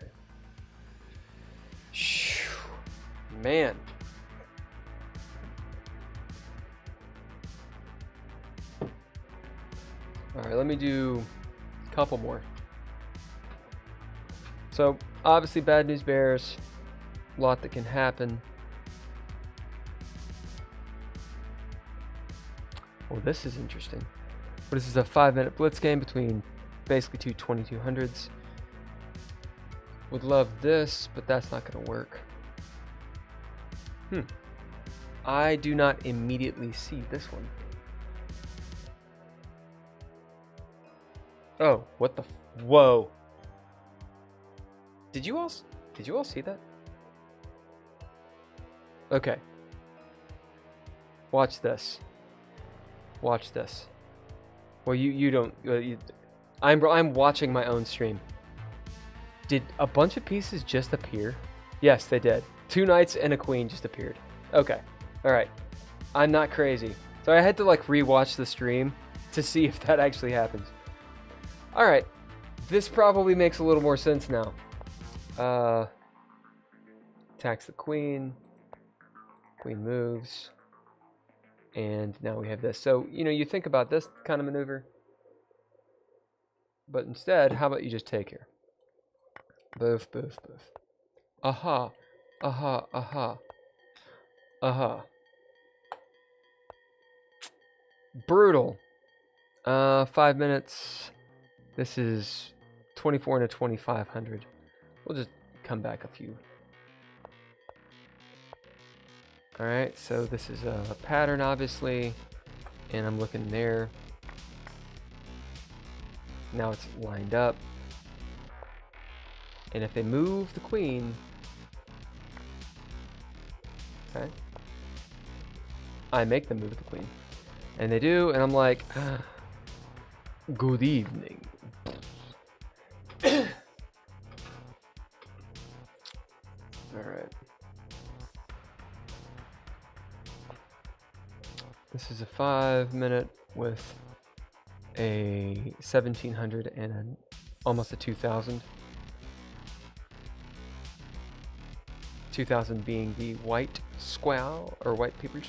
Man. Alright, let me do a couple more. So, obviously bad news bears. A lot that can happen. Well, this is interesting. But this is a 5-minute blitz game between basically two 2200s. Would love this, but that's not going to work. I do not immediately see this one. Oh, what the whoa. Did you all see that? Okay. Watch this. Watch this. Well, you don't. I'm watching my own stream. Did a bunch of pieces just appear? Yes, they did. 2 knights and a queen just appeared. Okay. All right. I'm not crazy. So I had to like rewatch the stream to see if that actually happens. All right. This probably makes a little more sense now. Attacks the queen. Queen moves. And now we have this. So, you think about this kind of maneuver. But instead, how about you just take here? Boof, boof, boof. Aha. Aha, aha. Aha. Brutal. 5 minutes. This is 24 into 2500. We'll just come back a few. Alright, so this is a pattern, obviously. And I'm looking there. Now it's lined up. And if they move the queen... Okay. I make them move the queen. And they do, and I'm like... good evening. Alright. This is a 5-minute with a 1700 and almost a 2000. 2000 being the white squall or white papers.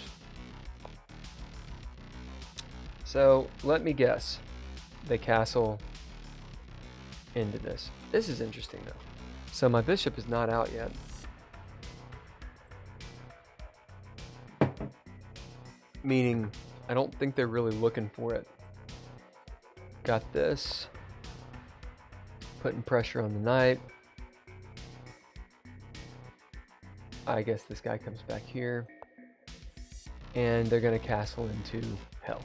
So let me guess. They castle into this. This is interesting though. So my bishop is not out yet. Meaning, I don't think they're really looking for it. Got this. Putting pressure on the knight. I guess this guy comes back here. And they're going to castle into hell.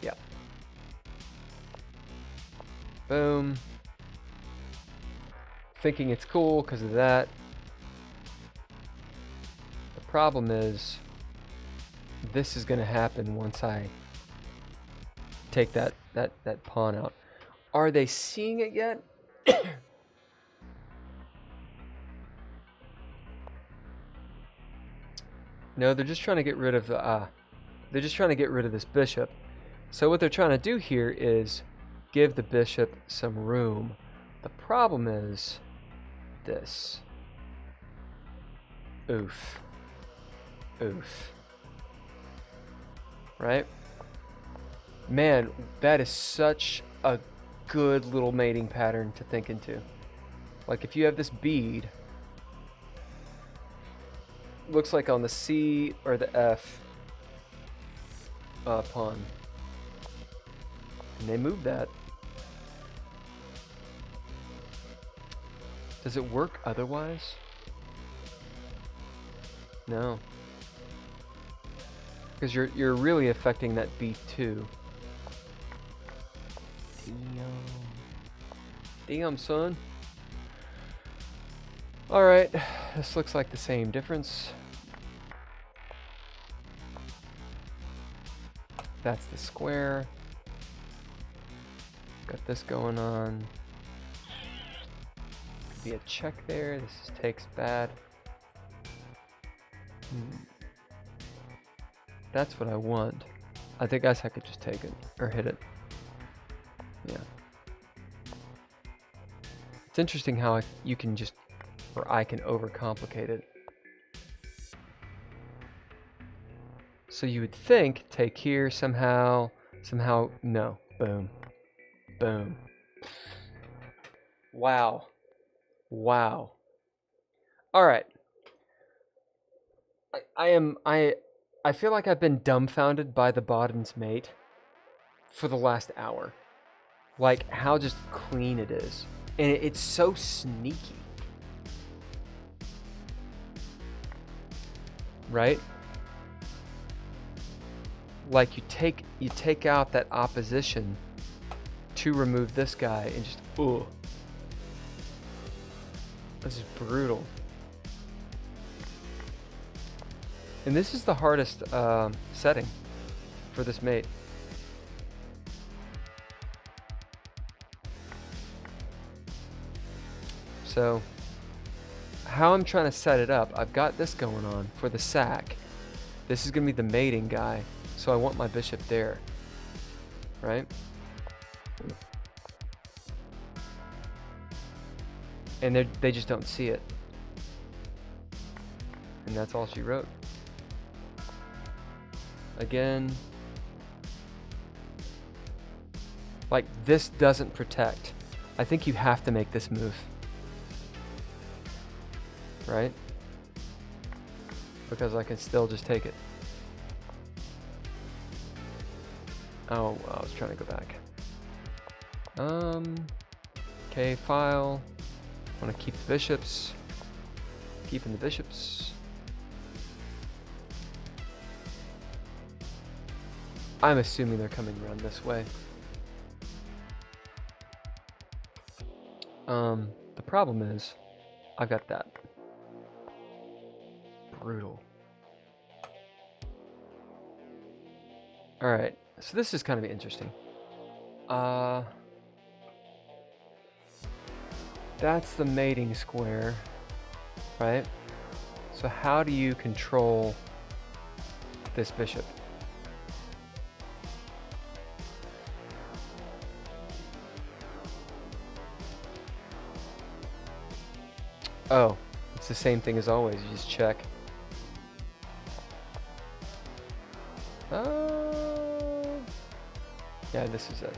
Yep. Boom. Thinking it's cool because of that. The problem is, this is going to happen once I take that pawn out. Are they seeing it yet? No, they're just trying to get rid of the they're just trying to get rid of this bishop. So what they're trying to do here is give the bishop some room. The problem is this. Oof. Oof. Right? Man, that is such a good little mating pattern to think into. Like if you have this bead, looks like on the C or the F pawn. And they move that. Does it work otherwise? No. Because you're really affecting that B2. Damn, son. Alright, this looks like the same difference. That's the square. Got this going on. Could be a check there. This takes bad. That's what I want. I guess I could just take it or hit it. Yeah. It's interesting how you can just, or I can overcomplicate it. So you would think, take here somehow, no. Boom. Boom. Wow. Wow. Alright. I feel like I've been dumbfounded by the Boden's mate for the last hour. Like, how just clean it is. And it's so sneaky. Right? Like you take out that opposition to remove this guy and just ooh. This is brutal. And this is the hardest setting for this mate. So how I'm trying to set it up, I've got this going on for the sack. This is going to be the mating guy, so I want my bishop there, right? And they just don't see it. And that's all she wrote. Again. Like, this doesn't protect. I think you have to make this move. Right? Because I can still just take it. Oh, I was trying to go back. Okay, file. Want to keep the bishops. Keeping the bishops. I'm assuming they're coming around this way. The problem is, I've got that. Brutal. Alright, so this is kind of interesting. That's the mating square, right? So how do you control this bishop? Oh, it's the same thing as always, you just check. Yeah, this is it.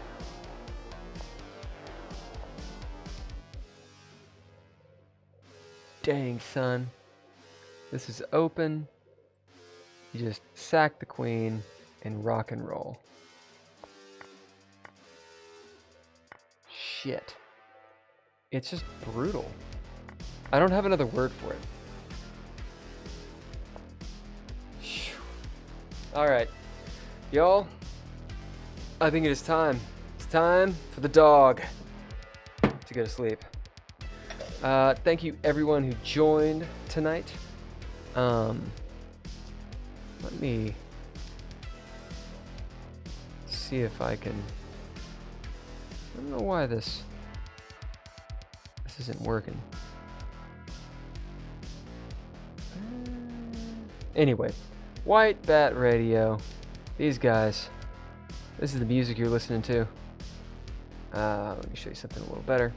Dang, son. This is open. You just sack the queen, and rock and roll. Shit. It's just brutal. I don't have another word for it. Alright. Y'all, I think it is time. It's time for the dog to go to sleep. Thank you everyone who joined tonight. Let me see if I can... I don't know why this isn't working. Anyway, White Bat Radio. These guys. This is the music you're listening to. Let me show you something a little better.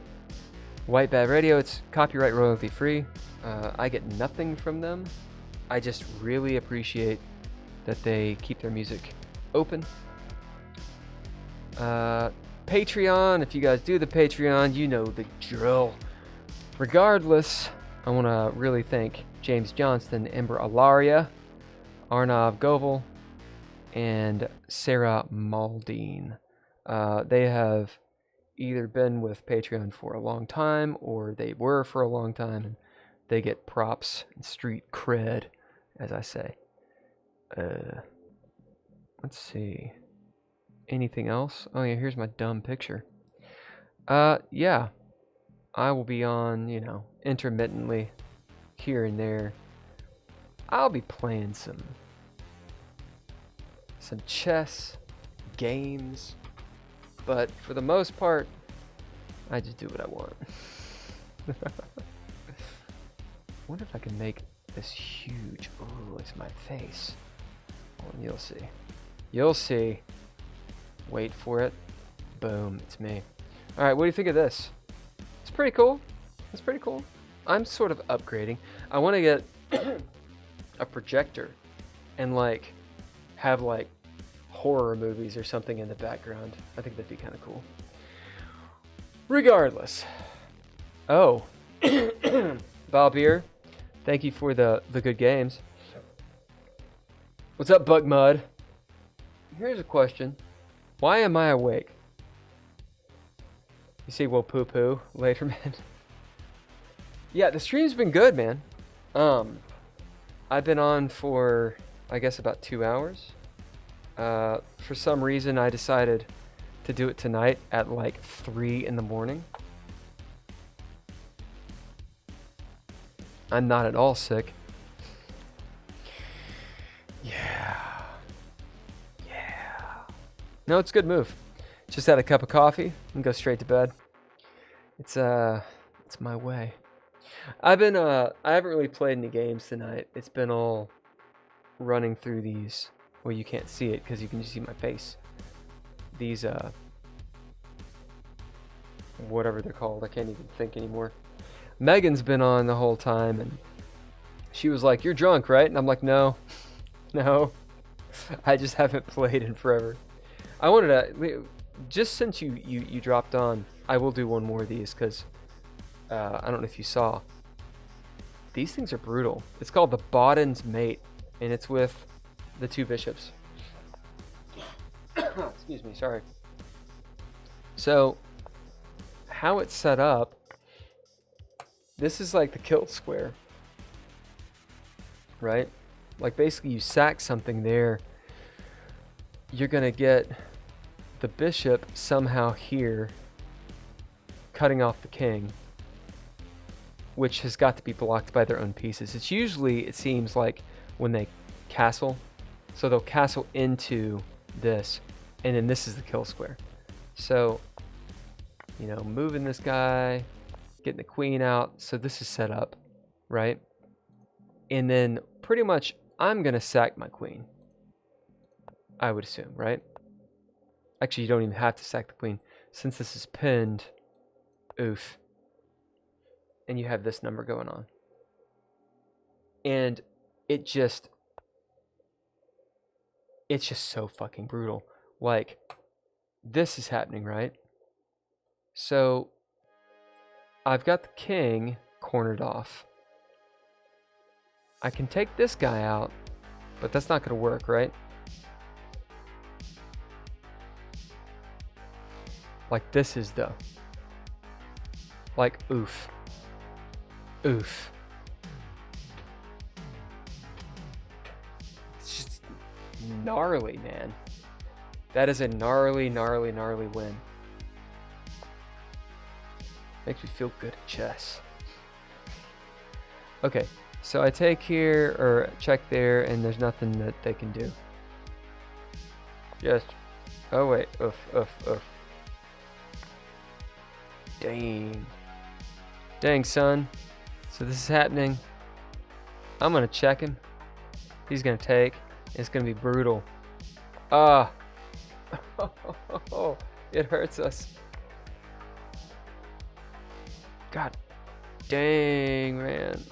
White Bat Radio, it's copyright royalty free. I get nothing from them. I just really appreciate that they keep their music open. Patreon, if you guys do the Patreon, you know the drill. Regardless, I want to really thank James Johnston, Ember Ellaria, Arnov Govil, and Sarah Maldine. They have either been with Patreon for a long time, or they were for a long time, and they get props and street cred, as I say. Let's see. Anything else? Oh yeah, here's my dumb picture. Yeah. I will be on, you know, intermittently, here and there. I'll be playing some chess, games, but for the most part, I just do what I want. Wonder if I can make this huge. Ooh, it's my face. Oh, you'll see. You'll see. Wait for it. Boom, it's me. Alright, what do you think of this? It's pretty cool. It's pretty cool. I'm sort of upgrading. I want to get a projector and like have like horror movies or something in the background. I think that'd be kind of cool. Regardless. Oh. Bob Beer, thank you for the good games. What's up, Bug Mud? Here's a question. Why am I awake? You see, well, poo-poo later, man. Yeah, the stream's been good, man. I've been on for, I guess, about 2 hours. For some reason, I decided to do it tonight at like 3 in the morning. I'm not at all sick. Yeah. No, it's a good move. Just had a cup of coffee and go straight to bed. It's my way. I haven't really played any games tonight. It's been all running through these. Well, you can't see it because you can just see my face. These whatever they're called, I can't even think anymore. Megan's been on the whole time, and she was like, "You're drunk, right?" And I'm like, "No, no, I just haven't played in forever." I wanted to, just since you dropped on, I will do one more of these because I don't know if you saw. These things are brutal. It's called the Bawden's Mate, and it's with the 2 bishops. Excuse me, sorry. So, how it's set up, this is like the kilt square, right? Like basically you sack something there, you're gonna get the bishop somehow here, cutting off the king, which has got to be blocked by their own pieces. It's usually, it seems like, when they castle, so they'll castle into this, and then this is the kill square. So, you know, moving this guy, getting the queen out, so this is set up, right? And then pretty much I'm gonna sack my queen, I would assume, right? Actually, you don't even have to sack the queen. Since this is pinned, oof. And you have this number going on. And it's just so fucking brutal. Like, this is happening, right? So, I've got the king cornered off. I can take this guy out, but that's not going to work, right? Like this is the... Like, oof. Oof. It's just gnarly, man. That is a gnarly, gnarly, gnarly win. Makes me feel good at chess. Okay, so I take here, or check there, and there's nothing that they can do. Just... Oh wait, oof, oof, oof. Dang. Dang, son. So this is happening. I'm gonna check him. He's gonna take. It's gonna be brutal. Ah. It hurts us. God dang, man.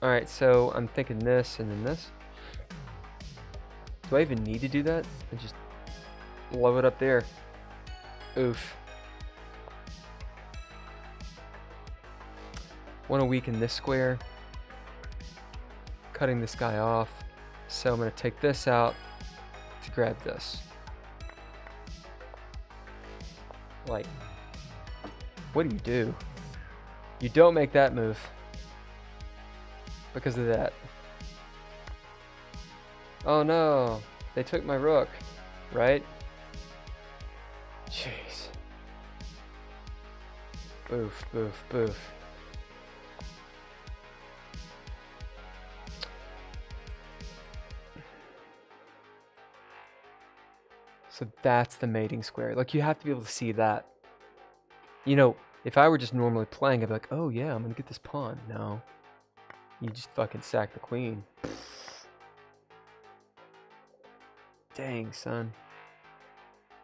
Alright, so I'm thinking this and then this. Do I even need to do that? I just blow it up there. Oof. Want to weaken this square. Cutting this guy off. So I'm going to take this out to grab this. Like, what do? You don't make that move. Because of that. Oh no, they took my rook, right? Jeez. Boof, boof, boof. So that's the mating square. Like, you have to be able to see that. You know, if I were just normally playing, I'd be like, oh yeah, I'm gonna get this pawn. No. You just fucking sack the queen. Dang, son.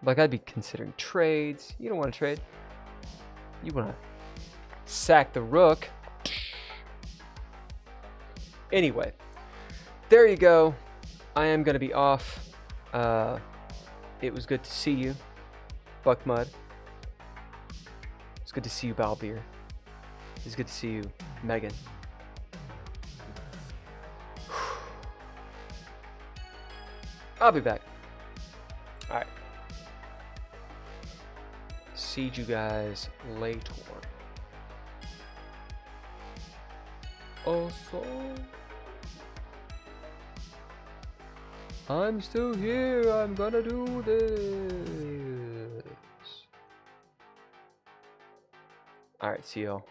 Like, I'd be considering trades. You don't want to trade. You want to sack the rook. Anyway, there you go. I am going to be off. It was good to see you, Buckmud. It's good to see you, Balbeer. It's good to see you, Megan. I'll be back. Alright. See you guys later. Also, I'm still here. I'm gonna do this. Alright, see y'all.